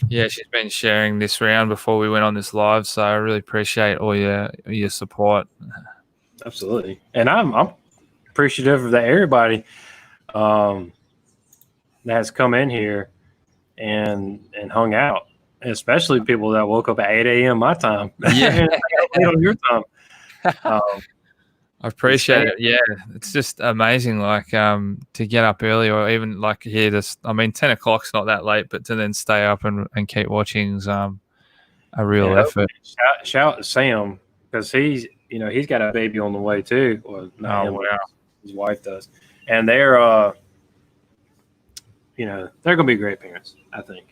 she's been sharing this round before we went on this live, so I really appreciate all your support. Absolutely, and I'm appreciative of that everybody that has come in here and hung out, especially people that woke up at 8 a.m. my time, on your time. I appreciate it. Yeah, it's just amazing, like to get up early, or even like here. 10 o'clock's not that late, but to then stay up and keep watching is a real effort. Shout to Sam, because he's got a baby on the way too. Or his wife does, and they're they're gonna be great parents, I think.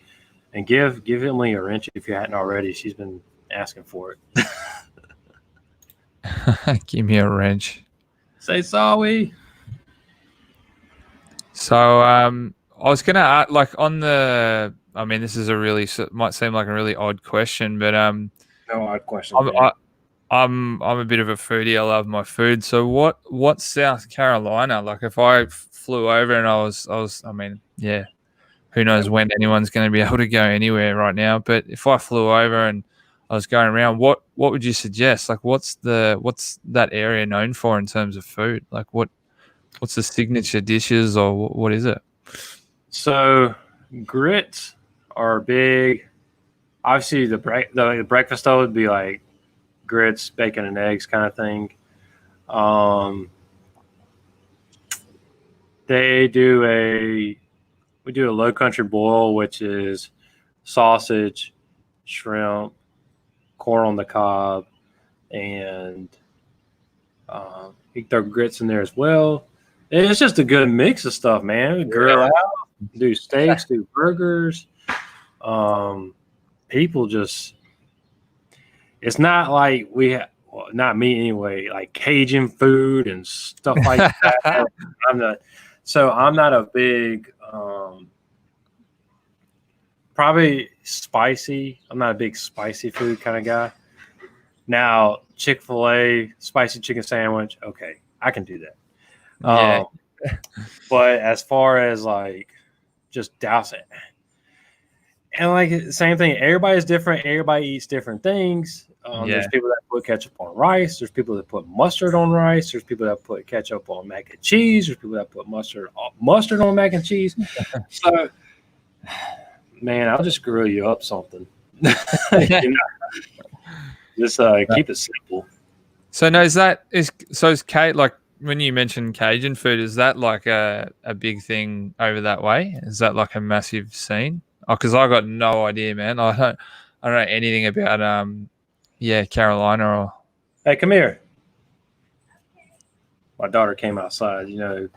And give Emily a wrench if you hadn't already. She's been asking for it. Give me a wrench. Say sorry. So I was gonna ask, like, on the. I mean, this is might seem like a really odd question, but no odd question. I'm a bit of a foodie. I love my food. So what's South Carolina like? If I flew over and I was, I mean, yeah, who knows when anyone's going to be able to go anywhere right now? But if I flew over and I was going around, what would you suggest? Like, what's that area known for in terms of food? Like, what's the signature dishes, or what is it? So grits are big. Obviously, the breakfast though would be like grits, bacon, and eggs kind of thing. We do a low country boil, which is sausage, shrimp, corn on the cob, and you can throw grits in there as well. And it's just a good mix of stuff, man. We grill out, do steaks, do burgers. People just, it's not like we have, well, not me anyway, like Cajun food and stuff like that. I'm not a big, probably spicy. I'm not a big spicy food kind of guy. Now, Chick-fil-A, spicy chicken sandwich, okay, I can do that. Yeah. But as far as like just douse it, and like same thing, everybody's different. Everybody eats different things. There's people that put ketchup on rice. There's people that put mustard on rice. There's people that put ketchup on mac and cheese. There's people that put mustard on mac and cheese. So, man, I'll just grill you up something. Just keep it simple. So no, is Kate, like, when you mentioned Cajun food, is that like a big thing over that way? Is that like a massive scene? Oh, because I got no idea, man. I don't know anything about Carolina or. Hey, come here. My daughter came outside.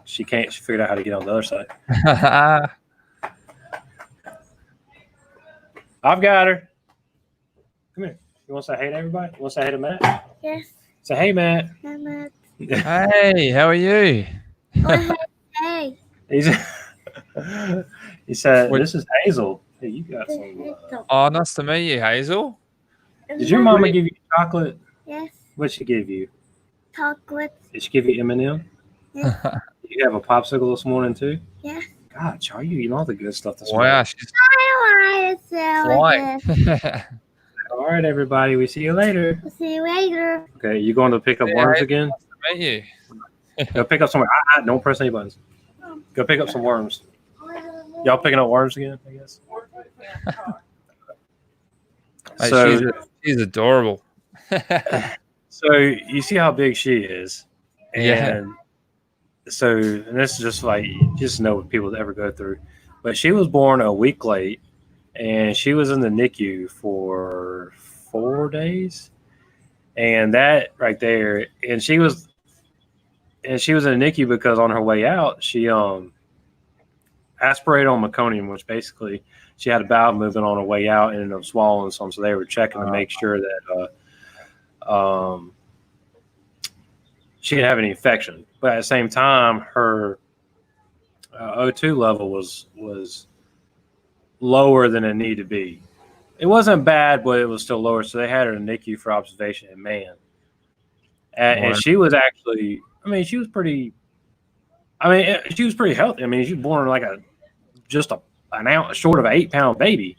She figured out how to get on the other side. I've got her. Come here. You want to say hey to everybody? You want to say hey to Matt? Yes. Say hey, Matt. Hi, Matt. Hey, how are you? Oh, hey. He said, "This is Hazel. Hey, you got some. Oh, nice to meet you, Hazel. Did your mama give you chocolate? Yes. What'd she give you? Chocolate. Did she give you M&M? Yes. Did you have a popsicle this morning too? Yeah. God, are you eating all the good stuff this Wow, morning? she's I want to flying. All right, everybody. We see you later. We'll see you later. Okay, you going to pick up worms again? Nice to meet you. Go pick up some. Don't press any buttons. Go pick up some worms. Y'all picking up worms again? I guess. Hey, So she's adorable. So you see how big she is, and Yeah. so and this is just like just know what people ever go through. But she was born a week late, and she was in the NICU for 4 days, and that right there, and she was in the NICU because on her way out she aspirated on meconium, which basically she had a bowel movement on her way out and ended up swallowing some, so they were checking to make sure that she didn't have any infection. But at the same time, her O2 level was lower than it needed to be. It wasn't bad, but it was still lower. So they had her in NICU for observation. And man, and she was actually, she was pretty. She was pretty healthy. She was born like an ounce short of an 8-pound baby.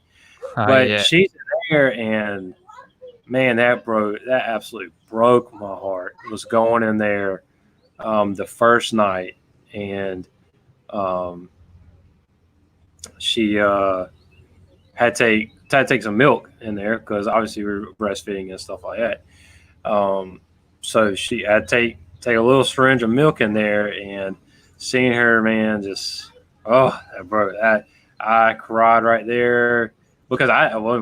But Yeah. she's in there, and man, that absolutely broke my heart. It was going in there the first night, and she had to take some milk in there because obviously we were breastfeeding and stuff like that. So she had to take a little syringe of milk in there, and seeing her, man, just that broke. I cried right there because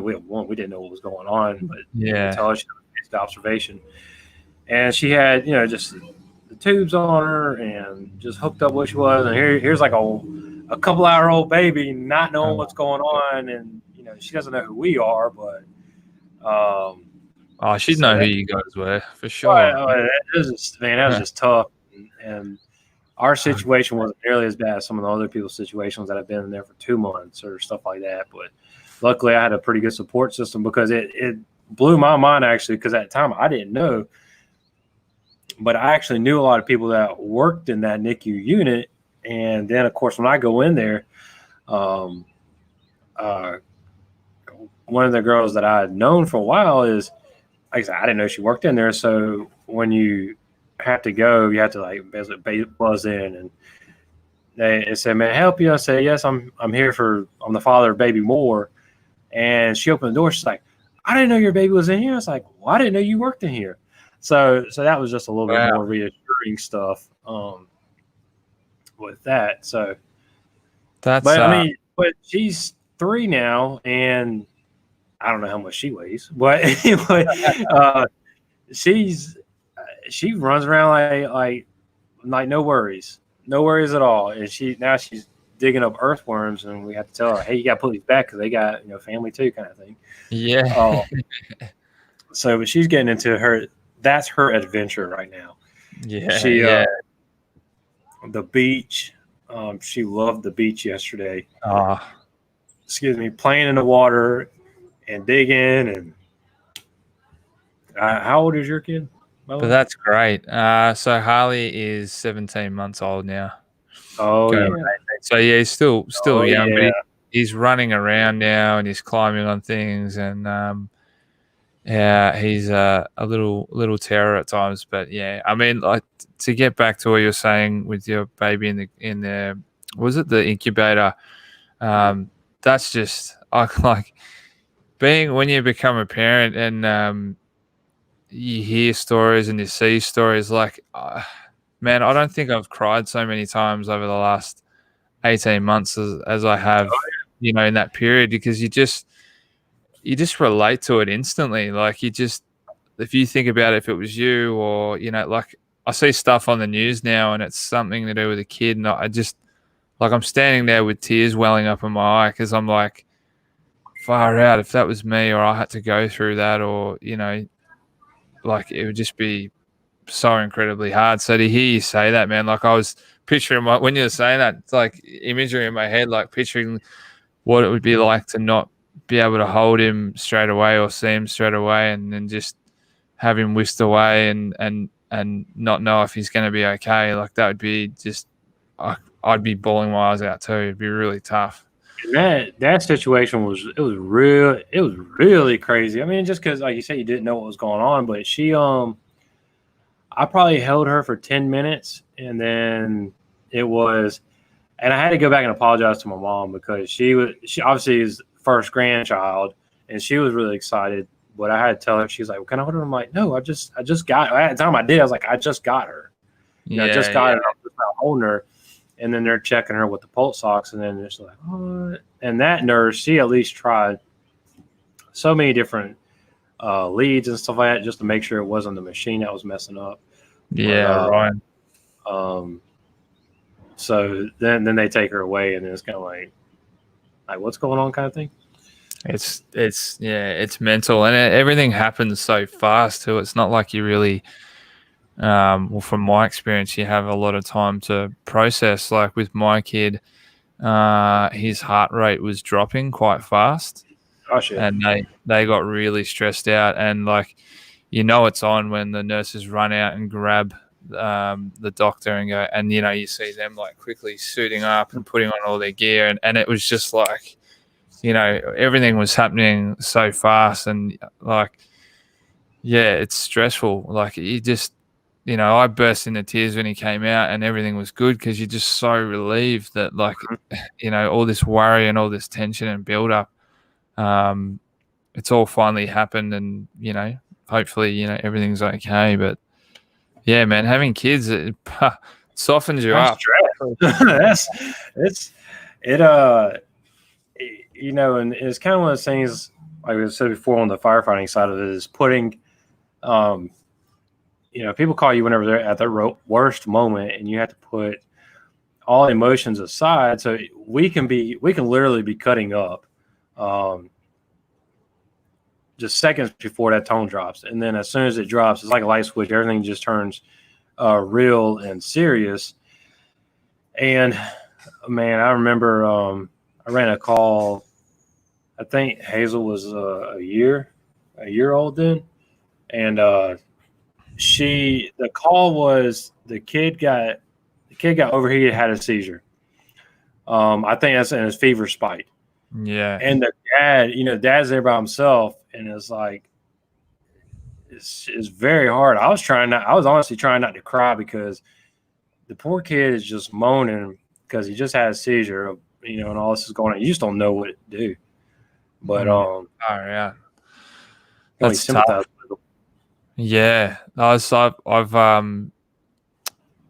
we didn't know what was going on, but until she had the observation, and she had just the tubes on her and just hooked up what she was, and here's like a couple-hour-old baby not knowing what's going on, and she doesn't know who we are, but she'd know who you guys were for sure. That was just tough, and our situation wasn't nearly as bad as some of the other people's situations that have been in there for 2 months or stuff like that. But luckily, I had a pretty good support system because it blew my mind, actually, because at the time I didn't know. But I actually knew a lot of people that worked in that NICU unit. And then, of course, when I go in there, one of the girls that I had known for a while is, like I said, I didn't know she worked in there. So when you have to go, you have to like basically buzz in, and they said, "May I help you?" I said, "Yes, I'm here I'm the father of baby Moore." And she opened the door. She's like, "I didn't know your baby was in here." I was like, "Well, I didn't know you worked in here." So that was just a little bit more reassuring stuff with that. So but she's 3 now, and I don't know how much she weighs, but anyway, she runs around like no worries at all. And she's digging up earthworms, and we have to tell her, "Hey, you got to put these back because they got family too," kind of thing. Yeah. But she's getting into that's her adventure right now. Yeah. The beach. She loved the beach yesterday. Excuse me, playing in the water and digging. And how old is your kid? But that's great. So Harley is 17 months old now. Oh, yeah. So yeah, he's still young, but he's running around now and he's climbing on things, and he's a little terror at times. But yeah, like, to get back to what you're saying with your baby in the was it the incubator? That's just like being when you become a parent and you hear stories and you see stories like, man, I don't think I've cried so many times over the last 18 months as I have, in that period, because you just relate to it instantly. Like if you think about it, if it was you or, like I see stuff on the news now and it's something to do with a kid. And I just, like, I'm standing there with tears welling up in my eye because I'm like, far out, if that was me or I had to go through that or, like it would just be so incredibly hard. So to hear you say that, man, like I was picturing when you were saying that, it's like imagery in my head, like picturing what it would be like to not be able to hold him straight away or see him straight away and then just have him whisked away and not know if he's going to be okay. Like that would be just, I'd be bawling my eyes out too. It'd be really tough. And that situation was really crazy. I mean, just because, like you said, you didn't know what was going on, but she, I probably held her for 10 minutes and then it was, and I had to go back and apologize to my mom because she obviously is first grandchild and she was really excited. But I had to tell her, she's like, well, can I hold her? I'm like, no, I just got her. At the time I did, I was like, I just got her. I just got her. I'm just not holding her. And then they're checking her with the pulse ox. And then it's like, oh. And that nurse, she at least tried so many different leads and stuff like that just to make sure it wasn't the machine that was messing up. Yeah, right. So then they take her away, and then it's kind of like what's going on, kind of thing. It's mental, and everything happens so fast too. It's not like you really, well, from my experience, you have a lot of time to process. Like with my kid, his heart rate was dropping quite fast. Oh, shit. And they got really stressed out, and like, it's on when the nurses run out and grab the doctor and go, and you see them like quickly suiting up and putting on all their gear, and it was just like, everything was happening so fast, and like, yeah, it's stressful. Like you just, I burst into tears when he came out, and everything was good because you're just so relieved that like, all this worry and all this tension and build up, it's all finally happened, and hopefully everything's okay. But yeah, man, having kids, it softens you up. And it's kind of one of those things, like I said before, on the firefighting side of it, is putting, people call you whenever they're at their worst moment, and you have to put all emotions aside. So we can literally be cutting up, just seconds before that tone drops, and then as soon as it drops, it's like a light switch. Everything just turns real and serious. And man, I remember I ran a call. I think Hazel was a year old then, and the call was the kid got overheated, had a seizure. I think that's in his fever spike. Yeah. And the dad, dad's there by himself, and it's like it's very hard. I was honestly trying not to cry because the poor kid is just moaning because he just had a seizure, and all this is going on. You just don't know what to do. But oh yeah, that's tough. Yeah, I've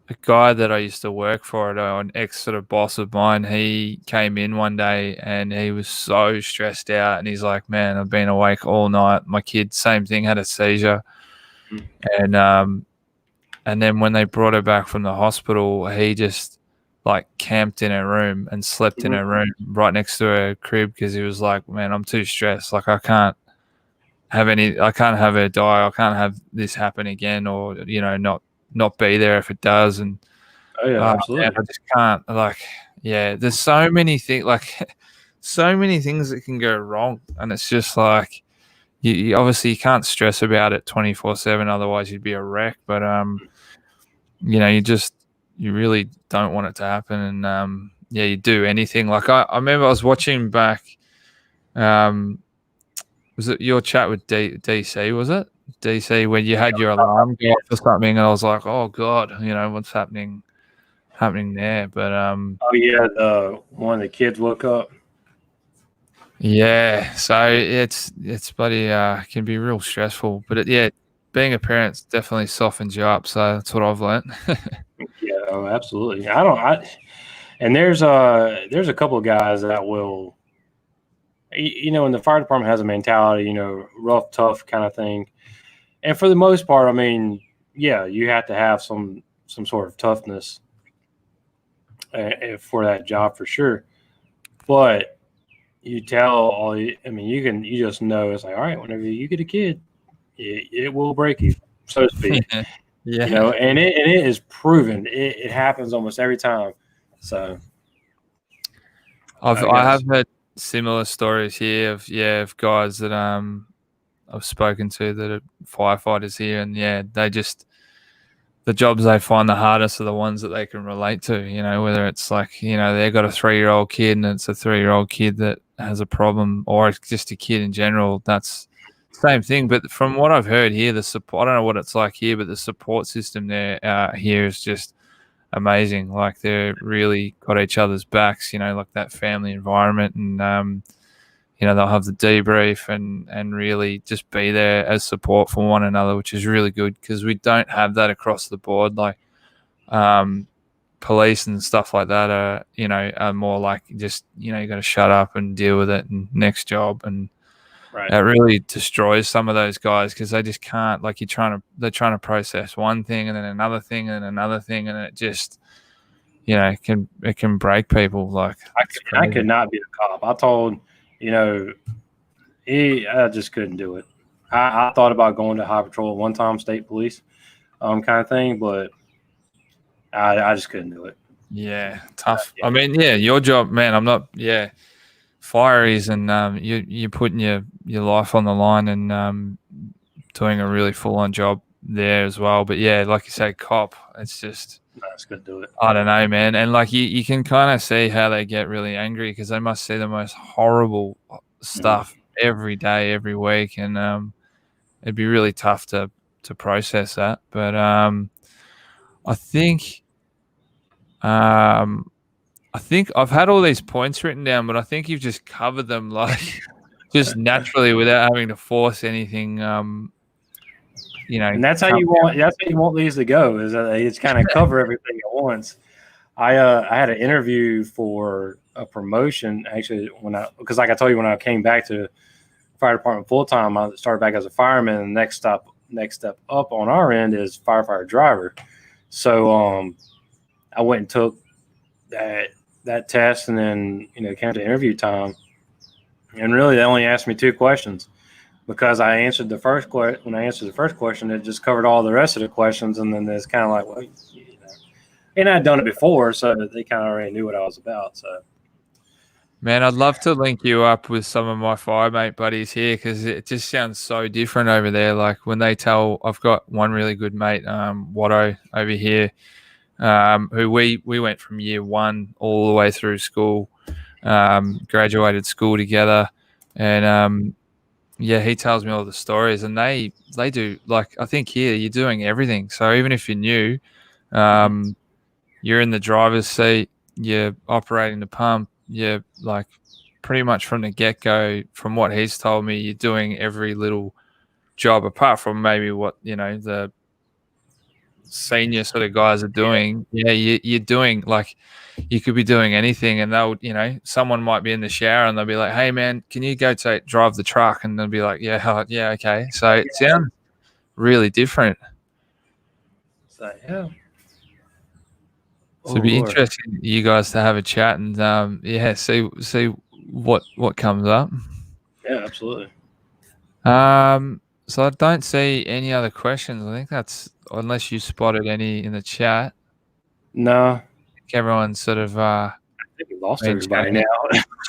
a guy that I used to work for, an ex sort of boss of mine, he came in one day and he was so stressed out, and he's like, man, I've been awake all night. My kid, same thing, had a seizure. And then when they brought her back from the hospital, he just like camped in her room and slept in her room right next to her crib because he was like, man, I'm too stressed. Like I can't have her die. I can't have this happen again, or, not be there if it does. And absolutely. I just can't, there's so many things, so many things that can go wrong. And it's just like, you obviously you can't stress about it 24/7. Otherwise you'd be a wreck. But, you really don't want it to happen. And, you do anything. Like I remember I was watching back, was it your chat with DC, was it? DC, when you had your alarm go off or something, and I was like, oh God, what's happening there. But the one of the kids woke up. Yeah, so it's bloody can be real stressful. But being a parent definitely softens you up. So that's what I've learned. Yeah, absolutely. And there's a couple of guys that will, and the fire department has a mentality, rough, tough kind of thing. And for the most part, I mean, yeah, you have to have some sort of toughness for that job for sure. But you you just know it's like, all right, whenever you get a kid, it will break you, so to speak. Yeah. And it is proven. It happens almost every time. So I have heard similar stories here of guys that I've spoken to that are firefighters here, and they just, the jobs they find the hardest are the ones that they can relate to, whether it's like, they've got a 3-year-old kid and it's a 3-year-old kid that has a problem, or it's just a kid in general. That's the same thing. But from what I've heard here, the support, I don't know what it's like here, but the support system there here is just amazing. Like, they're really got each other's backs, like that family environment, and they'll have the debrief and really just be there as support for one another, which is really good, because we don't have that across the board. Like, police and stuff like that are more like, just, you got to shut up and deal with it and next job. And that really destroys some of those guys, because they just can't, like, they're trying to process one thing and then another thing and then another thing. And it just, it can break people. Like, I could not be a cop. I told, I just couldn't do it. I thought about going to high patrol one time, state police, kind of thing, but I just couldn't do it. Yeah, tough. I mean, your job, man. I'm not. Yeah, fireys, and you're putting your life on the line and doing a really full on job there as well. But yeah, like you say, cop. It's just. No, it's good to do it. I don't know, man. And like, you can kind of see how they get really angry, because they must see the most horrible stuff every day, every week, and it'd be really tough to process that. But I think I've had all these points written down, but I think you've just covered them, like, just naturally without having to force anything. And that's how you want these to go. Is that it's kind of cover everything at once. I had an interview for a promotion, actually, because like I told you, when I came back to fire department full time, I started back as a fireman. And the next step up on our end is firefighter driver. So I went and took that test, and then came to interview time, and really they only asked me 2 questions, because I answered the first question. When I answered the first question, it just covered all the rest of the questions, and then it's kind of like, well, and I'd done it before, so they kind of already knew what I was about. So, man, I'd love to link you up with some of my firemate buddies here, because it just sounds so different over there. Like, when they tell, I've got one really good mate, Watto over here, who we went from year 1 all the way through school, graduated school together, and he tells me all the stories, and they do, like, I think here you're doing everything. So even if you're new, you're in the driver's seat, you're operating the pump, you're, like, pretty much from the get-go, from what he's told me, you're doing every little job, apart from maybe what, the senior sort of guys are doing. You're doing, like, you could be doing anything, and they'll, someone might be in the shower and they'll be like, hey man, can you go drive the truck? And they'll be like, yeah, okay. So it sounds really different. So yeah. So it'd be interesting you guys to have a chat and see what comes up. Yeah, absolutely. So I don't see any other questions. I think that's, unless you spotted any in the chat. No. I think everyone's sort of I think we lost everybody now.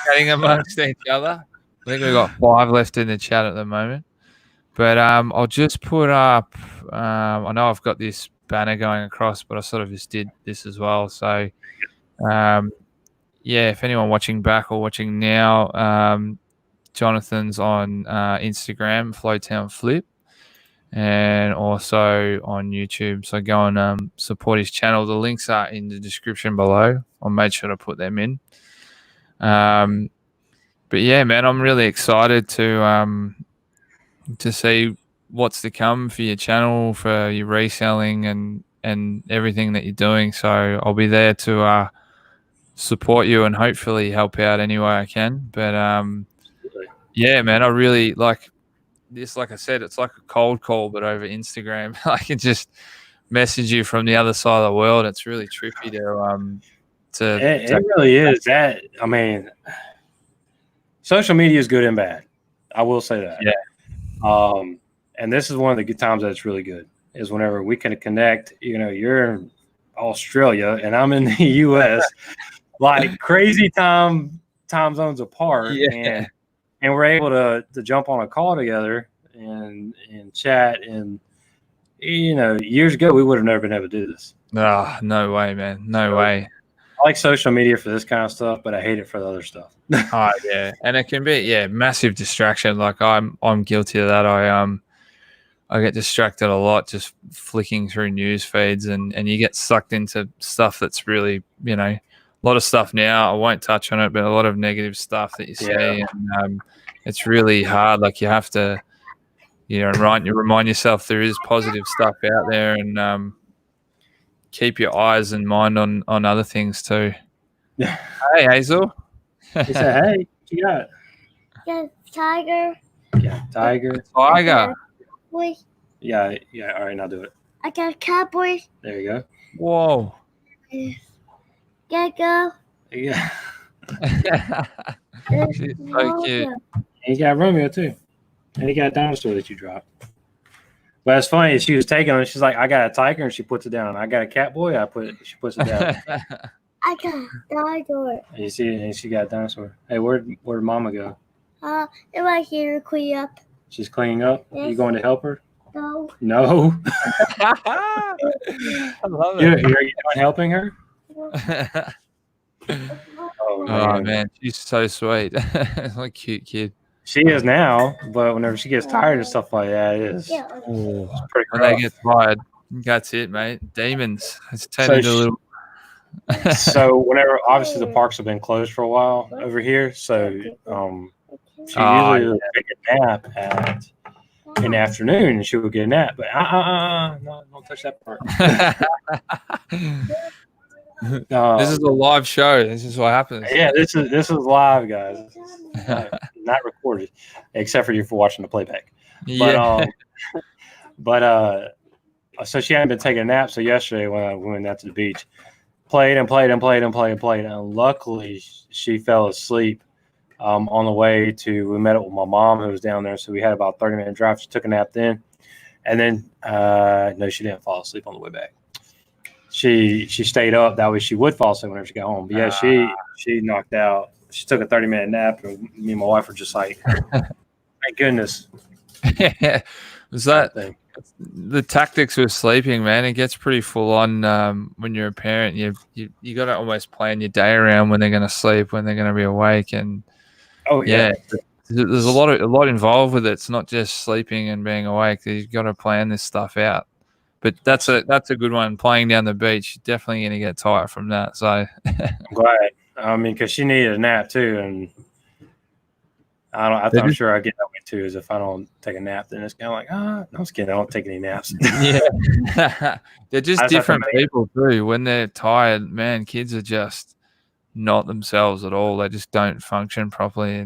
Chatting amongst each other. I think we've got 5 left in the chat at the moment. But I'll just put up, I know I've got this banner going across, but I sort of just did this as well. So if anyone watching back or watching now, Jonathan's on Instagram, FloTownFlip, and also on YouTube. So go and support his channel. The links are in the description below. I made sure to put them in. But yeah, man, I'm really excited to see what's to come for your channel, for your reselling and everything that you're doing. So I'll be there to support you and hopefully help out any way I can. But yeah, man, I really like this, like I said, it's like a cold call, but over Instagram. I can just message you from the other side of the world. It's really trippy It really is. That, I mean, social media is good and bad. I will say that. Yeah. And this is one of the good times that it's really good is whenever we can connect. You know, you're in Australia and I'm in the U.S. like crazy time zones apart, and we're able to jump on a call together and chat. And you know, years ago we would have never been able to do this. No way, man. No way. I like social media for this kind of stuff, but I hate it for the other stuff. Oh yeah, and it can be massive distraction. Like I'm guilty of that. I get distracted a lot just flicking through news feeds, and you get sucked into stuff that's really, you know, a lot of stuff now. I won't touch on it, but a lot of negative stuff that you see, and it's really hard. Like you have to, you know, remind yourself there is positive stuff out there, and keep your eyes and mind on other things too. Yeah. Hey, Hazel. He said, "Hey, what you got?" Yeah, tiger. Yeah, tiger. Tiger. Boy. Yeah. All right, now do it. I got a cowboy. There you go. Whoa. Gecko. Yeah. She's so cute. And you got Romeo too, and you got a dinosaur that you dropped. But it's funny. She was taking it. She's like, "I got a tiger," and she puts it down. I got a cat boy. She puts it down. I got a dinosaur. And you see, and she got a dinosaur. Hey, where'd Mama go? It right here to clean up. She's cleaning up. Yes. You going to help her? No. No. I love Are it. you done helping her? Oh man, she's so sweet. What a cute kid. She is now, but whenever she gets tired and stuff like that, it is Yeah. it's pretty When rough. they get tired, that's it, mate. Demons. It's turned into a little. So whenever, obviously the parks have been closed for a while over here, so she usually would take a nap in the afternoon, and she would get a nap. But no, don't touch that part. This is a live show. This is what happens. Yeah, this is live, guys. This is not recorded, except for you for watching the playback. Yeah. But so she hadn't been taking a nap. So yesterday when we went out to the beach, played, and luckily she fell asleep on the way to. We met up with my mom who was down there, so we had about a 30-minute drive. She took a nap then, and then no, she didn't fall asleep on the way back. She stayed up. That way she would fall asleep whenever she got home. But yeah, she knocked out. She took a 30-minute nap, and me and my wife were just like, thank goodness. Was that the tactics with sleeping, man? It gets pretty full on when you're a parent. You got to almost plan your day around when they're going to sleep, when they're going to be awake, and there's a lot involved with it. It's not just sleeping and being awake. You've got to plan this stuff out. But that's a good one. Playing down the beach, you're definitely going to get tired from that. So I'm glad. I mean, because she needed a nap too, and I'm sure I get that way too. Is if I don't take a nap, then it's kind of like, no, I'm just kidding. I don't take any naps. Yeah, they're just different people too. When they're tired, man, kids are just not themselves at all. They just don't function properly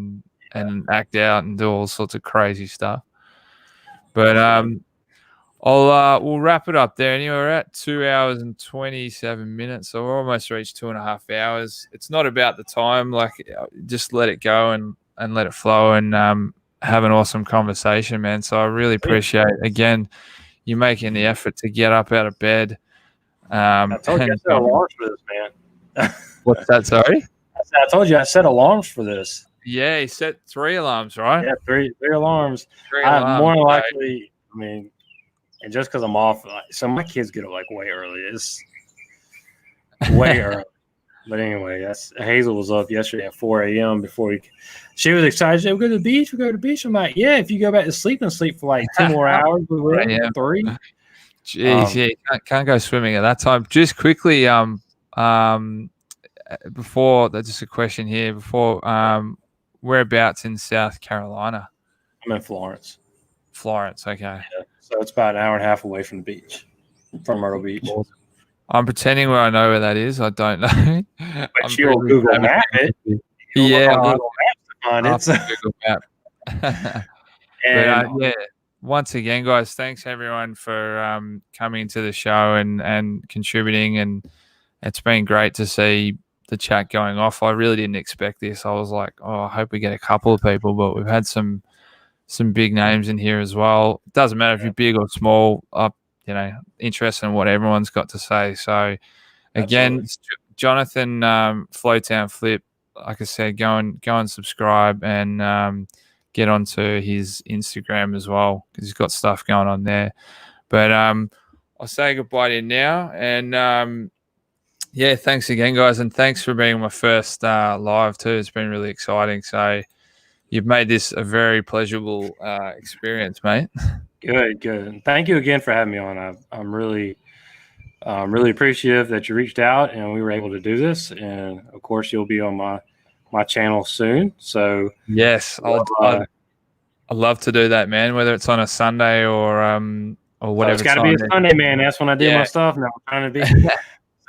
and act out and do all sorts of crazy stuff. But we'll wrap it up there. Anyway, we're at 2 hours and 27 minutes, so we're almost reached 2.5 hours. It's not about the time. Like, just let it go and let it flow and have an awesome conversation, man. So I really appreciate, again, you making the effort to get up out of bed. I told you I set alarms for this, man. What's that, sorry? I told you I set alarms for this. Yeah, he set 3 alarms, right? Yeah, three alarms. 3 alarms. More than likely, I mean, and just because I'm off, so my kids get up like way early. It's way early. But anyway, Hazel was up yesterday at 4 a.m. She was excited. She said, we go to the beach. I'm like, yeah, if you go back to sleep and sleep for like 2 more hours, we will. 3. Jeez, yeah, can't go swimming at that time. Just quickly, before, just a question here. Whereabouts in South Carolina? I'm in Florence. Okay. Yeah. So it's about an hour and a half away from the beach, from Myrtle Beach. Awesome. I'm pretending where I know where that is. I don't know. But you'll Google Map it. Yeah, Google Maps to find it. Google Map. And yeah, once again, guys, thanks everyone for coming into the show and contributing, and it's been great to see the chat going off. I really didn't expect this. I was like, oh, I hope we get a couple of people, but we've had some big names in here as well. It doesn't matter if you're big or small. Interested in what everyone's got to say. So again, Jonathan, FlowTownFlip, like I said, go and subscribe and get onto his Instagram as well, because he's got stuff going on there. But I'll say goodbye to you now, and yeah, thanks again, guys, and thanks for being my first live too. It's been really exciting. So you've made this a very pleasurable experience, mate. Good. Thank you again for having me on. I'm really appreciative that you reached out and we were able to do this. And of course, you'll be on my channel soon. So yes, I'd love to do that, man. Whether it's on a Sunday or whatever. It's got to be a Sunday, man. That's when I do my stuff. Now I'm trying to be.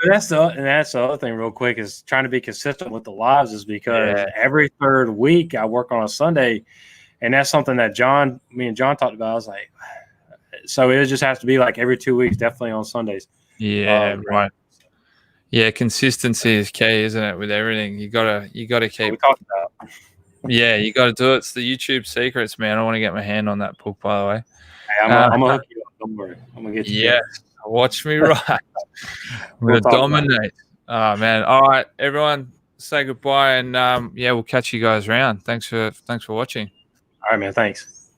So that's the other thing, real quick, is trying to be consistent with the lives. Is because every third week I work on a Sunday, and that's something that me and John talked about. I was like, so it just has to be like every 2 weeks, definitely on Sundays. Yeah, right. Yeah, consistency is key, isn't it? With everything, you gotta keep. We talked about. Yeah, you got to do it. It's the YouTube secrets, man. I want to get my hand on that book, by the way. Hey, I'm gonna hook you up. Don't worry. I'm gonna get you. Yes, watch me ride. I'm gonna dominate. Oh man! All right, everyone, say goodbye, and yeah, we'll catch you guys around. Thanks for watching. All right, man. Thanks.